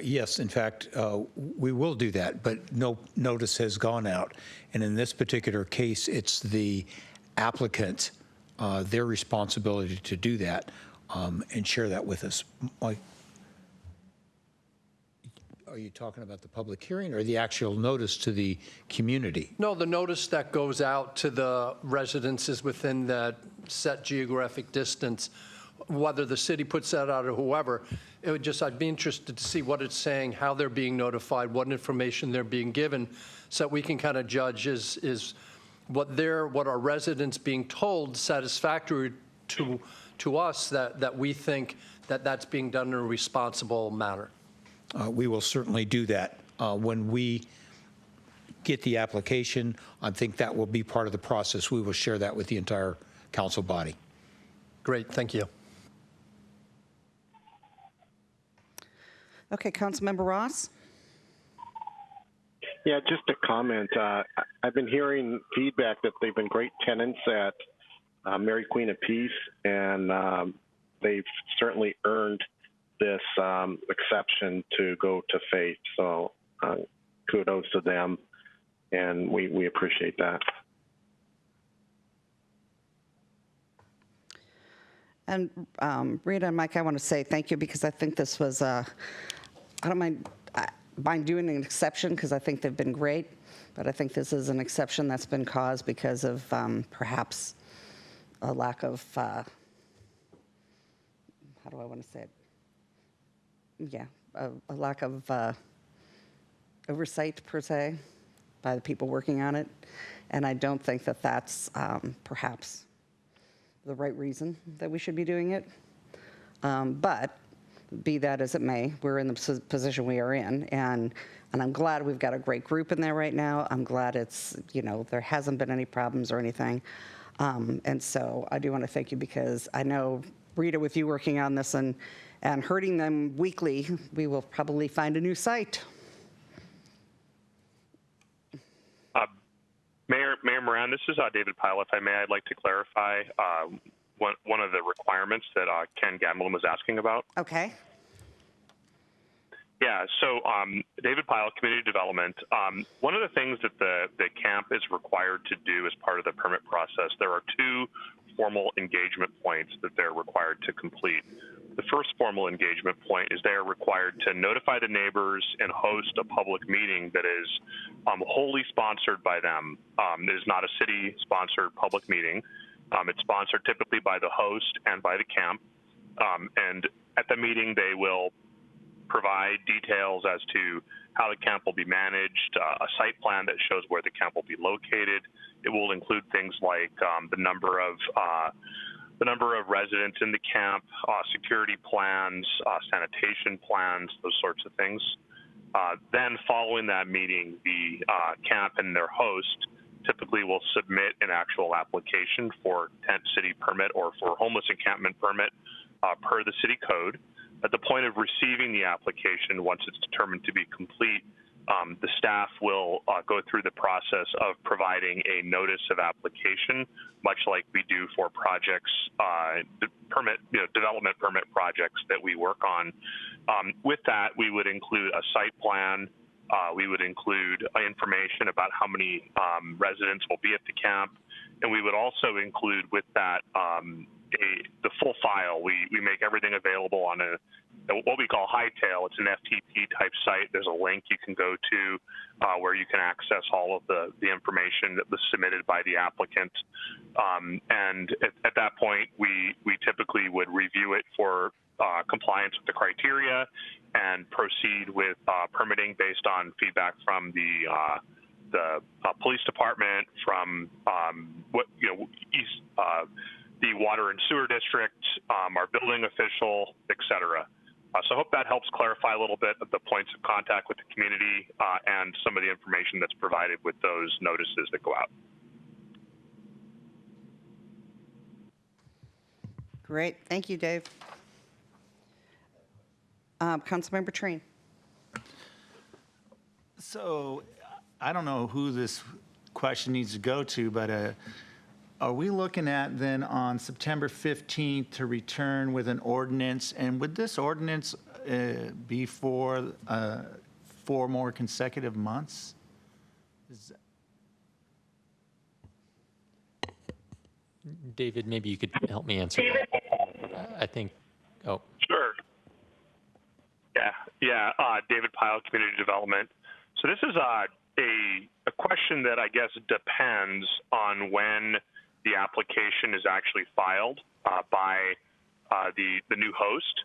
Speaker 16: Yes, in fact, we will do that, but no notice has gone out. And in this particular case, it's the applicant, their responsibility to do that and share that with us. Mike, are you talking about the public hearing or the actual notice to the community?
Speaker 5: No, the notice that goes out to the residences within that set geographic distance, whether the city puts that out or whoever, I'd be interested to see what it's saying, how they're being notified, what information they're being given, so that we can kind of judge is what our residents being told satisfactory to us, that we think that's being done in a responsible manner.
Speaker 16: We will certainly do that. When we get the application, I think that will be part of the process. We will share that with the entire council body.
Speaker 5: Great, thank you.
Speaker 1: Okay, Councilmember Ross?
Speaker 15: Yeah, just a comment. I've been hearing feedback that they've been great tenants at Mary Queen of Peace, and they've certainly earned this exception to go to faith. So kudos to them, and we appreciate that.
Speaker 1: And Rita and Mike, I want to say thank you, because I think this was, I don't mind doing an exception because I think they've been great, but I think this is an exception that's been caused because of perhaps a lack of, how do I want to say it? Yeah, a lack of oversight, per se, by the people working on it. And I don't think that that's perhaps the right reason that we should be doing it. But be that as it may, we're in the position we are in, and I'm glad we've got a great group in there right now. I'm glad it's, there hasn't been any problems or anything. And so I do want to thank you, because I know, Rita, with you working on this and hurting them weekly, we will probably find a new site.
Speaker 18: Mayor Moran, this is David Pyle. If I may, I'd like to clarify one of the requirements that Ken Gamblin was asking about.
Speaker 1: Okay.
Speaker 18: Yeah, so David Pyle, Community Development. One of the things that the camp is required to do as part of the permit process, there are two formal engagement points that they're required to complete. The first formal engagement point is they are required to notify the neighbors and host a public meeting that is wholly sponsored by them. It is not a city-sponsored public meeting. It's sponsored typically by the host and by the camp. And at the meeting, they will provide details as to how the camp will be managed, a site plan that shows where the camp will be located. It will include things like the number of residents in the camp, security plans, sanitation plans, those sorts of things. Then following that meeting, the camp and their host typically will submit an actual application for tent city permit or for homeless encampment permit per the city code. At the point of receiving the application, once it's determined to be complete, the staff will go through the process of providing a notice of application, much like we do for projects, development permit projects that we work on. With that, we would include a site plan. We would include information about how many residents will be at the camp, and we would also include with that the full file. We make everything available on what we call Hightail. It's an FTP type site. There's a link you can go to where you can access all of the information that was submitted by the applicant. And at that point, we typically would review it for compliance with the criteria and proceed with permitting based on feedback from the police department, from the water and sewer district, our building official, et cetera. So I hope that helps clarify a little bit of the points of contact with the community and some of the information that's provided with those notices that go out.
Speaker 1: Great. Thank you, Dave. Councilmember Trine.
Speaker 12: So I don't know who this question needs to go to, but are we looking at then on September 15th to return with an ordinance? And would this ordinance be for 4 more consecutive months?
Speaker 4: David, maybe you could help me answer that. I think, oh.
Speaker 18: Sure. Yeah. David Pyle, Community Development. So this is a question that I guess depends on when the application is actually filed by the new host.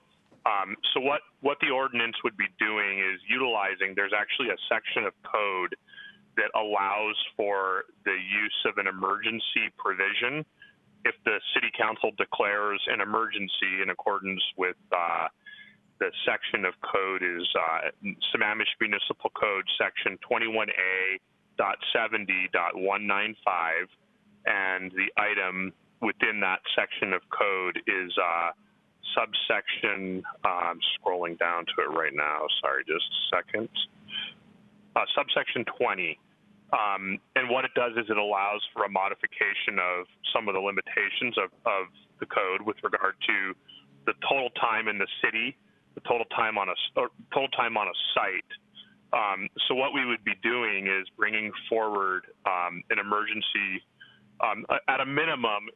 Speaker 18: So what the ordinance would be doing is utilizing, there's actually a section of code that allows for the use of an emergency provision if the city council declares an emergency in accordance with the section of code is Sammamish Municipal Code section 21A.70.195, and the item within that section of code is subsection, I'm scrolling down to it right now, sorry, just a second. Subsection 20. And what it does is it allows for a modification of some of the limitations of the code with regard to the total time in the city, the total time on a site. So what we would be doing is bringing forward an emergency, at a minimum,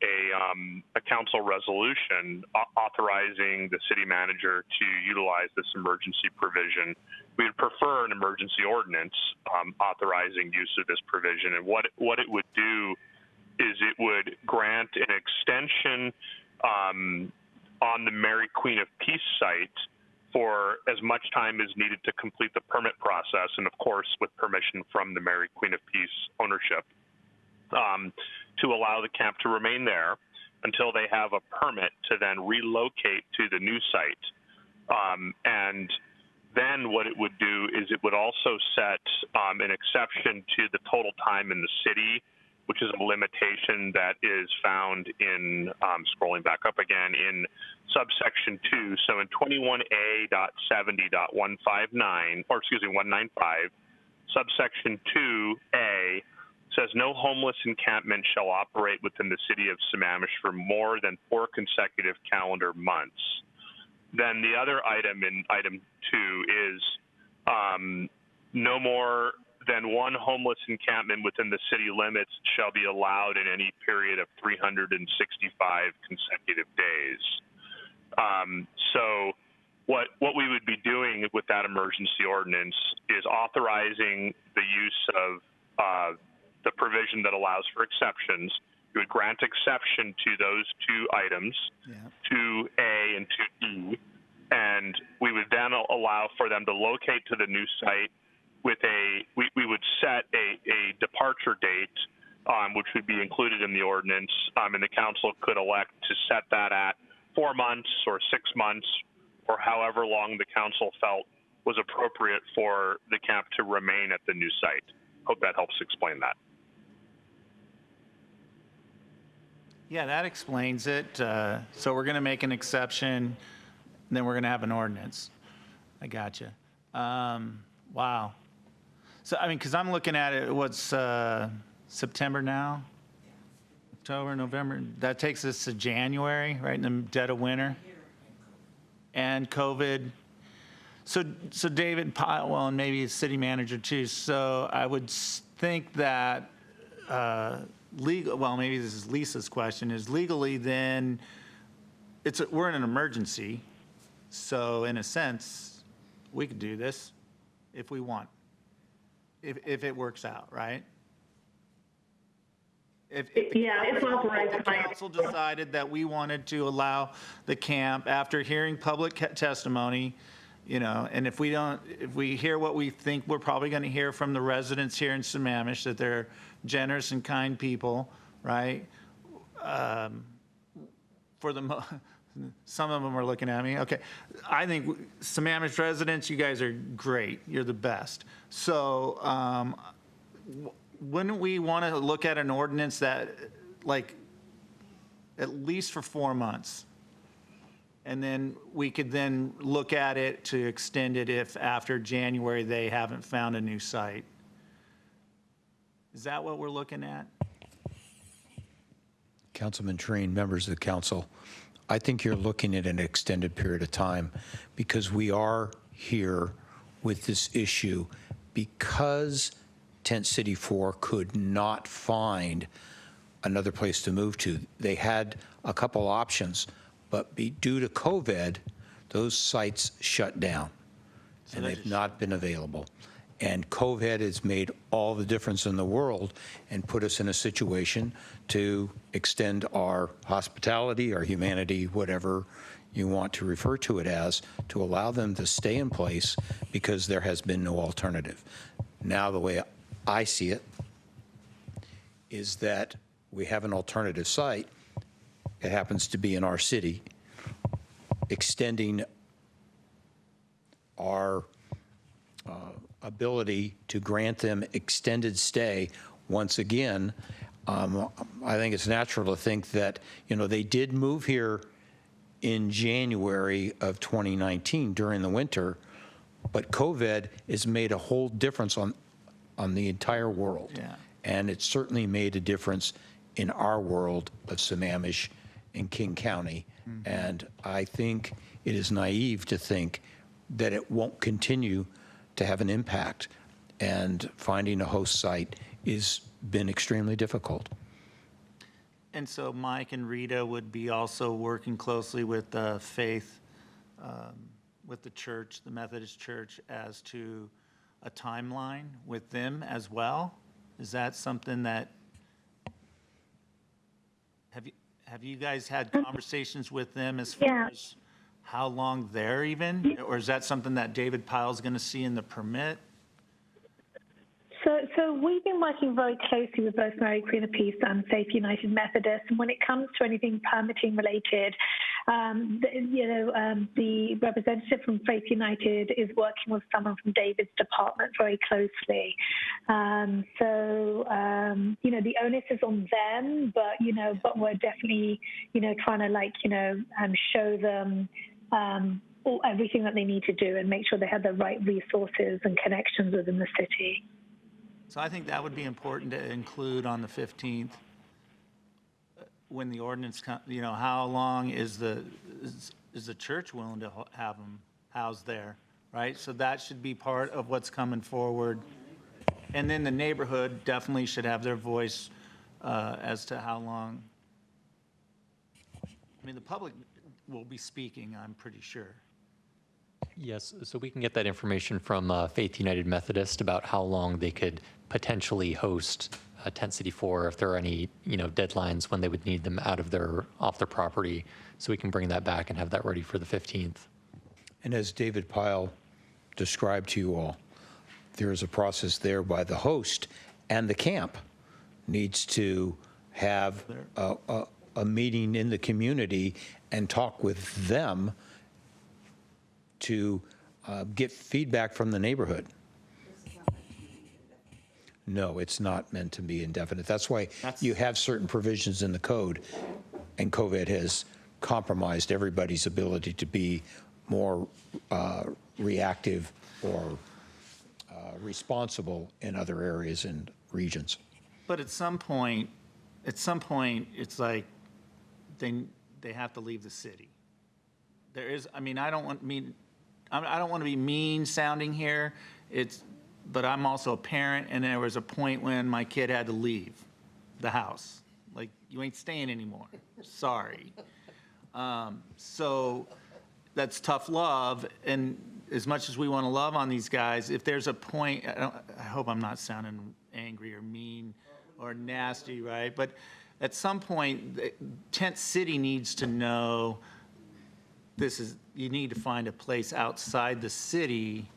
Speaker 18: a council resolution authorizing the city manager to utilize this emergency provision. We would prefer an emergency ordinance authorizing use of this provision. And what it would do is it would grant an extension on the Mary Queen of Peace site for as much time as needed to complete the permit process, and of course with permission from the Mary Queen of Peace ownership, to allow the camp to remain there until they have a permit to then relocate to the new site. And then what it would do is it would also set an exception to the total time in the city, which is a limitation that is found in, scrolling back up again, in subsection 2. So in 195, subsection 2A says no homeless encampment shall operate within the city of Sammamish for more than 4 consecutive calendar months. Then the other item in item 2 is no more than 1 homeless encampment within the city limits shall be allowed in any period of 365 consecutive days. So what we would be doing with that emergency ordinance is authorizing the use of the provision that allows for exceptions. You would grant exception to those 2 items, 2A and 2E, and we would then allow for them to locate to the new site with we would set a departure date, which would be included in the ordinance, and the council could elect to set that at 4 months or 6 months, or however long the council felt was appropriate for the camp to remain at the new site. Hope that helps explain that.
Speaker 12: Yeah, that explains it. So we're going to make an exception, and then we're going to have an ordinance. I gotcha. Wow. So, I mean, because I'm looking at it, what's September now? October, November? That takes us to January, right in the dead of winter. And COVID. So David Pyle, well, and maybe city manager too. So I would think that legal, well, maybe this is Lisa's question, is legally then we're in an emergency. So in a sense, we could do this if we want, if it works out, right? If
Speaker 13: it's authorized.
Speaker 12: The council decided that we wanted to allow the camp after hearing public testimony, and if we hear what we think we're probably going to hear from the residents here in Sammamish, that they're generous and kind people, right? Some of them are looking at me. Okay, I think Sammamish residents, you guys are great. You're the best. So wouldn't we want to look at an ordinance that, like, at least for 4 months, And then we could then look at it to extend it if after January they haven't found a new site. Is that what we're looking at?
Speaker 16: Councilman Trine, members of the council, I think you're looking at an extended period of time because we are here with this issue because Tent City 4 could not find another place to move to. They had a couple options, but due to COVID, those sites shut down and they've not been available. And COVID has made all the difference in the world and put us in a situation to extend our hospitality, our humanity, whatever you want to refer to it as, to allow them to stay in place because there has been no alternative. Now, the way I see it is that we have an alternative site. It happens to be in our city, extending our ability to grant them extended stay. Once again, I think it's natural to think that, they did move here in January of 2019 during the winter, but COVID has made a whole difference on the entire world.
Speaker 12: Yeah.
Speaker 16: And it certainly made a difference in our world of Sammamish and King County. And I think it is naive to think that it won't continue to have an impact. And finding a host site has been extremely difficult.
Speaker 12: And so Mike and Rita would be also working closely with Faith, with the church, the Methodist Church, as to a timeline with them as well? Is that something that, have you guys had conversations with them as far as how long they're even? Or is that something that David Pyle's going to see in the permit?
Speaker 7: So we've been working very closely with both Mary Queen of Peace and Faith United Methodist. And when it comes to anything permitting related, the representative from Faith United is working with someone from David's department very closely. The onus is on them, but we're definitely, trying to, show them everything that they need to do and make sure they have the right resources and connections within the city.
Speaker 12: So I think that would be important to include on the 15th when the ordinance comes, how long is the church willing to have them housed there, right? So that should be part of what's coming forward. And then the neighborhood definitely should have their voice as to how long. I mean, the public will be speaking, I'm pretty sure.
Speaker 4: Yes, so we can get that information from Faith United Methodist about how long they could potentially host Tent City 4, if there are any, deadlines when they would need them off their property, so we can bring that back and have that ready for the 15th.
Speaker 16: And as David Pyle described to you all, there is a process there by the host, and the camp needs to have a meeting in the community and talk with them to get feedback from the neighborhood. No, it's not meant to be indefinite. That's why you have certain provisions in the code, and COVID has compromised everybody's ability to be more reactive or responsible in other areas and regions.
Speaker 12: But at some point, it's like they have to leave the city. There is, I don't want to be mean sounding here. But I'm also a parent, and there was a point when my kid had to leave the house. Like, you ain't staying anymore. Sorry. So that's tough love, and as much as we want to love on these guys, if there's a point, I hope I'm not sounding angry or mean or nasty, right? But at some point, Tent City needs to know you need to find a place outside the city,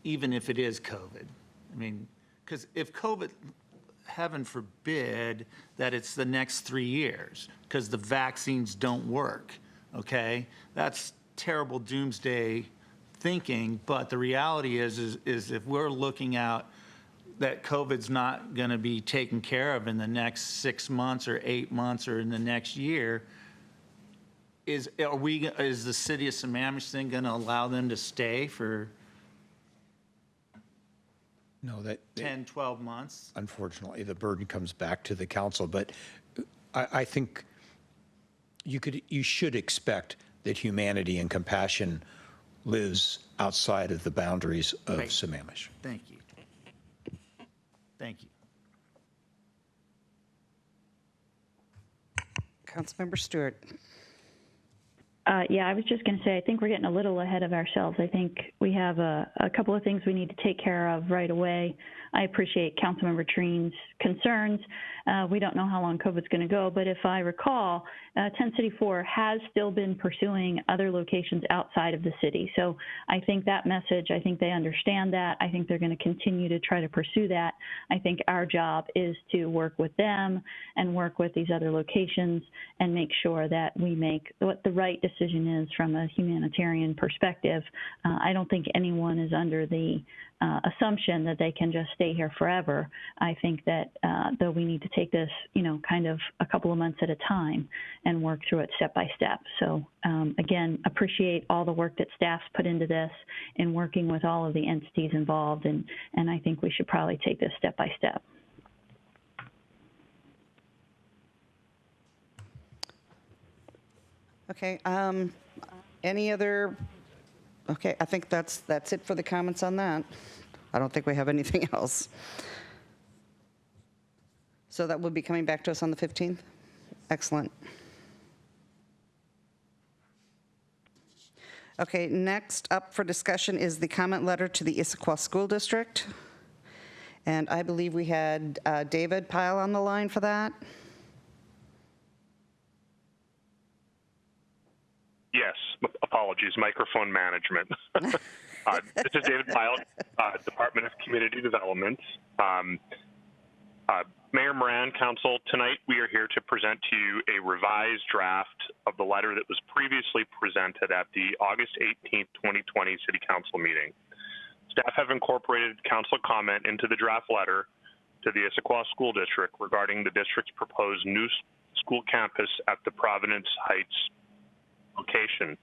Speaker 12: even if it is COVID. Because if COVID, heaven forbid, that it's the next 3 years, because the vaccines don't work, okay? That's terrible doomsday thinking, but the reality is if we're looking out that COVID's not going to be taken care of in the next 6 months or 8 months or in the next year, is the city of Sammamish then going to allow them to stay for
Speaker 16: No,
Speaker 12: 10, 12 months?
Speaker 16: unfortunately, the burden comes back to the council, but I think you should expect that humanity and compassion lives outside of the boundaries of
Speaker 12: Right.
Speaker 16: Sammamish.
Speaker 12: Thank you. Thank you.
Speaker 1: Councilmember Stewart.
Speaker 8: Yeah, I was just going to say, I think we're getting a little ahead of ourselves. I think we have a couple of things we need to take care of right away. I appreciate Councilmember Treen's concerns. We don't know how long COVID's going to go, but if I recall, 10 City 4 has still been pursuing other locations outside of the city. So I think that message, I think they understand that. I think they're going to continue to try to pursue that. I think our job is to work with them and work with these other locations and make sure that we make what the right decision is from a humanitarian perspective. I don't think anyone is under the assumption that they can just stay here forever. I think that though we need to take this, kind of a couple of months at a time and work through it step by step. So again, appreciate all the work that staff's put into this in working with all of the entities involved, and I think we should probably take this step by step.
Speaker 1: Okay. Any other? Okay, I think that's it for the comments on that. I don't think we have anything else. So that will be coming back to us on the 15th? Excellent. Okay, next up for discussion is the comment letter to the Issaquah School District. And I believe we had David Pyle on the line for that.
Speaker 18: Yes, apologies, microphone management. This is David Pyle, Department of Community Development. Mayor Moran, Council, tonight we are here to present to you a revised draft of the letter that was previously presented at the August 18th, 2020 City Council meeting. Staff have incorporated council comment into the draft letter to the Issaquah School District regarding the district's proposed new school campus at the Providence Heights location.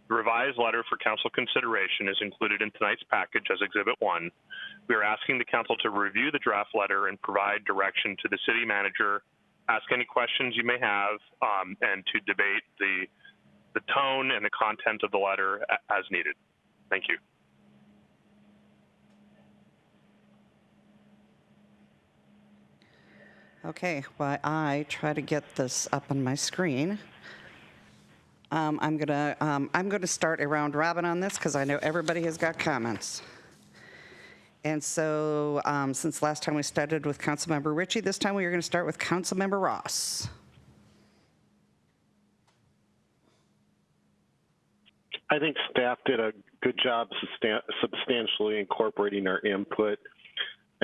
Speaker 18: The revised letter for council consideration is included in tonight's package as Exhibit 1. We are asking the council to review the draft letter and provide direction to the city manager, ask any questions you may have, and to debate the tone and the content of the letter as needed. Thank you.
Speaker 1: Okay, while I try to get this up on my screen, I'm gonna start a round robin on this because I know everybody has got comments. And so, since last time we started with Councilmember Ritchie, this time we are going to start with Councilmember Ross.
Speaker 15: I think staff did a good job substantially incorporating our input.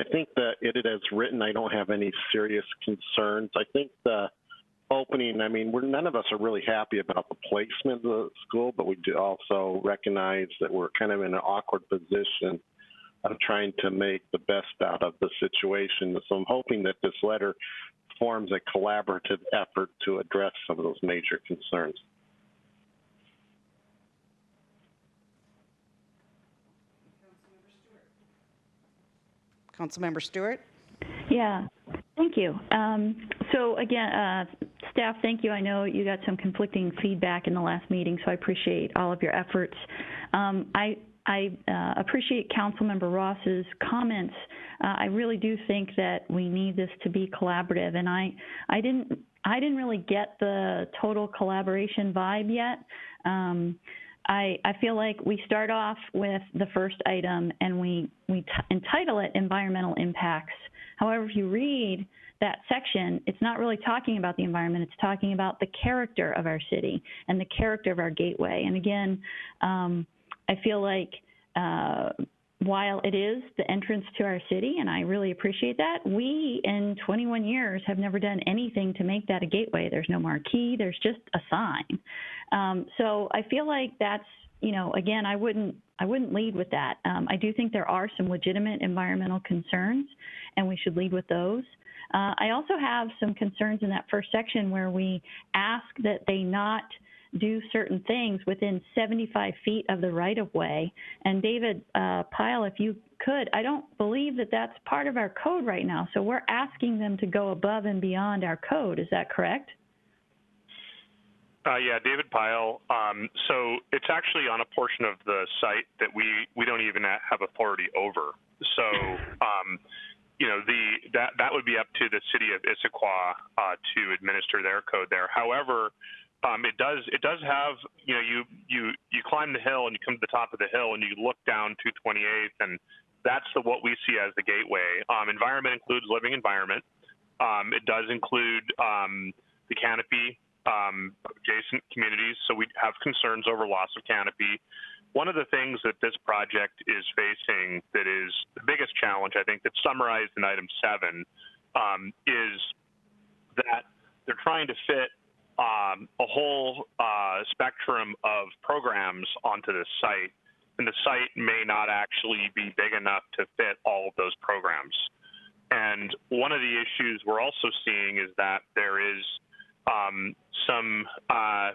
Speaker 15: I think that it is written, I don't have any serious concerns. I think the opening, none of us are really happy about the placement of the school, but we do also recognize that we're kind of in an awkward position of trying to make the best out of the situation. So I'm hoping that this letter forms a collaborative effort to address some of those major concerns.
Speaker 1: Councilmember Stewart?
Speaker 8: Yeah, thank you. So again, staff, thank you. I know you got some conflicting feedback in the last meeting, so I appreciate all of your efforts. I appreciate Councilmember Ross's comments. I really do think that we need this to be collaborative, and I didn't really get the total collaboration vibe yet. I feel like we start off with the first item and we entitle it environmental impacts. However, if you read that section, it's not really talking about the environment, it's talking about the character of our city and the character of our gateway. And again, I feel like while it is the entrance to our city, and I really appreciate that, we in 21 years have never done anything to make that a gateway. There's no marquee, there's just a sign. So I feel like that's, again, I wouldn't lead with that. I do think there are some legitimate environmental concerns, and we should lead with those. I also have some concerns in that first section where we ask that they not do certain things within 75 feet of the right-of-way. And David Pyle, if you could, I don't believe that that's part of our code right now. So we're asking them to go above and beyond our code. Is that correct?
Speaker 18: Yeah, David Pyle. So it's actually on a portion of the site that we don't even have authority over. So, that would be up to the city of Issaquah to administer their code there. However, it does have, you climb the hill and you come to the top of the hill and you look down to 28th, and that's what we see as the gateway. Environment includes living environment. It does include the canopy, adjacent communities, so we have concerns over loss of canopy. One of the things that this project is facing that is the biggest challenge, I think, that's summarized in item 7, is that they're trying to fit a whole spectrum of programs onto this site, and the site may not actually be big enough to fit all of those programs. And one of the issues we're also seeing is that there is some, how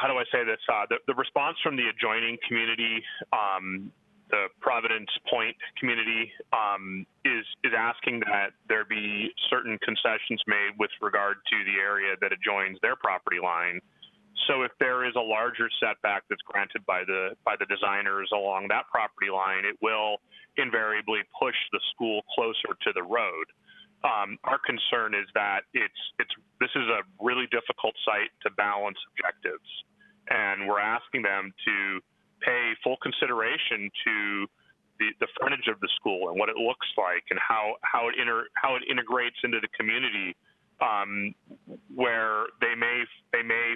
Speaker 18: do I say this? The response from the adjoining community, the Providence Point community, is asking that there be certain concessions made with regard to the area that adjoins their property line. So if there is a larger setback that's granted by the designers along that property line, it will invariably push the school closer to the road. Our concern is that this is a really difficult site to balance objectives, and we're asking them to pay full consideration to the frontage of the school and what it looks like and how it integrates into the community, where they may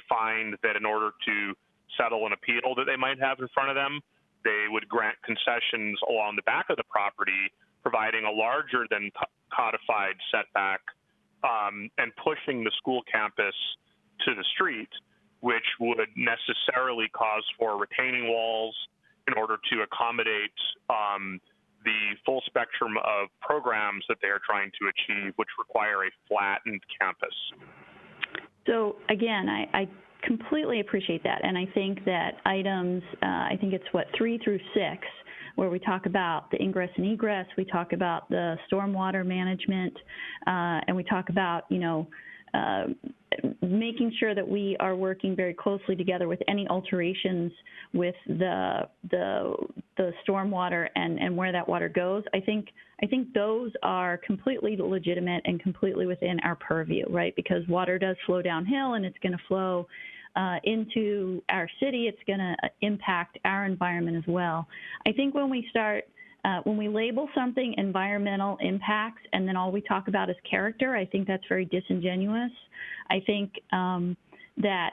Speaker 18: find that in order to settle an appeal that they might have in front of them, they would grant concessions along the back of the property, providing a larger than codified setback, and pushing the school campus to the street, which would necessarily cause for retaining walls in order to accommodate the full spectrum of programs that they are trying to achieve, which require a flattened campus.
Speaker 8: So again, I completely appreciate that. And I think that items, I think it's 3 through 6, where we talk about the ingress and egress, we talk about the stormwater management, and we talk about, making sure that we are working very closely together with any alterations with the stormwater and where that water goes. I think those are completely legitimate and completely within our purview, right? Because water does flow downhill and it's going to flow into our city. It's going to impact our environment as well. I think when we start, when we label something environmental impacts and then all we talk about is character, I think that's very disingenuous. I think that,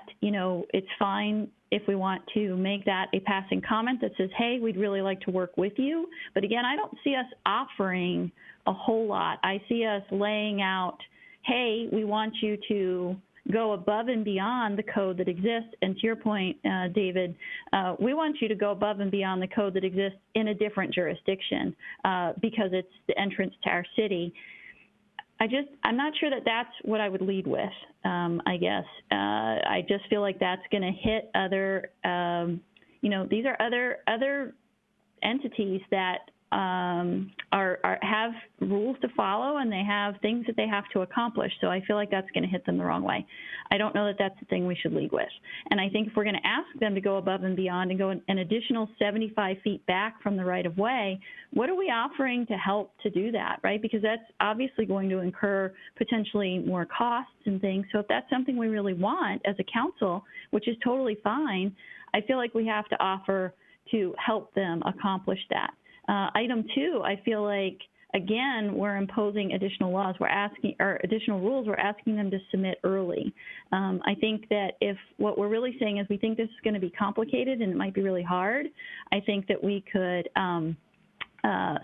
Speaker 8: it's fine if we want to make that a passing comment that says, hey, we'd really like to work with you. But again, I don't see us offering a whole lot. I see us laying out, hey, we want you to go above and beyond the code that exists. And to your point, David, we want you to go above and beyond the code that exists in a different jurisdiction because it's the entrance to our city. I'm not sure that that's what I would lead with, I guess. I just feel like that's going to hit other, these are other entities that have rules to follow and they have things that they have to accomplish. So I feel like that's going to hit them the wrong way. I don't know that that's the thing we should lead with. And I think if we're going to ask them to go above and beyond and go an additional 75 feet back from the right of way, what are we offering to help to do that, right? Because that's obviously going to incur potentially more costs and things. So if that's something we really want as a council, which is totally fine, I feel like we have to offer to help them accomplish that. Item 2, I feel like, again, we're imposing additional laws. Additional rules. We're asking them to submit early. I think that if what we're really saying is we think this is going to be complicated and it might be really hard, I think that we could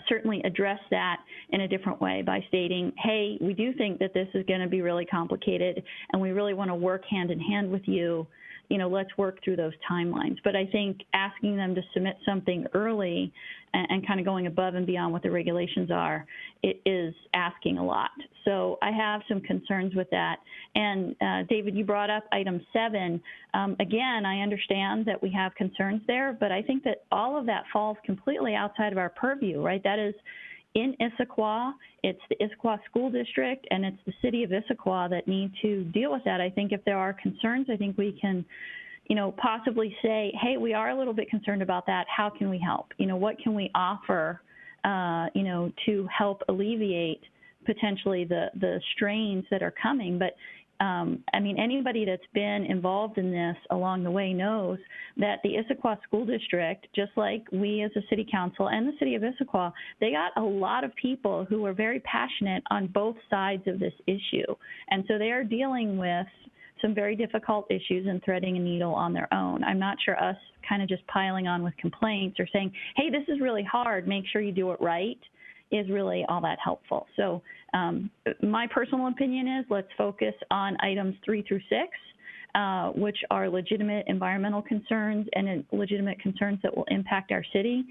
Speaker 8: certainly address that in a different way by stating, hey, we do think that this is going to be really complicated and we really want to work hand in hand with you. Let's work through those timelines. But I think asking them to submit something early and kind of going above and beyond what the regulations are, it is asking a lot. So I have some concerns with that. And David, you brought up item 7. Again, I understand that we have concerns there, but I think that all of that falls completely outside of our purview, right? That is in Issaquah. It's the Issaquah School District, and it's the city of Issaquah that need to deal with that. I think if there are concerns, I think we can, possibly say, hey, we are a little bit concerned about that. How can we help? What can we offer, to help alleviate potentially the strains that are coming? But anybody that's been involved in this along the way knows that the Issaquah School District, just like we as a city council and the city of Issaquah, they got a lot of people who are very passionate on both sides of this issue. And so they are dealing with some very difficult issues and threading a needle on their own. I'm not sure us kind of just piling on with complaints or saying, hey, this is really hard, make sure you do it right, is really all that helpful. So my personal opinion is let's focus on items 3 through 6, which are legitimate environmental concerns and legitimate concerns that will impact our city.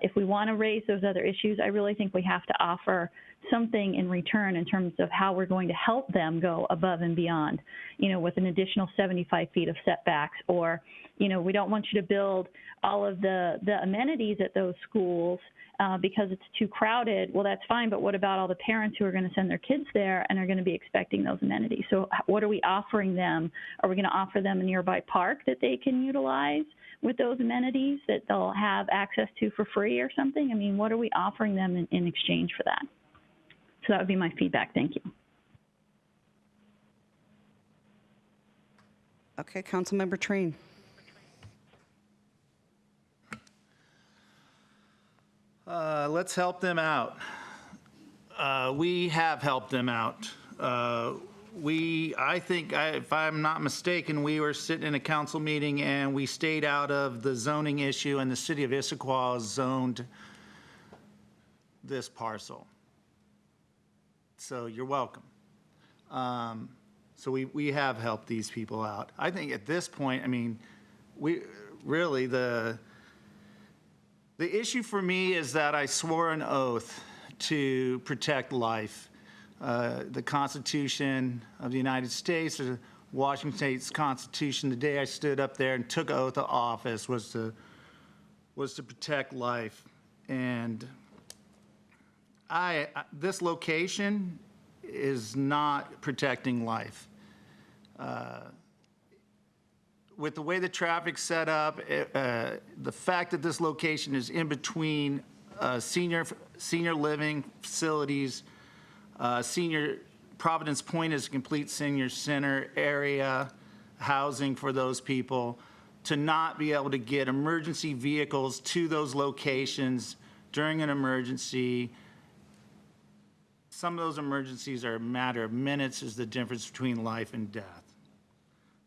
Speaker 8: If we want to raise those other issues, I really think we have to offer something in return in terms of how we're going to help them go above and beyond, with an additional 75 feet of setbacks, or, we don't want you to build all of the amenities at those schools because it's too crowded. Well, that's fine, but what about all the parents who are going to send their kids there and are going to be expecting those amenities? So what are we offering them? Are we going to offer them a nearby park that they can utilize with those amenities that they'll have access to for free or something? I mean, what are we offering them in exchange for that? So that would be my feedback. Thank you.
Speaker 1: Okay, Councilmember Trine.
Speaker 12: Let's help them out. We have helped them out. I think, if I'm not mistaken, we were sitting in a council meeting and we stayed out of the zoning issue, and the city of Issaquah zoned this parcel. So you're welcome. So we have helped these people out. I think at this point, we really, the issue for me is that I swore an oath to protect life. The Constitution of the United States, the Washington State's Constitution, the day I stood up there and took oath of office was to protect life. And this location is not protecting life. With the way the traffic's set up, the fact that this location is in between senior living facilities, Providence Point is a complete senior center area, housing for those people, to not be able to get emergency vehicles to those locations during an emergency. Some of those emergencies are a matter of minutes, is the difference between life and death.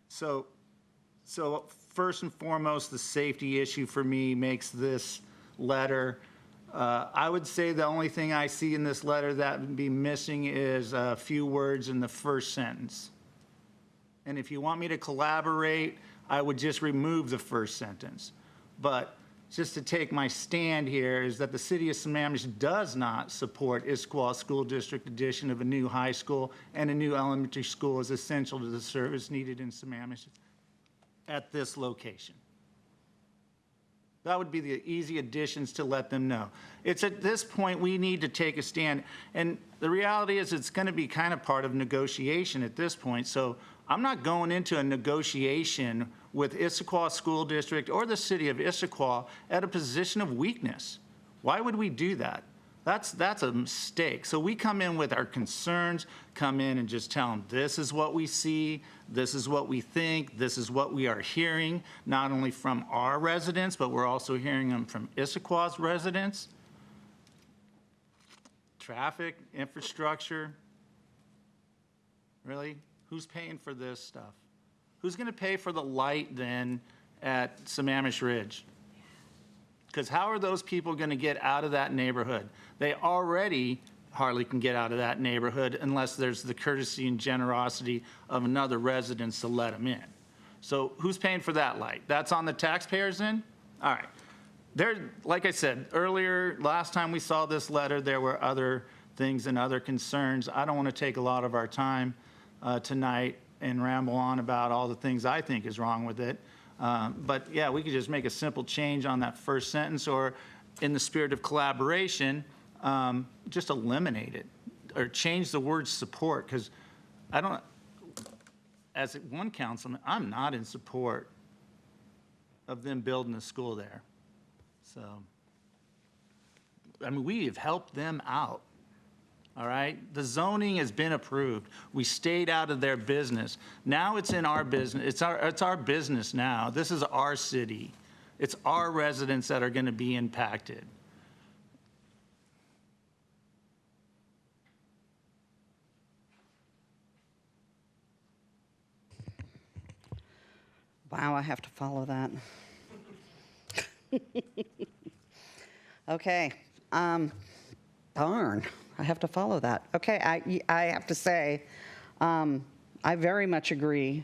Speaker 12: So first and foremost, the safety issue for me makes this letter. I would say the only thing I see in this letter that would be missing is a few words in the first sentence. And if you want me to collaborate, I would just remove the first sentence. But just to take my stand here is that the city of Sammamish does not support Issaquah School District addition of a new high school and a new elementary school is essential to the service needed in Sammamish at this location. That would be the easy additions to let them know. It's at this point we need to take a stand. And the reality is it's going to be kind of part of negotiation at this point. So I'm not going into a negotiation with Issaquah School District or the city of Issaquah at a position of weakness. Why would we do that? That's a mistake. So we come in with our concerns, come in and just tell them this is what we see, this is what we think, this is what we are hearing, not only from our residents, but we're also hearing them from Issaquah's residents. Traffic, infrastructure. Really? Who's paying for this stuff? Who's going to pay for the light then at Sammamish Ridge? Because how are those people going to get out of that neighborhood? They already hardly can get out of that neighborhood unless there's the courtesy and generosity of another residence to let them in. So who's paying for that light? That's on the taxpayers then? All right. Like I said earlier, last time we saw this letter, there were other things and other concerns. I don't want to take a lot of our time tonight and ramble on about all the things I think is wrong with it. But yeah, we could just make a simple change on that first sentence, or in the spirit of collaboration, just eliminate it or change the word support, because I don't, as one councilman, I'm not in support of them building a school there. So, I mean, we have helped them out. All right? The zoning has been approved. We stayed out of their business. Now it's in our business. It's our business now. This is our city. It's our residents that are going to be impacted.
Speaker 1: Wow, I have to follow that. Okay. Darn, I have to follow that. Okay, I have to say, I very much agree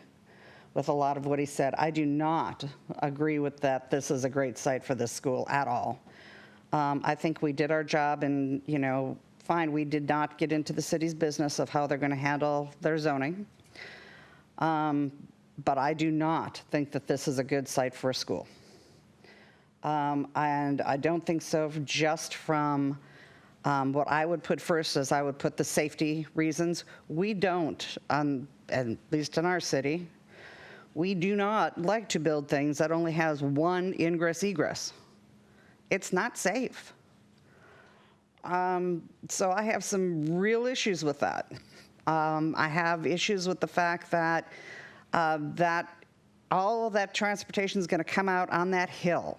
Speaker 1: with a lot of what he said. I do not agree with that this is a great site for this school at all. I think we did our job, and, you know, fine, we did not get into the city's business of how they're going to handle their zoning. But I do not think that this is a good site for a school. And I don't think so just from what I would put first is I would put the safety reasons. We don't, at least in our city, we do not like to build things that only has one ingress egress. It's not safe. So I have some real issues with that. I have issues with the fact that that all of that transportation is going to come out on that hill,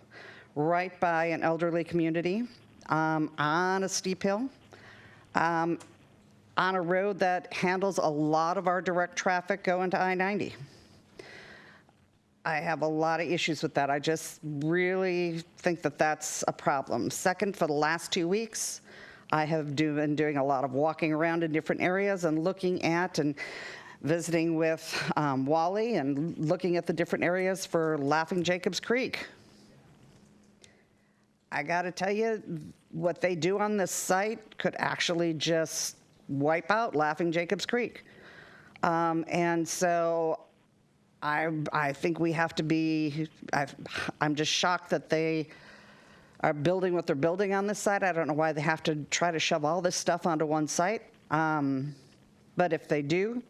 Speaker 1: right by an elderly community, on a steep hill, on a road that handles a lot of our direct traffic going to I-90. I have a lot of issues with that. I just really think that that's a problem. Second, for the last 2 weeks, I have been doing a lot of walking around in different areas and looking at and visiting with Wally and looking at the different areas for Laughing Jacobs Creek. I got to tell you, what they do on this site could actually just wipe out Laughing Jacobs Creek. And so I think we have to be, I'm just shocked that they are building what they're building on this site. I don't know why they have to try to shove all this stuff onto one site. But if they do,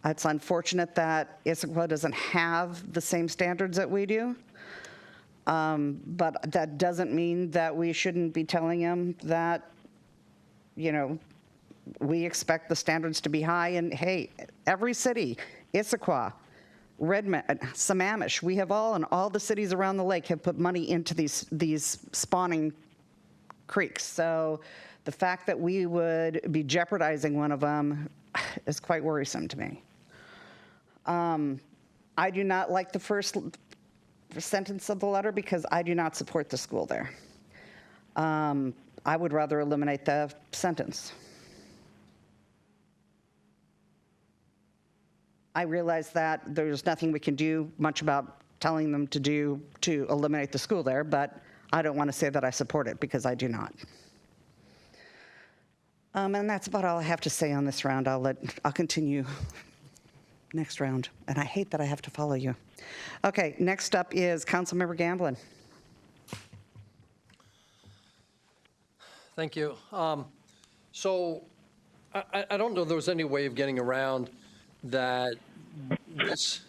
Speaker 1: it's unfortunate that Issaquah doesn't have the same standards that we do. But that doesn't mean that we shouldn't be telling them that, you know, we expect the standards to be high. And hey, every city, Issaquah, Redmond, Sammamish, we have all, and all the cities around the lake have put money into these spawning creeks. So the fact that we would be jeopardizing one of them is quite worrisome to me. I do not like the first sentence of the letter because I do not support the school there. I would rather eliminate the sentence. I realize that there's nothing we can do much about telling them to do to eliminate the school there, but I don't want to say that I support it because I do not. And that's about all I have to say on this round. I'll continue next round. And I hate that I have to follow you. Okay, next up is Councilmember Gamblin.
Speaker 5: Thank you. So I don't know if there was any way of getting around that this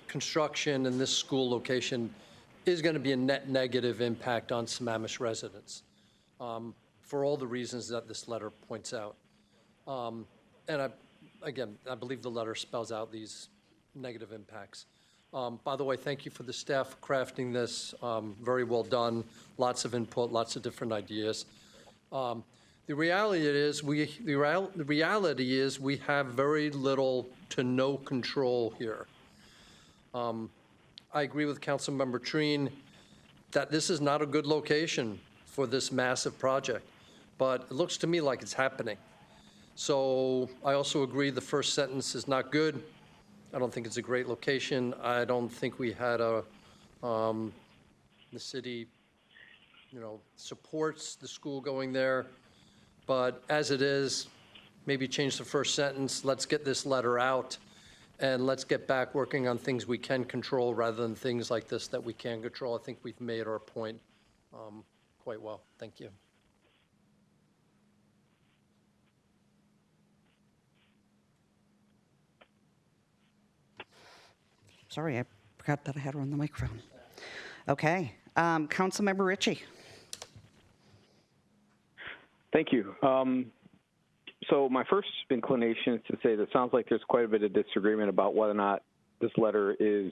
Speaker 5: construction and this school location is going to be a net negative impact on Sammamish residents for all the reasons that this letter points out. And I believe the letter spells out these negative impacts. By the way, thank you for the staff crafting this. Very well done. Lots of input, lots of different ideas. The reality is we have very little to no control here. I agree with Councilmember Treen that this is not a good location for this massive project, but it looks to me like it's happening. So I also agree the first sentence is not good. I don't think it's a great location. I don't think we had the city, supports the school going there. But as it is, maybe change the first sentence, let's get this letter out, and let's get back working on things we can control rather than things like this that we can't control. I think we've made our point quite well. Thank you.
Speaker 1: Sorry, I forgot that I had her on the microphone. Okay, Councilmember Ritchie.
Speaker 3: Thank you. So my first inclination is to say that it sounds like there's quite a bit of disagreement about whether or not this letter is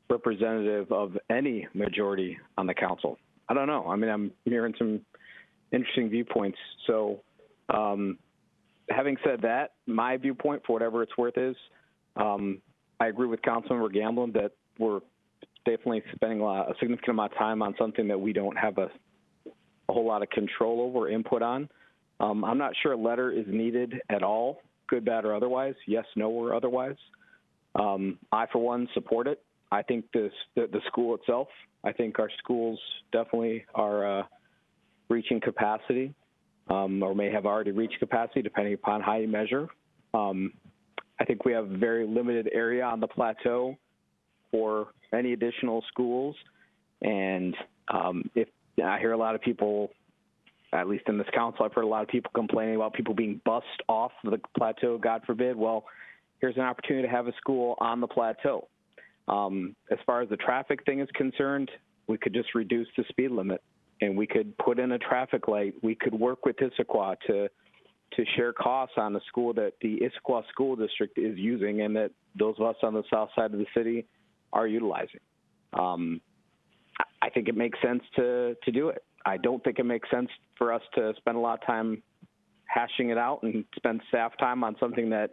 Speaker 3: representative of any majority on the council. I don't know. I mean, I'm hearing some interesting viewpoints. So having said that, my viewpoint, for whatever it's worth, is I agree with Councilmember Gamblin that we're definitely spending a significant amount of time on something that we don't have a whole lot of control over or input on. I'm not sure a letter is needed at all, good, bad, or otherwise, yes, no, or otherwise. I, for one, support it. I think the school itself, I think our schools definitely are reaching capacity or may have already reached capacity, depending upon how you measure. I think we have a very limited area on the plateau for any additional schools. And if I hear a lot of people, at least in this council, I've heard a lot of people complaining about people being bussed off the plateau, God forbid. Well, here's an opportunity to have a school on the plateau. As far as the traffic thing is concerned, we could just reduce the speed limit and we could put in a traffic light. We could work with Issaquah to share costs on the school that the Issaquah School District is using and that those of us on the south side of the city are utilizing. I think it makes sense to do it. I don't think it makes sense for us to spend a lot of time hashing it out and spend staff time on something that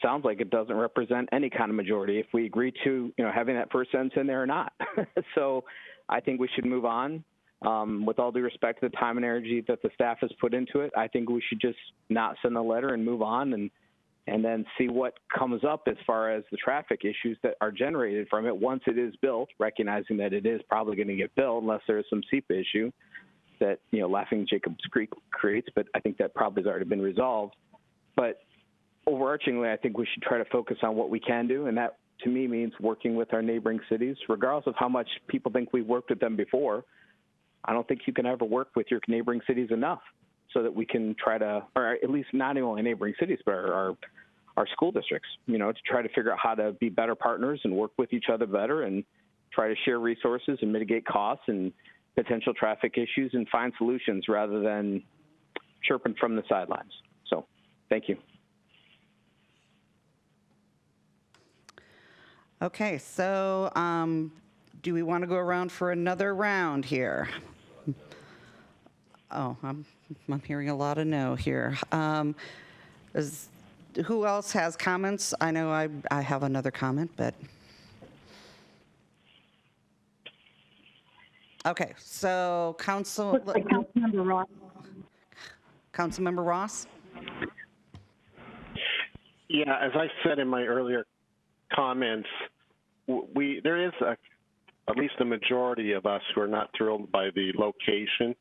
Speaker 3: sounds like it doesn't represent any kind of majority if we agree to, having that first sentence in there or not. So I think we should move on. With all due respect to the time and energy that the staff has put into it, I think we should just not send a letter and move on and then see what comes up as far as the traffic issues that are generated from it once it is built, recognizing that it is probably going to get built unless there is some SEPA issue that, Laughing Jacobs Creek creates, but I think that probably has already been resolved. But overarchingly, I think we should try to focus on what we can do, and that, to me, means working with our neighboring cities, regardless of how much people think we've worked with them before. I don't think you can ever work with your neighboring cities enough so that we can try to, or at least not only neighboring cities, but our school districts, to try to figure out how to be better partners and work with each other better and try to share resources and mitigate costs and potential traffic issues and find solutions rather than chirping from the sidelines. So thank you.
Speaker 1: Okay, so do we want to go around for another round here? Oh, I'm hearing a lot of no here. Who else has comments? I know I have another comment, but. Okay, so
Speaker 7: Councilmember Ross.
Speaker 1: Councilmember Ross?
Speaker 15: Yeah, as I said in my earlier comments, there is at least a majority of us who are not thrilled by the location.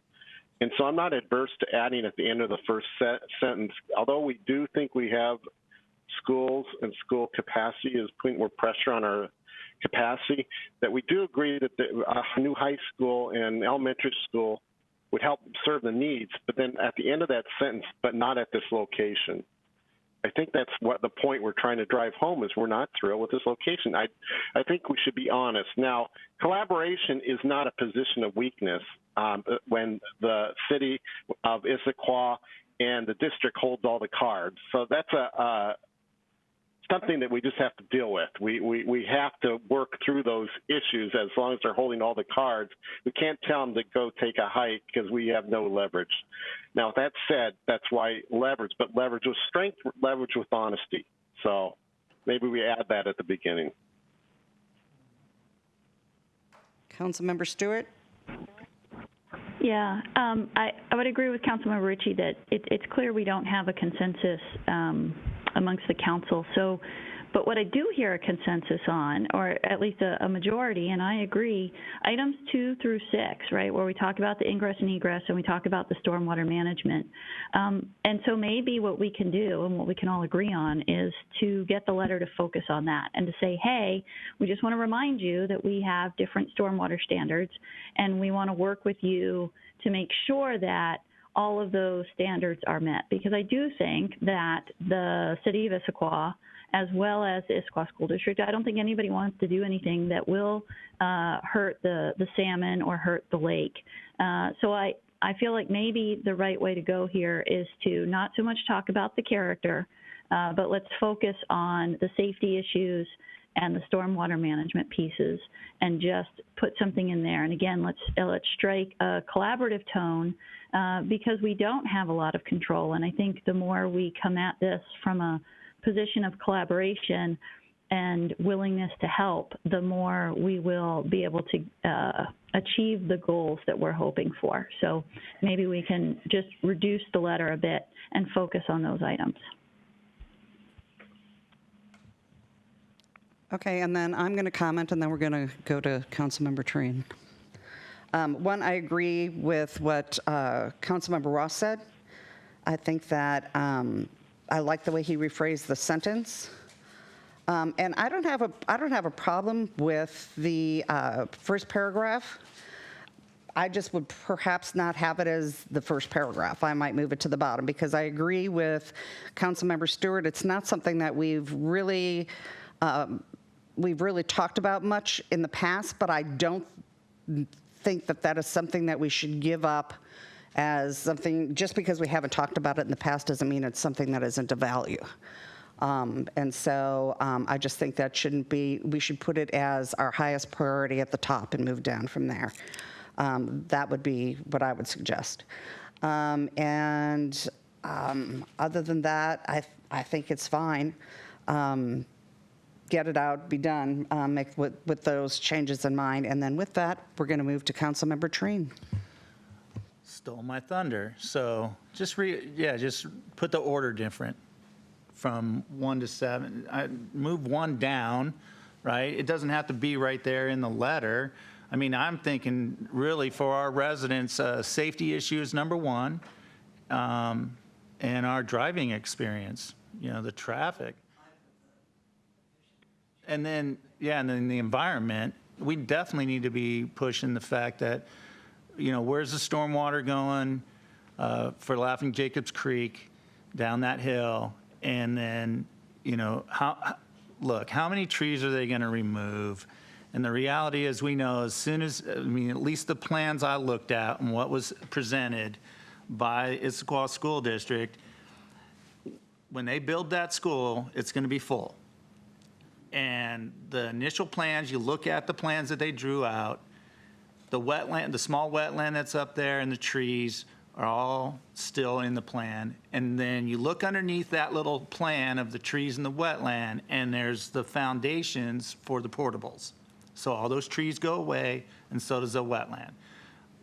Speaker 15: And so I'm not adverse to adding at the end of the first sentence, although we do think we have schools and school capacity is putting more pressure on our capacity, that we do agree that a new high school and elementary school would help serve the needs, but then at the end of that sentence, but not at this location. I think that's what the point we're trying to drive home is we're not thrilled with this location. I think we should be honest. Now, collaboration is not a position of weakness when the city of Issaquah and the district holds all the cards. So that's something that we just have to deal with. We have to work through those issues as long as they're holding all the cards. We can't tell them to go take a hike because we have no leverage. Now, with that said, that's why leverage, but leverage with strength, leverage with honesty. So maybe we add that at the beginning.
Speaker 1: Councilmember Stewart?
Speaker 8: Yeah, I would agree with Councilmember Ritchie that it's clear we don't have a consensus amongst the council. So But what I do hear a consensus on, or at least a majority, and I agree, items 2 through 6, right, where we talk about the ingress and egress and we talk about the stormwater management. And so maybe what we can do and what we can all agree on is to get the letter to focus on that and to say, hey, we just want to remind you that we have different stormwater standards and we want to work with you to make sure that all of those standards are met. Because I do think that the city of Issaquah, as well as the Issaquah School District, I don't think anybody wants to do anything that will hurt the salmon or hurt the lake. So I feel like maybe the right way to go here is to not so much talk about the character, but let's focus on the safety issues and the stormwater management pieces and just put something in there. And again, let's strike a collaborative tone because we don't have a lot of control. And I think the more we come at this from a position of collaboration and willingness to help, the more we will be able to achieve the goals that we're hoping for. So maybe we can just reduce the letter a bit and focus on those items.
Speaker 1: Okay, and then I'm going to comment, and then we're going to go to Councilmember Treen. One, I agree with what Councilmember Ross said. I think that I like the way he rephrased the sentence, and I don't have a problem with the first paragraph. I just would perhaps not have it as the first paragraph. I might move it to the bottom because I agree with Councilmember Stewart. It's not something that we've really talked about much in the past, but I don't think that that is something that we should give up as something. Just because we haven't talked about it in the past doesn't mean it's something that isn't of value. And so I just think that shouldn't be, we should put it as our highest priority at the top and move down from there. That would be what I would suggest. Other than that, I think it's fine. Get it out, be done, make with those changes in mind. And then with that, we're going to move to Councilmember Treen.
Speaker 12: Stole my thunder. So just put the order different from 1 to 7. Move 1 down, right? It doesn't have to be right there in the letter. I mean, I'm thinking really for our residents, safety issue is number 1, and our driving experience, the traffic. And then, and then the environment, we definitely need to be pushing the fact that, where's the stormwater going for Laughing Jacobs Creek down that hill? And then, how many trees are they going to remove? And the reality is we know as soon as, at least the plans I looked at and what was presented by Issaquah School District, when they build that school, it's going to be full. And the initial plans, you look at the plans that they drew out, the wetland, the small wetland that's up there and the trees are all still in the plan. And then you look underneath that little plan of the trees and the wetland, and there's the foundations for the portables. So all those trees go away, and so does the wetland.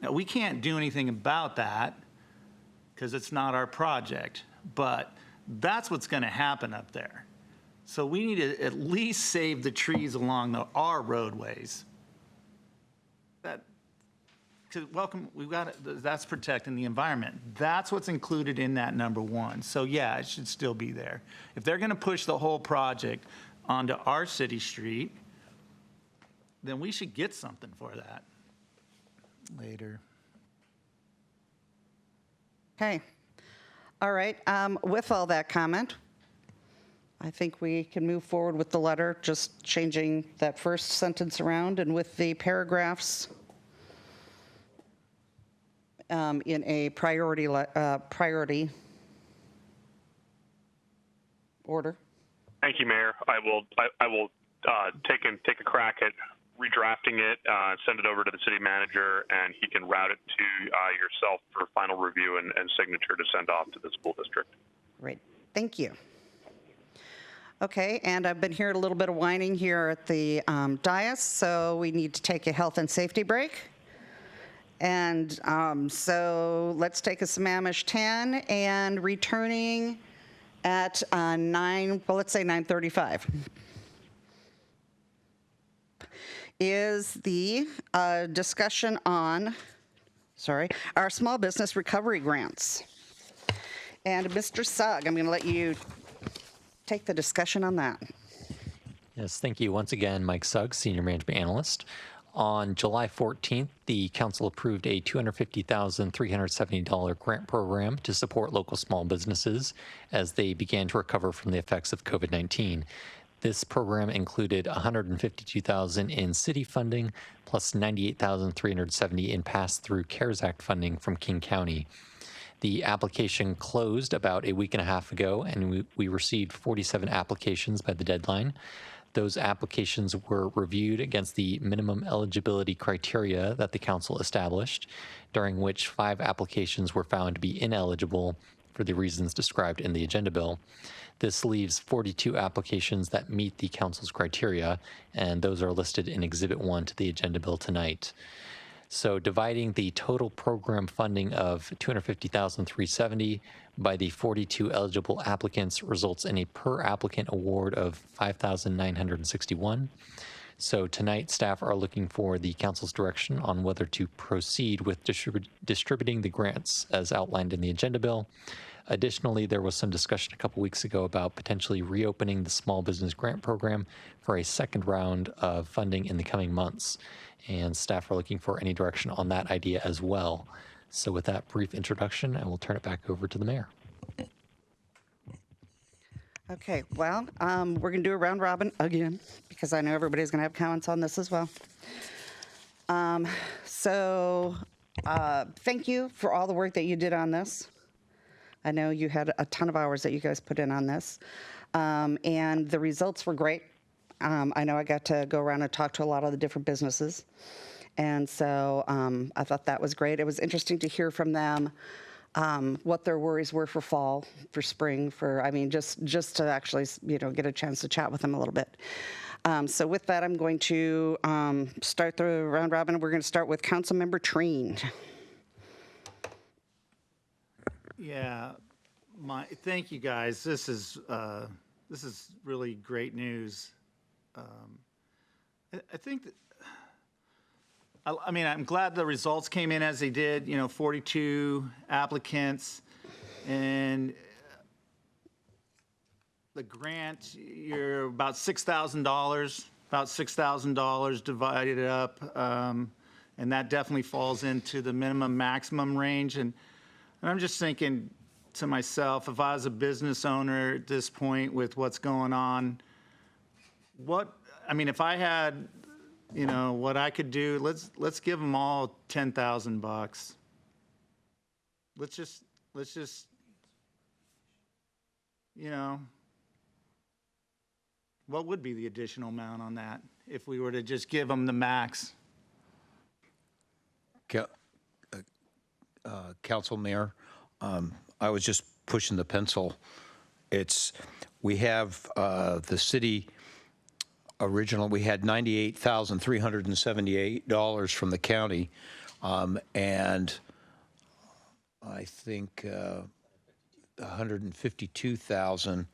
Speaker 12: Now, we can't do anything about that because it's not our project, but that's what's going to happen up there. So we need to at least save the trees along our roadways. That's protecting the environment. That's what's included in that number 1. So yeah, it should still be there. If they're going to push the whole project onto our city street, then we should get something for that later.
Speaker 1: Okay. All right. With all that comment, I think we can move forward with the letter, just changing that first sentence around and with the paragraphs in a priority order.
Speaker 18: Thank you, Mayor. I will take a crack at redrafting it, send it over to the city manager, and he can route it to yourself for final review and signature to send off to the school district.
Speaker 1: Great. Thank you. Okay, and I've been hearing a little bit of whining here at the dais, so we need to take a health and safety break. And so let's take a Sammamish 10, and returning at let's say 9:35. Is the discussion on, our small business recovery grants. And Mr. Sugg, I'm going to let you take the discussion on that.
Speaker 4: Yes, thank you. Once again, Mike Sugg, Senior Management Analyst. On July 14th, the council approved a $250,370 grant program to support local small businesses as they began to recover from the effects of COVID-19. This program included $152,000 in city funding plus $98,370 in pass-through CARES Act funding from King County. The application closed about a week and a half ago, and we received 47 applications by the deadline. Those applications were reviewed against the minimum eligibility criteria that the council established, during which 5 applications were found to be ineligible for the reasons described in the agenda bill. This leaves 42 applications that meet the council's criteria, and those are listed in Exhibit 1 to the agenda bill tonight. So dividing the total program funding of $250,370 by the 42 eligible applicants results in a per applicant award of $5,961. So tonight, staff are looking for the council's direction on whether to proceed with distributing the grants as outlined in the agenda bill. Additionally, there was some discussion a couple weeks ago about potentially reopening the small business grant program for a second round of funding in the coming months. And staff are looking for any direction on that idea as well. So with that brief introduction, I will turn it back over to the mayor.
Speaker 1: Okay, well, we're going to do a round robin again because I know everybody's going to have comments on this as well. Thank you for all the work that you did on this. I know you had a ton of hours that you guys put in on this, and the results were great. I know I got to go around and talk to a lot of the different businesses, and so I thought that was great. It was interesting to hear from them what their worries were for fall, for spring, just to actually, get a chance to chat with them a little bit. So with that, I'm going to start the round robin. We're going to start with Councilmember Treen.
Speaker 12: Yeah, thank you guys. This is really great news. I think that, I'm glad the results came in as they did. 42 applicants, and the grant, you're about $6,000 divided up, and that definitely falls into the minimum maximum range. And I'm just thinking to myself, if I was a business owner at this point with what's going on, if I had, what I could do, let's give them all $10,000. Let's just, what would be the additional amount on that if we were to just give them the max?
Speaker 16: Council Mayor, I was just pushing the pencil. We have the city original, we had $98,378 from the county, and I think 152,000.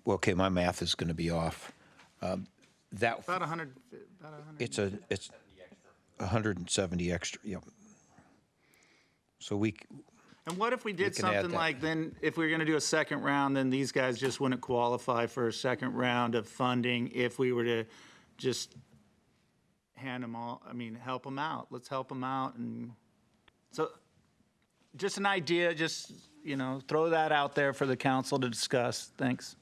Speaker 16: Okay, my math is going to be off.
Speaker 12: About 100.
Speaker 16: It's 170 extra. Yep. So
Speaker 12: And what if we did something like, then if we were going to do a second round, then these guys just wouldn't qualify for a second round of funding if we were to just hand them all, help them out. Let's help them out. And so just an idea, just, throw that out there for the council to discuss. Thanks.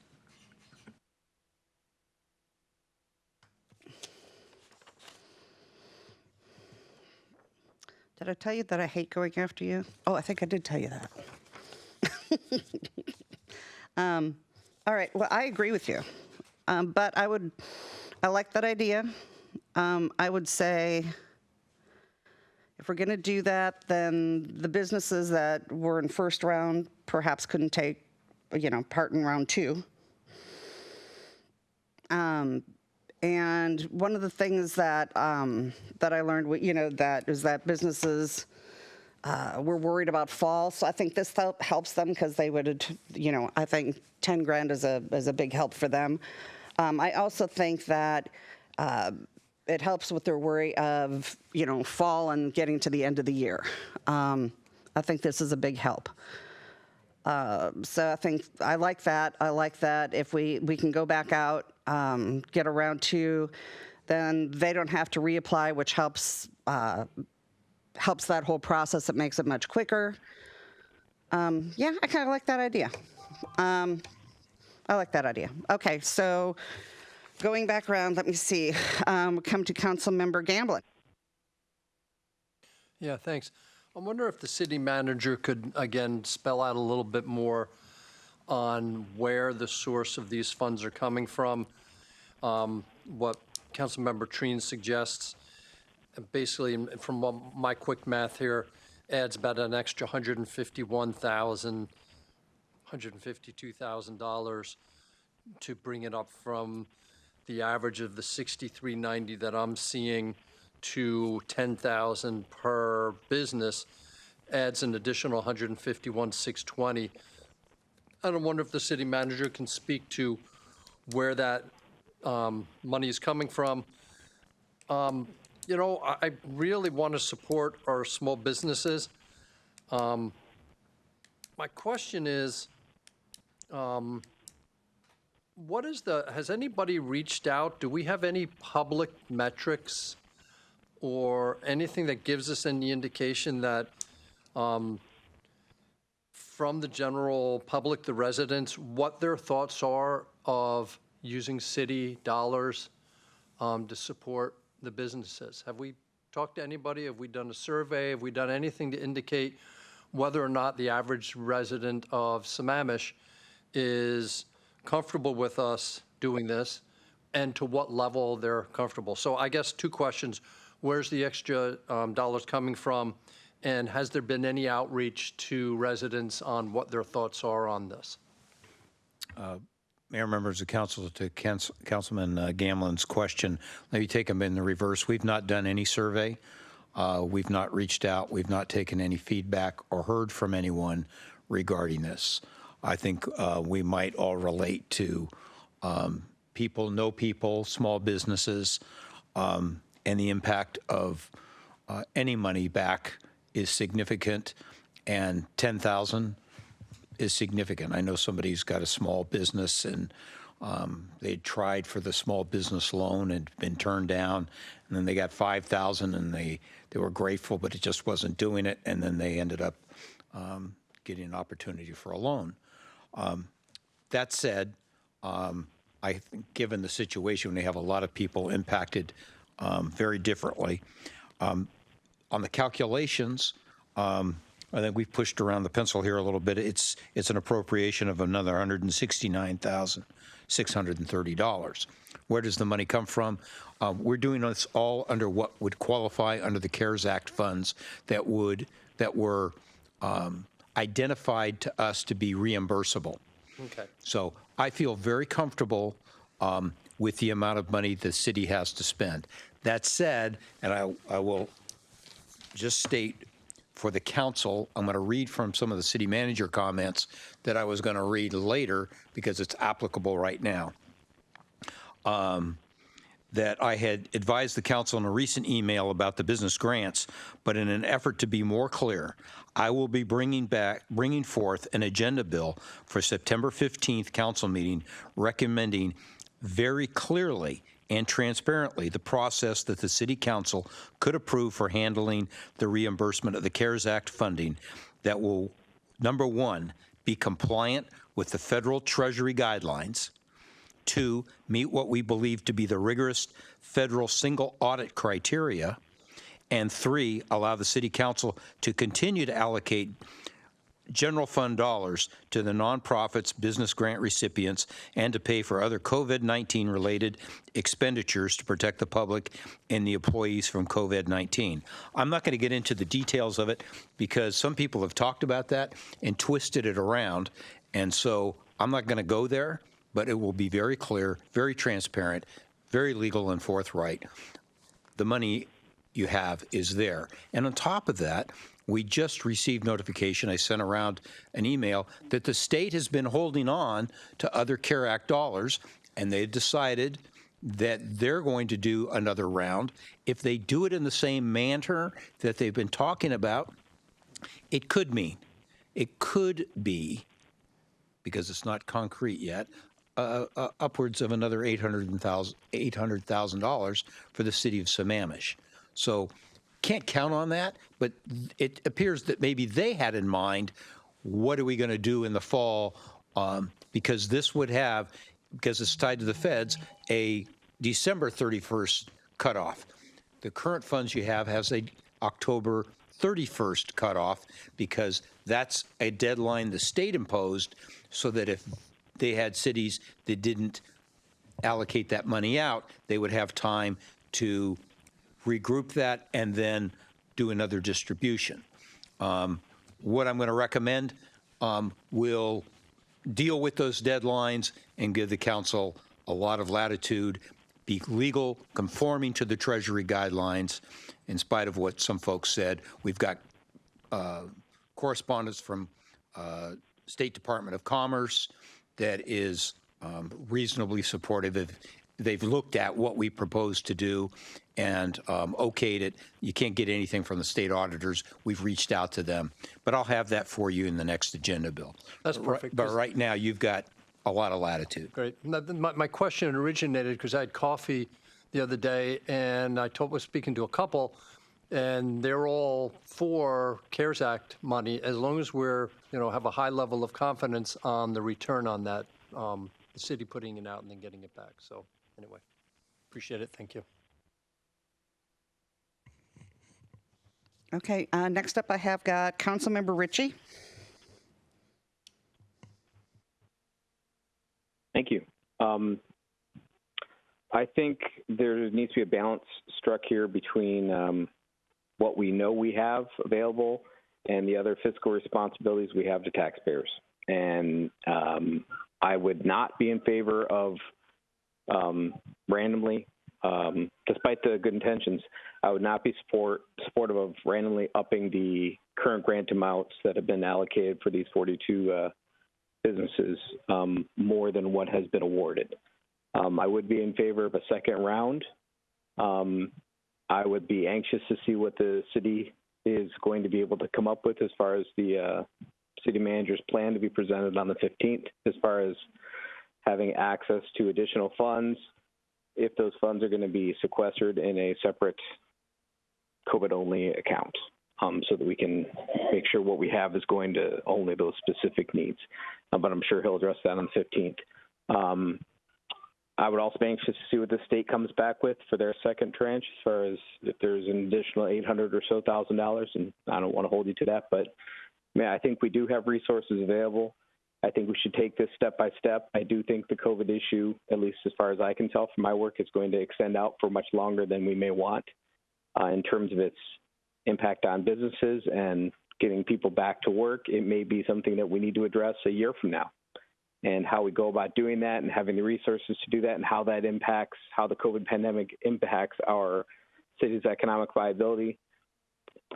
Speaker 1: Did I tell you that I hate going after you? Oh, I think I did tell you that. All right, well, I agree with you. But I like that idea. I would say if we're going to do that, then the businesses that were in first round perhaps couldn't take, part in round 2. And one of the things that I learned, that is that businesses were worried about fall. So I think this helps them because they would, I think 10 grand is a big help for them. I also think that it helps with their worry of, fall and getting to the end of the year. I think this is a big help. So I think I like that. I like that if we can go back out, get a round two, then they don't have to reapply, which helps that whole process. It makes it much quicker. Yeah, I kind of like that idea. I like that idea. Okay, so going back around, let me see. Come to Councilmember Gamblin.
Speaker 5: Yeah, thanks. I wonder if the city manager could, again, spell out a little bit more on where the source of these funds are coming from. What Councilmember Treen suggests, basically, from my quick math here, adds about an extra $152,000 to bring it up from the average of the $63.90 that I'm seeing to $10,000 per business, adds an additional $151,620. I don't wonder if the city manager can speak to where that money is coming from. I really want to support our small businesses. My question is, has anybody reached out? Do we have any public metrics or anything that gives us any indication that from the general public, the residents, what their thoughts are of using city dollars to support the businesses? Have we talked to anybody? Have we done a survey? Have we done anything to indicate whether or not the average resident of Sammamish is comfortable with us doing this and to what level they're comfortable? So I guess two questions. Where's the extra dollars coming from? And has there been any outreach to residents on what their thoughts are on this?
Speaker 16: Mayor, members of council, to Councilman Gamblin's question, let me take them in the reverse. We've not done any survey. We've not reached out. We've not taken any feedback or heard from anyone regarding this. I think we might all relate to people, small businesses, and the impact of any money back is significant, and 10,000 is significant. I know somebody's got a small business and they tried for the small business loan and been turned down, and then they got 5,000 and they were grateful, but it just wasn't doing it, and then they ended up getting an opportunity for a loan. That said, I think given the situation, we have a lot of people impacted very differently. On the calculations, I think we've pushed around the pencil here a little bit. It's an appropriation of another $169,630. Where does the money come from? We're doing this all under what would qualify under the CARES Act funds that were identified to us to be reimbursable.
Speaker 5: Okay.
Speaker 16: So I feel very comfortable with the amount of money the city has to spend. That said, and I will just state for the council, I'm going to read from some of the city manager comments that I was going to read later because it's applicable right now. That I had advised the council in a recent email about the business grants, but in an effort to be more clear, I will be bringing forth an agenda bill for September 15th council meeting recommending very clearly and transparently the process that the City Council could approve for handling the reimbursement of the CARES Act funding that will, number one, be compliant with the federal Treasury guidelines, two, meet what we believe to be the rigorous federal single audit criteria, and three, allow the City Council to continue to allocate general fund dollars to the nonprofits, business grant recipients, and to pay for other COVID-19 related expenditures to protect the public and the employees from COVID-19. I'm not going to get into the details of it because some people have talked about that and twisted it around, and so I'm not going to go there, but it will be very clear, very transparent, very legal and forthright. The money you have is there. And on top of that, We just received notification, I sent around an email, that the state has been holding on to other CARE Act dollars, and they decided that they're going to do another round. If they do it in the same manner that they've been talking about, it could be, because it's not concrete yet, upwards of another $800,000 for the city of Sammamish. So can't count on that, but it appears that maybe they had in mind, what are we going to do in the fall? Because this would have, because it's tied to the feds, a December 31st cutoff. The current funds you have has a October 31st cutoff, because that's a deadline the state imposed, so that if they had cities that didn't allocate that money out, they would have time to regroup that and then do another distribution. What I'm going to recommend will deal with those deadlines and give the council a lot of latitude, be legal, conforming to the Treasury guidelines, in spite of what some folks said. We've got correspondence from State Department of Commerce that is reasonably supportive. They've looked at what we propose to do and okayed it. You can't get anything from the state auditors. We've reached out to them. But I'll have that for you in the next agenda, Bill.
Speaker 5: That's perfect.
Speaker 16: But right now, you've got a lot of latitude.
Speaker 5: Great. My question originated because I had coffee the other day, and I was speaking to a couple, and they're all for CARES Act money, as long as we're, have a high level of confidence on the return on that, the city putting it out and then getting it back. So anyway, appreciate it. Thank you.
Speaker 1: Okay, next up I have got Councilmember Ritchie.
Speaker 3: Thank you. I think there needs to be a balance struck here between what we know we have available and the other fiscal responsibilities we have to taxpayers. And I would not be in favor of randomly, despite the good intentions, I would not be supportive of randomly upping the current grant amounts that have been allocated for these 42 businesses more than what has been awarded. I would be in favor of a second round. I would be anxious to see what the city is going to be able to come up with as far as the city manager's plan to be presented on the 15th, as far as having access to additional funds, if those funds are going to be sequestered in a separate COVID-only account, so that we can make sure what we have is going to only those specific needs. But I'm sure he'll address that on the 15th. I would also be anxious to see what the state comes back with for their second tranche, as far as if there's an additional $800,000 or so, and I don't want to hold you to that, but I think we do have resources available. I think we should take this step by step. I do think the COVID issue, at least as far as I can tell from my work, is going to extend out for much longer than we may want in terms of its impact on businesses and getting people back to work. It may be something that we need to address a year from now, and how we go about doing that and having the resources to do that, and how that impacts, how the COVID pandemic impacts our city's economic viability.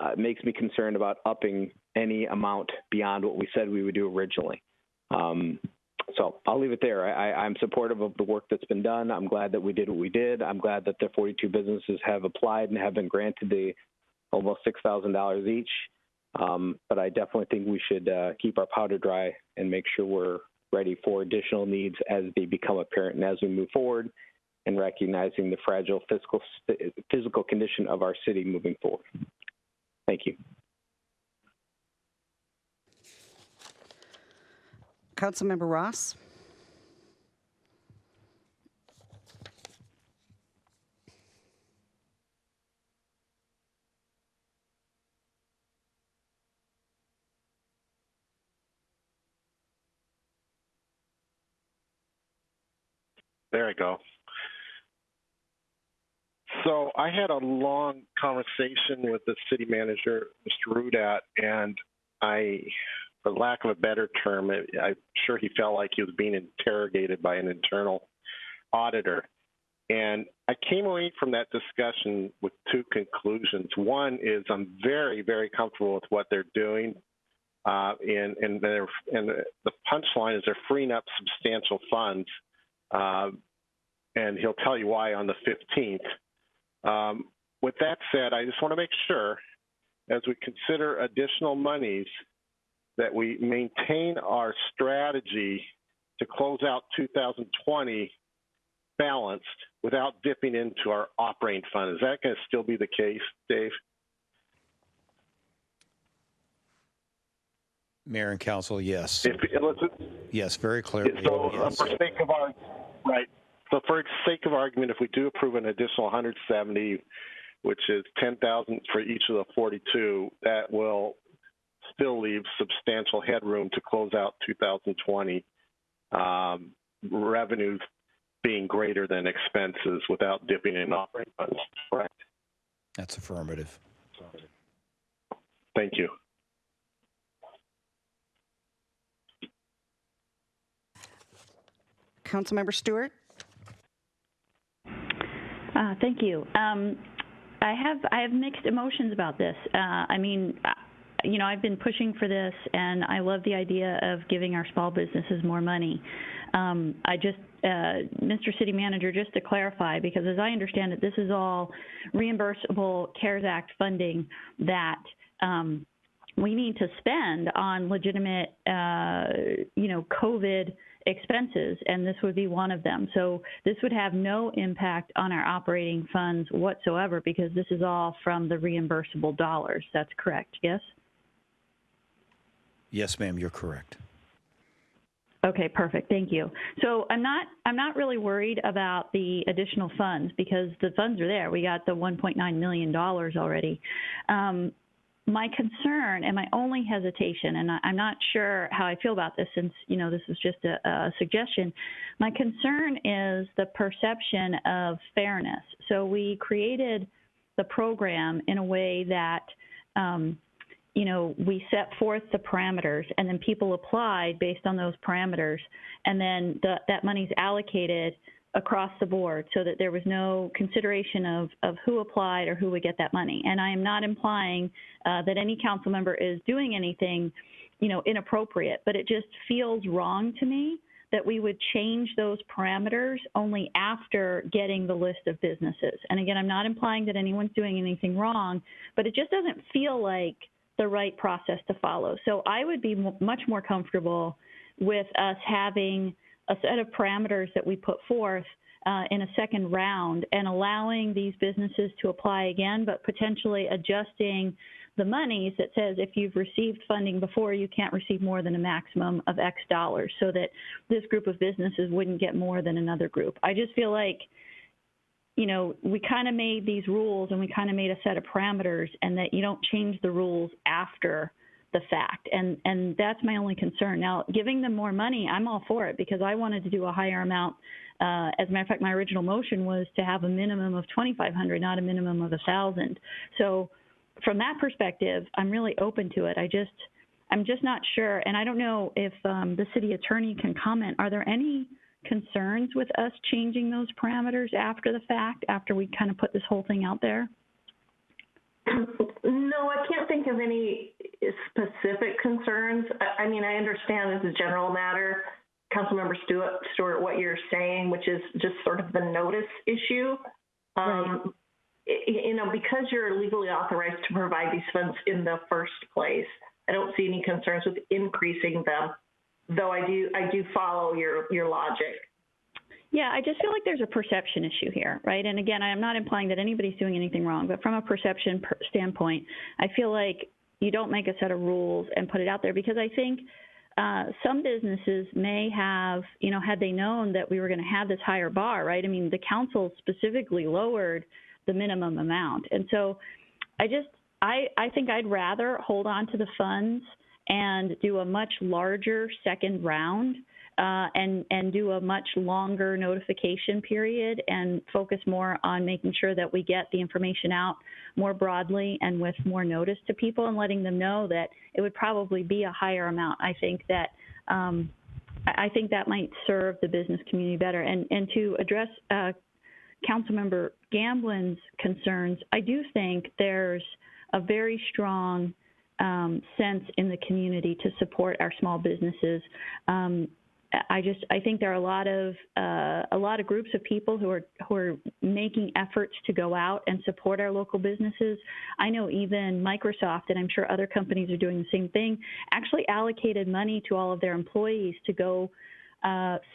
Speaker 3: It makes me concerned about upping any amount beyond what we said we would do originally. So I'll leave it there. I'm supportive of the work that's been done. I'm glad that we did what we did. I'm glad that the 42 businesses have applied and have been granted the almost $6,000 each. But I definitely think we should keep our powder dry and make sure we're ready for additional needs as they become apparent and as we move forward, and recognizing the fragile physical condition of our city moving forward. Thank you.
Speaker 1: Councilmember Ross.
Speaker 15: There I go. So I had a long conversation with the city manager, Mr. Rudat, and for lack of a better term, I'm sure he felt like he was being interrogated by an internal auditor. And I came away from that discussion with two conclusions. One is I'm very, very comfortable with what they're doing. And the punchline is they're freeing up substantial funds. And he'll tell you why on the 15th. With that said, I just want to make sure, as we consider additional monies, that we maintain our strategy to close out 2020 balanced without dipping into our operating fund. Is that going to still be the case, Dave?
Speaker 16: Mayor and Council, yes. Yes, very clearly.
Speaker 15: So
Speaker 16: yes.
Speaker 15: for sake of argument, if we do approve an additional 170, which is 10,000 for each of the 42, that will still leave substantial headroom to close out 2020 revenues being greater than expenses without dipping in operating funds, correct?
Speaker 16: That's affirmative.
Speaker 15: Thank you.
Speaker 1: Councilmember Stewart?
Speaker 8: Thank you. I have mixed emotions about this. I mean, you know, I've been pushing for this, and I love the idea of giving our small businesses more money. Mr. City Manager, just to clarify, because as I understand it, this is all reimbursable CARES Act funding that we need to spend on legitimate, COVID expenses, and this would be one of them. So this would have no impact on our operating funds whatsoever, because this is all from the reimbursable dollars. That's correct, yes?
Speaker 16: Yes, ma'am, you're correct.
Speaker 8: Okay, perfect. Thank you. So I'm not really worried about the additional funds, because the funds are there. We got the $1.9 million already. My concern and my only hesitation, and I'm not sure how I feel about this since, you know, this is just a suggestion. My concern is the perception of fairness. So we created the program in a way that, we set forth the parameters, and then people applied based on those parameters, and then that money's allocated across the board so that there was no consideration of who applied or who would get that money. And I am not implying that any council member is doing anything, inappropriate, but it just feels wrong to me that we would change those parameters only after getting the list of businesses. And again, I'm not implying that anyone's doing anything wrong, but it just doesn't feel like the right process to follow. So I would be much more comfortable with us having a set of parameters that we put forth in a second round and allowing these businesses to apply again, but potentially adjusting the monies that says if you've received funding before, you can't receive more than a maximum of X dollars, so that this group of businesses wouldn't get more than another group. I just feel like, we kind of made these rules and we kind of made a set of parameters, and that you don't change the rules after the fact. And that's my only concern. Now, giving them more money, I'm all for it, because I wanted to do a higher amount. As a matter of fact, my original motion was to have a minimum of $2,500, not a minimum of $1,000. So from that perspective, I'm really open to it. I'm just not sure. And I don't know if the city attorney can comment. Are there any concerns with us changing those parameters after the fact, after we kind of put this whole thing out there?
Speaker 13: No, I can't think of any specific concerns. I mean, I understand as a general matter, Councilmember Stewart, what you're saying, which is just sort of the notice issue. Right. Because you're legally authorized to provide these funds in the first place, I don't see any concerns with increasing them, though I do follow your logic.
Speaker 8: Yeah, I just feel like there's a perception issue here, right? And again, I'm not implying that anybody's doing anything wrong, but from a perception standpoint, I feel like you don't make a set of rules and put it out there, because I think some businesses may have, had they known that we were going to have this higher bar, right? I mean, the council specifically lowered the minimum amount. And so I think I'd rather hold on to the funds and do a much larger second round and do a much longer notification period and focus more on making sure that we get the information out more broadly and with more notice to people, and letting them know that it would probably be a higher amount. I think that might serve the business community better. And to address Councilmember Gamblin's concerns, I do think there's a very strong sense in the community to support our small businesses. I think there are a lot of groups of people who are making efforts to go out and support our local businesses. I know even Microsoft, and I'm sure other companies are doing the same thing, actually allocated money to all of their employees to go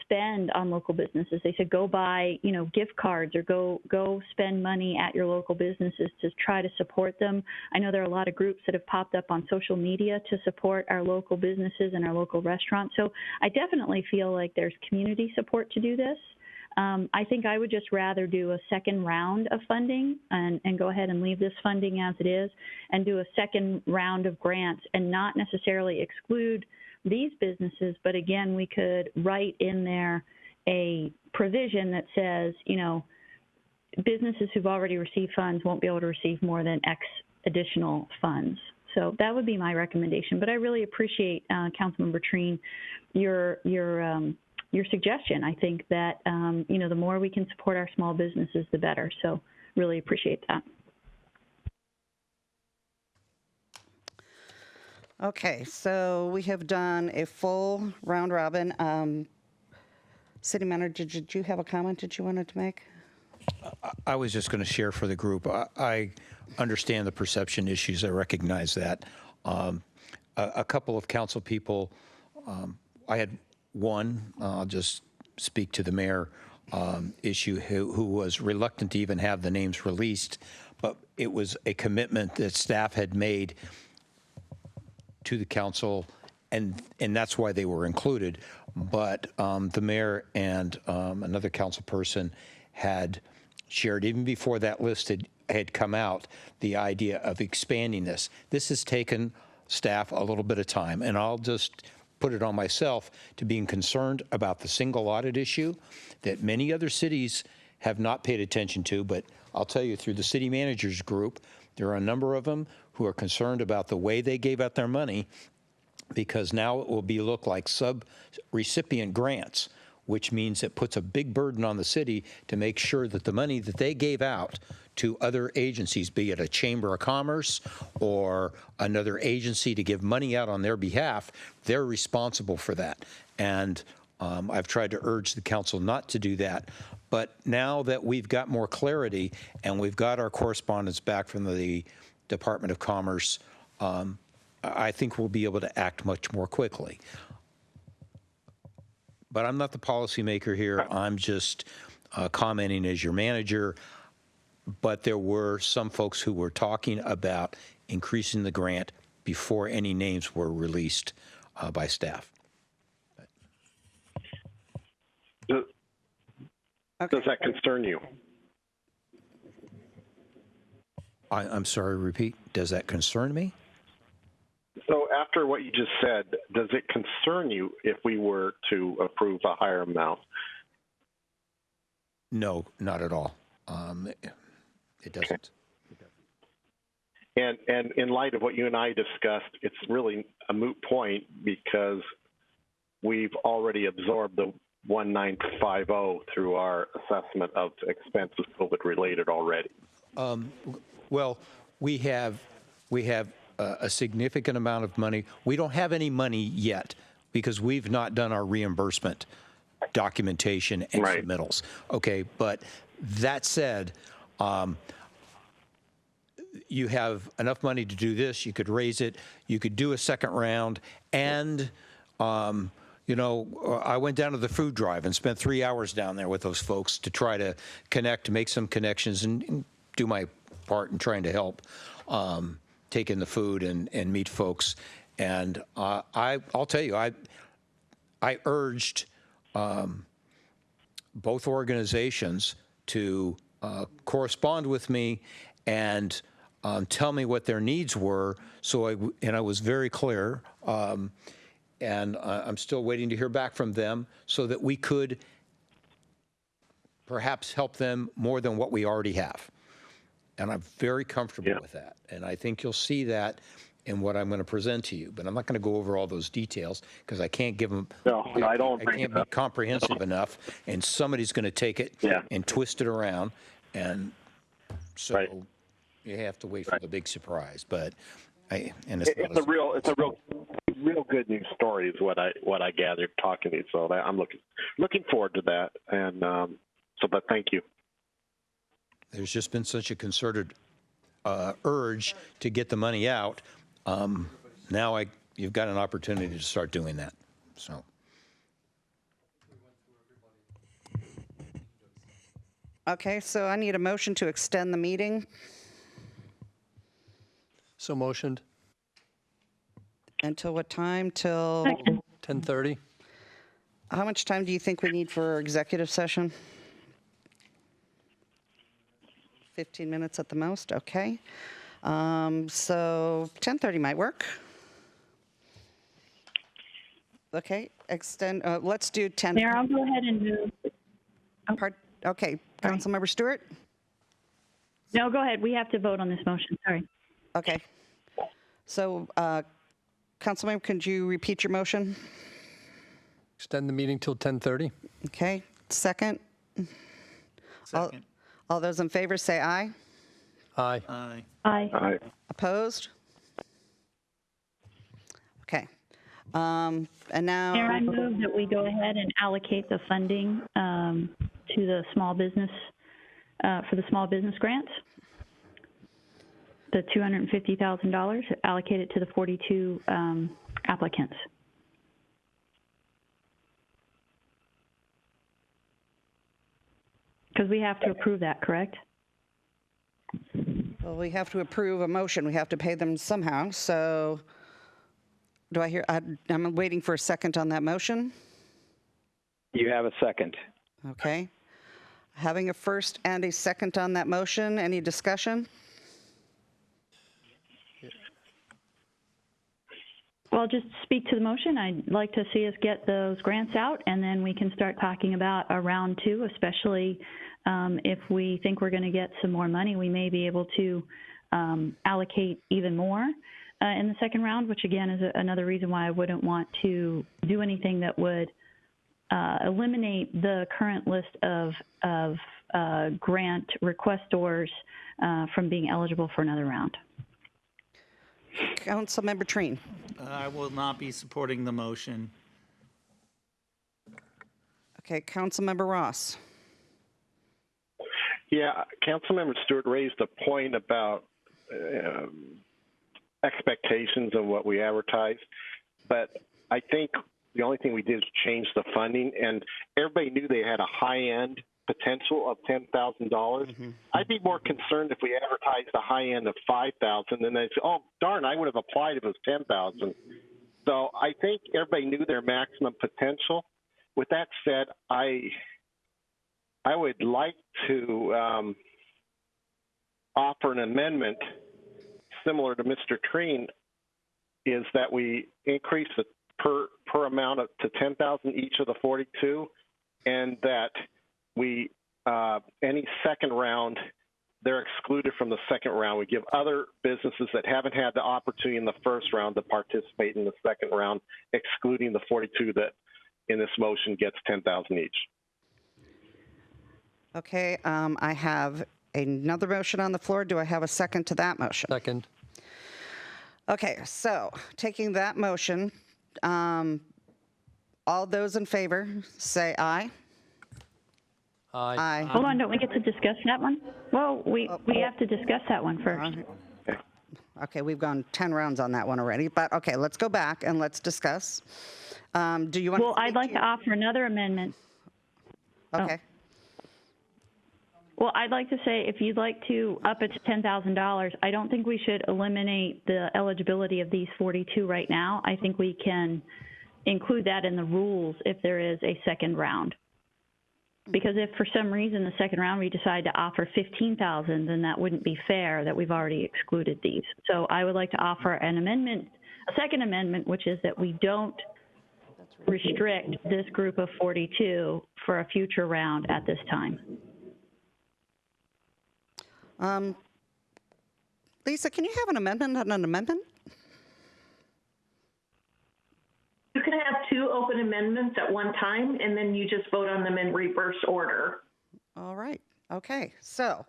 Speaker 8: spend on local businesses. They said, go buy, gift cards or go spend money at your local businesses to try to support them. I know there are a lot of groups that have popped up on social media to support our local businesses and our local restaurants. So I definitely feel like there's community support to do this. I think I would just rather do a second round of funding and go ahead and leave this funding as it is and do a second round of grants and not necessarily exclude these businesses, but again, we could write in there a provision that says, businesses who've already received funds won't be able to receive more than X additional funds. So that would be my recommendation. But I really appreciate, Councilmember Treen, your suggestion. I think that, the more we can support our small businesses, the better. So really appreciate that.
Speaker 1: Okay, so we have done a full round robin. City Manager, did you have a comment that you wanted to make?
Speaker 16: I was just going to share for the group. I understand the perception issues. I recognize that. A couple of council people, I had one, I'll just speak to the mayor issue, who was reluctant to even have the names released, but it was a commitment that staff had made to the council, and that's why they were included. But the mayor and another council person had shared, even before that list had come out, the idea of expanding this. This has taken staff a little bit of time, and I'll just put it on myself to being concerned about the single audit issue that many other cities have not paid attention to. But I'll tell you, through the city managers group, there are a number of them who are concerned about the way they gave out their money, because now it will look like sub-recipient grants, which means it puts a big burden on the city to make sure that the money that they gave out to other agencies, be it a chamber of commerce or another agency to give money out on their behalf, they're responsible for that. And I've tried to urge the council not to do that. But now that we've got more clarity and we've got our correspondence back from the Department of Commerce, I think we'll be able to act much more quickly. But I'm not the policymaker here. I'm just commenting as your manager. But there were some folks who were talking about increasing the grant before any names were released by staff.
Speaker 15: Does that concern you?
Speaker 16: I'm sorry, repeat. Does that concern me?
Speaker 15: So after what you just said, does it concern you if we were to approve a higher amount?
Speaker 16: No, not at all. It doesn't.
Speaker 15: And in light of what you and I discussed, it's really a moot point because we've already absorbed the 1950 through our assessment of expenses COVID related already.
Speaker 16: Well, we have a significant amount of money. We don't have any money yet because we've not done our reimbursement documentation and submittals. Okay, but that said, you have enough money to do this. You could raise it. You could do a second round. And, I went down to the food drive and spent 3 hours down there with those folks to try to connect, make some connections, and do my part in trying to help take in the food and meet folks. And I'll tell you, I urged both organizations to correspond with me and tell me what their needs were. So I was very clear, and I'm still waiting to hear back from them so that we could perhaps help them more than what we already have. And I'm very comfortable with that. And I think you'll see that in what I'm going to present to you. But I'm not going to go over all those details because I can't give them.
Speaker 15: No, I don't.
Speaker 16: I can't be comprehensive enough, and somebody's going to take it and twist it around, and so you have to wait for the big surprise. But it's
Speaker 15: a real good news story is what I gathered talking to you. So I'm looking forward to that, and but thank you.
Speaker 16: There's just been such a concerted urge to get the money out. Now you've got an opportunity to start doing that. So.
Speaker 1: Okay, so I need a motion to extend the meeting.
Speaker 5: So motioned.
Speaker 1: Until what time? Till
Speaker 5: 10:30.
Speaker 1: How much time do you think we need for executive session? 15 minutes at the most, okay. So 10:30 might work. Okay, let's do 10.
Speaker 8: Mayor, I'll go ahead and move.
Speaker 1: Okay, Councilmember Stewart?
Speaker 8: No, go ahead. We have to vote on this motion. Sorry.
Speaker 1: Okay. So, Councilmember, could you repeat your motion?
Speaker 5: Extend the meeting till 10:30.
Speaker 1: Okay, second?
Speaker 12: Second.
Speaker 1: All those in favor say aye.
Speaker 5: Aye.
Speaker 12: Aye.
Speaker 8: Aye.
Speaker 1: Opposed? Okay. And now.
Speaker 8: Mayor, I move that we go ahead and allocate the funding to the small business, for the small business grants. The $250,000 allocated to the 42 applicants. Because we have to approve that, correct?
Speaker 1: Well, we have to approve a motion. We have to pay them somehow. So do I hear? I'm waiting for a second on that motion.
Speaker 3: You have a second.
Speaker 1: Okay. Having a first and a second on that motion. Any discussion?
Speaker 8: Well, just speak to the motion. I'd like to see us get those grants out, and then we can start talking about a round two, especially if we think we're going to get some more money. We may be able to allocate even more in the second round, which again is another reason why I wouldn't want to do anything that would eliminate the current list of grant requestors from being eligible for another round.
Speaker 1: Councilmember Treen.
Speaker 12: I will not be supporting the motion.
Speaker 1: Okay, Councilmember Ross.
Speaker 15: Yeah, Councilmember Stewart raised a point about expectations of what we advertised, but I think the only thing we did is change the funding, and everybody knew they had a high-end potential of $10,000. I'd be more concerned if we advertised the high end of $5,000, and they'd say, "Oh, darn, I would have applied if it was $10,000." So I think everybody knew their maximum potential. With that said, I would like to offer an amendment similar to Mr. Treen, is that we increase the per amount to $10,000 each of the 42, and that we any second round, they're excluded from the second round. We give other businesses that haven't had the opportunity in the first round to participate in the second round, excluding the 42 that in this motion gets $10,000 each.
Speaker 1: Okay, I have another motion on the floor. Do I have a second to that motion?
Speaker 5: Second.
Speaker 1: Okay, so taking that motion, all those in favor say aye.
Speaker 5: Aye.
Speaker 8: Hold on, don't we get to discuss that one? Well, we have to discuss that one first.
Speaker 1: Okay, we've gone 10 rounds on that one already, but okay, let's go back and let's discuss. Do you want?
Speaker 8: Well, I'd like to offer another amendment.
Speaker 1: Okay.
Speaker 8: Well, I'd like to say if you'd like to up it to $10,000, I don't think we should eliminate the eligibility of these 42 right now. I think we can include that in the rules if there is a second round. Because if for some reason the second round we decide to offer 15,000, then that wouldn't be fair that we've already excluded these. So I would like to offer an amendment, a second amendment, which is that we don't restrict this group of 42 for a future round at this time.
Speaker 1: Lisa, can you have an amendment on an amendment?
Speaker 13: two open amendments at one time, and then you just vote on them in reverse order.
Speaker 1: All right. Okay. So,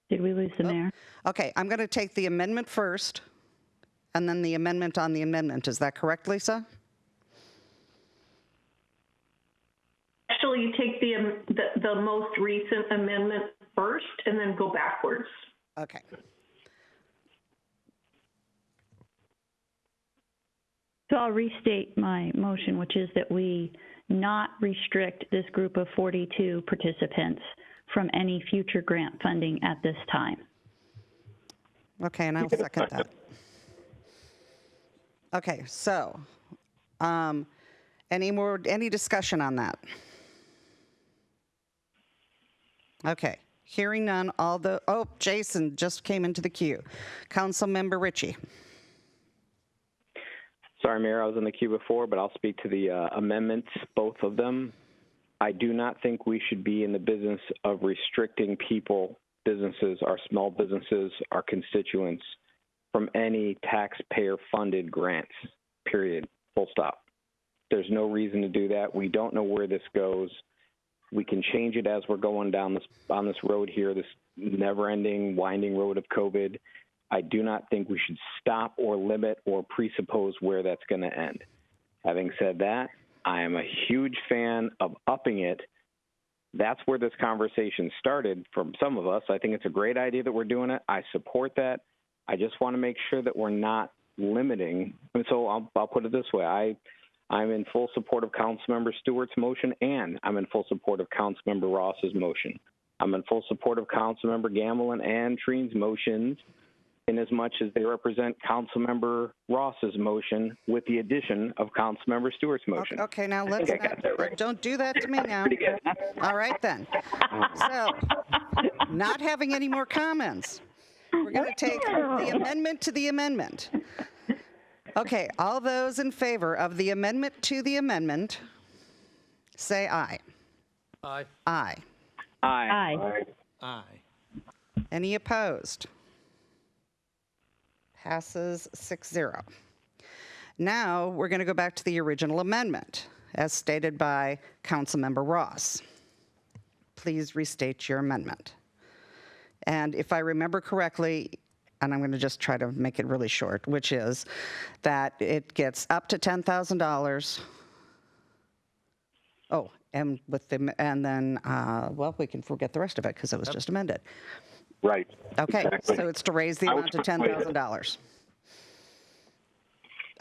Speaker 8: Did we lose the mayor?
Speaker 1: okay, I'm going to take the amendment first, and then the amendment on the amendment. Is that correct, Lisa?
Speaker 13: Actually, you take the most recent amendment first and then go backwards.
Speaker 1: Okay.
Speaker 8: So I'll restate my motion, which is that we not restrict this group of 42 participants from any future grant funding at this time.
Speaker 1: Okay, and I'll second that. Okay, so any discussion on that? Okay, hearing none, Jason just came into the queue. Councilmember Ritchie.
Speaker 3: Sorry, Mayor, I was in the queue before, but I'll speak to the amendments, both of them. I do not think we should be in the business of restricting people, businesses, our small businesses, our constituents, from any taxpayer-funded grants, period, full stop. There's no reason to do that. We don't know where this goes. We can change it as we're going down on this road here, this never-ending, winding road of COVID. I do not think we should stop or limit or presuppose where that's going to end. Having said that, I am a huge fan of upping it. That's where this conversation started from some of us. I think it's a great idea that we're doing it. I support that. I just want to make sure that we're not limiting. And so I'll put it this way. I'm in full support of Councilmember Stewart's motion, and I'm in full support of Councilmember Ross's motion. I'm in full support of Councilmember Gamblin and Treen's motions, in as much as they represent Councilmember Ross's motion with the addition of Councilmember Stewart's motion.
Speaker 1: Okay, now don't do that to me now. All right then. So, not having any more comments, we're going to take the amendment to the amendment. Okay, all those in favor of the amendment to the amendment, say aye.
Speaker 5: Aye.
Speaker 1: Aye.
Speaker 3: Aye.
Speaker 8: Aye.
Speaker 12: Aye.
Speaker 1: Any opposed? Passes 6-0. Now we're going to go back to the original amendment, as stated by Councilmember Ross. Please restate your amendment. And if I remember correctly, and I'm going to just try to make it really short, which is that it gets up to $10,000. Oh, and then we can forget the rest of it because it was just amended.
Speaker 15: Right.
Speaker 1: Okay,
Speaker 15: Exactly.
Speaker 1: so it's to raise the amount to $10,000.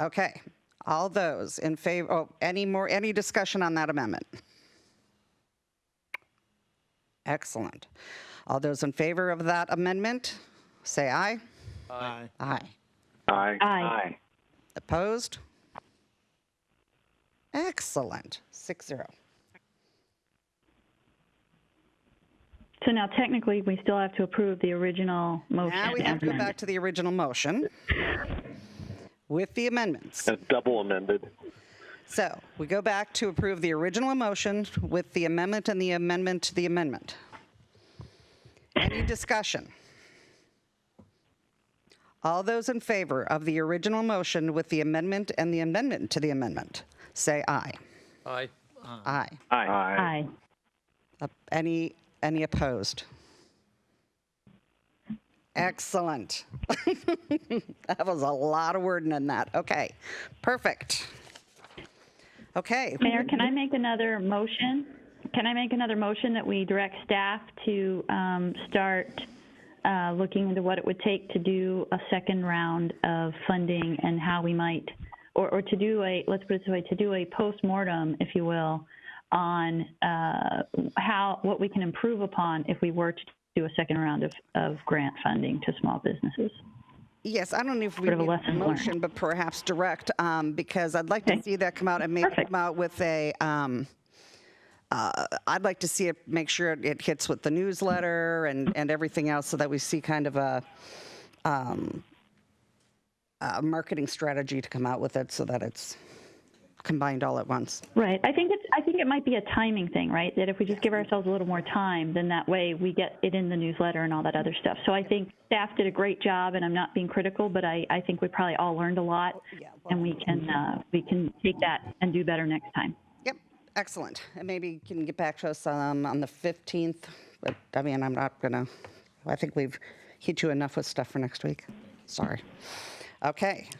Speaker 1: Okay, all those in favor, any discussion on that amendment? Excellent. All those in favor of that amendment, say aye.
Speaker 12: Aye.
Speaker 1: Aye.
Speaker 15: Aye.
Speaker 8: Aye.
Speaker 1: Opposed? Excellent, 6-0.
Speaker 8: So now technically, we still have to approve the original motion.
Speaker 1: Now we have to go back to the original motion with the amendments.
Speaker 15: And double amended.
Speaker 1: So we go back to approve the original motion with the amendment and the amendment to the amendment. Any discussion? All those in favor of the original motion with the amendment and the amendment to the amendment, say aye.
Speaker 5: Aye.
Speaker 1: Aye.
Speaker 15: Aye.
Speaker 8: Aye.
Speaker 1: Any opposed? Excellent. That was a lot of wording in that. Okay, perfect. Okay.
Speaker 8: Mayor, can I make another motion? Can I make another motion that we direct staff to start looking into what it would take to do a second round of funding and how we might, or to do let's put it this way, to do a postmortem, if you will, on what we can improve upon if we were to do a second round of grant funding to small businesses.
Speaker 1: Yes, I don't know if we need a motion, but perhaps direct, because I'd like to see that come out and maybe come out with a, I'd like to see it, make sure it hits with the newsletter and everything else so that we see kind of a marketing strategy to come out with it so that it's combined all at once.
Speaker 8: Right. I think think it might be a timing thing, right? That if we just give ourselves a little more time, then that way we get it in the newsletter and all that other stuff. So I think staff did a great job, and I'm not being critical, but I think we probably all learned a lot, and we can take that and do better next time.
Speaker 1: Yep, excellent. And maybe you can get back to us on the 15th. But I mean, I think we've hit you enough with stuff for next week. Sorry. Okay.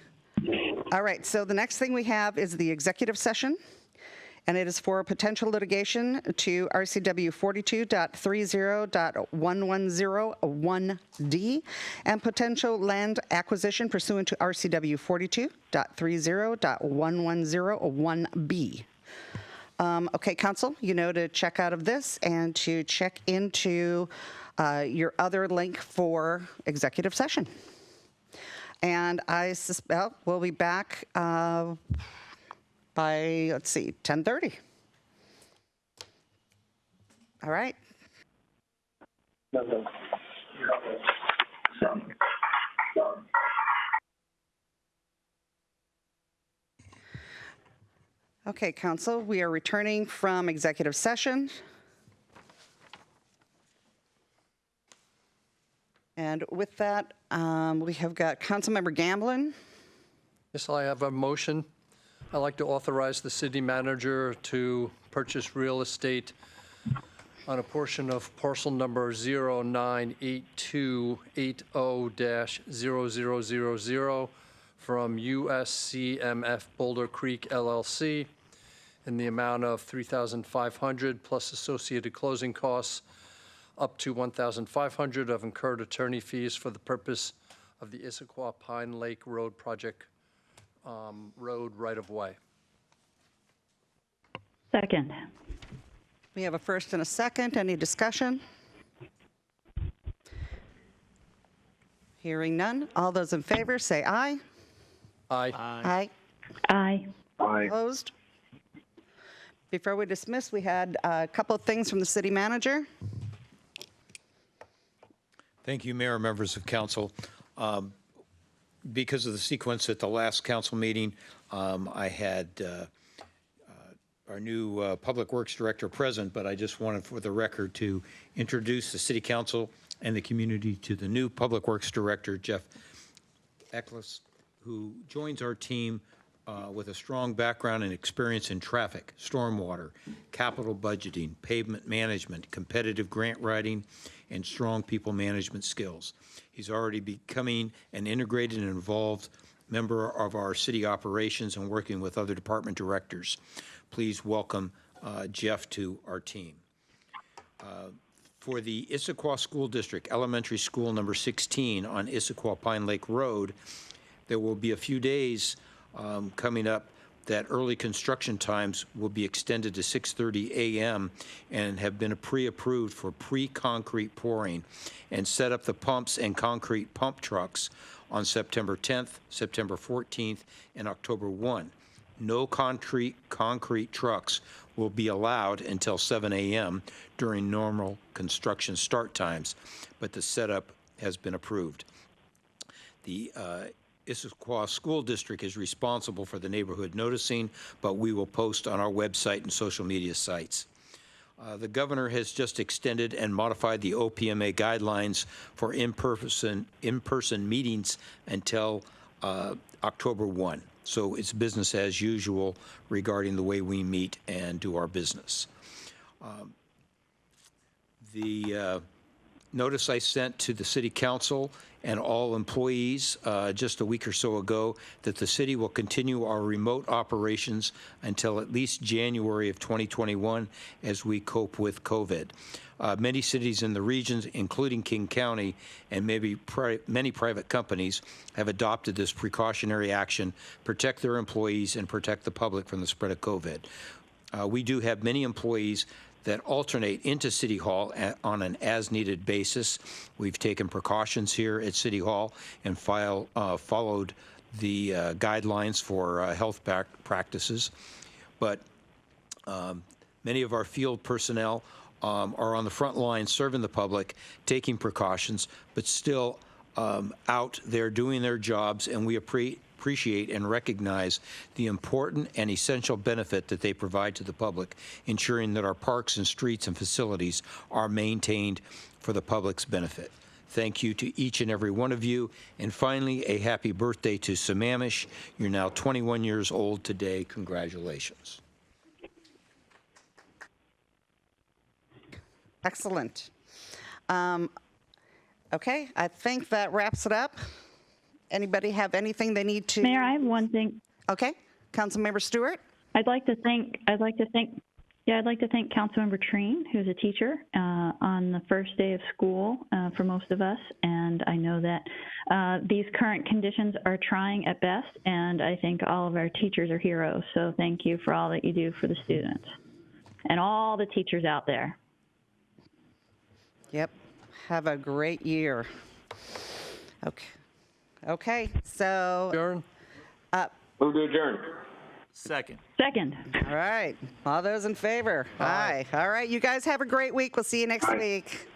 Speaker 1: All right, so the next thing we have is the executive session, and it is for potential litigation to RCW 42.30.1101D and potential land acquisition pursuant to RCW 42.30.1101B. Okay, Council, you know to check out of this and to check into your other link for executive session. And I suspect we'll be back by, let's see, 10:30. All right. Okay, Council, we are returning from executive session. And with that, we have got Councilmember Gamblin.
Speaker 5: Yes, I have a motion. I'd like to authorize the city manager to purchase real estate on a portion of parcel number 098280-0000 from USCMF Boulder Creek LLC in the amount of $3,500 plus associated closing costs, up to $1,500 of incurred attorney fees for the purpose of the Issaquah Pine Lake Road project road right-of-way.
Speaker 8: Second.
Speaker 1: We have a first and a second. Any discussion? Hearing none. All those in favor say aye.
Speaker 5: Aye.
Speaker 1: Aye.
Speaker 8: Aye.
Speaker 15: Aye.
Speaker 1: Opposed? Before we dismiss, we had a couple of things from the city manager.
Speaker 16: Thank you, Mayor, members of council. Because of the sequence at the last council meeting, I had our new Public Works Director present, but I just wanted for the record to introduce the City Council and the community to the new Public Works Director, Jeff Eckles, who joins our team with a strong background and experience in traffic, stormwater, capital budgeting, pavement management, competitive grant writing, and strong people management skills. He's already becoming an integrated and involved member of our city operations and working with other department directors. Please welcome Jeff to our team. For the Issaquah School District, elementary school number 16 on Issaquah Pine Lake Road, there will be a few days coming up that early construction times will be extended to 6:30 a.m. and have been pre-approved for pre-concrete pouring and set up the pumps and concrete pump trucks on September 10th, September 14th, and October 1. No concrete trucks will be allowed until 7 a.m. during normal construction start times, but the setup has been approved. The Issaquah School District is responsible for the neighborhood noticing, but we will post on our website and social media sites. The governor has just extended and modified the OPMA guidelines for in-person meetings until October 1. So it's business as usual regarding the way we meet and do our business. The notice I sent to the City Council and all employees just a week or so ago that the city will continue our remote operations until at least January of 2021 as we cope with COVID. Many cities in the regions, including King County and maybe many private companies, have adopted this precautionary action, protect their employees and protect the public from the spread of COVID. We do have many employees that alternate into City Hall on an as-needed basis. We've taken precautions here at City Hall and followed the guidelines for health practices. But many of our field personnel are on the front line serving the public, taking precautions, but still out there doing their jobs, and we appreciate and recognize the important and essential benefit that they provide to the public, ensuring that our parks and streets and facilities are maintained for the public's benefit. Thank you to each and every one of you. And finally, a happy birthday to Sammamish. You're now 21 years old today. Congratulations.
Speaker 1: Excellent. Okay, I think that wraps it up. Anybody have anything they need to?
Speaker 8: Mayor, I have one thing.
Speaker 1: Okay, Councilmember Stewart.
Speaker 8: I'd like to thank Councilmember Treen, who's a teacher on the first day of school for most of us. And I know that these current conditions are trying at best, and I think all of our teachers are heroes. So thank you for all that you do for the students and all the teachers out there.
Speaker 1: Yep. Have a great year. Okay. Okay. So.
Speaker 5: Adjourn.
Speaker 3: Move to adjourn.
Speaker 12: Second.
Speaker 8: Second.
Speaker 1: All right. All those in favor? Aye. All right. You guys have a great week. We'll see you next week.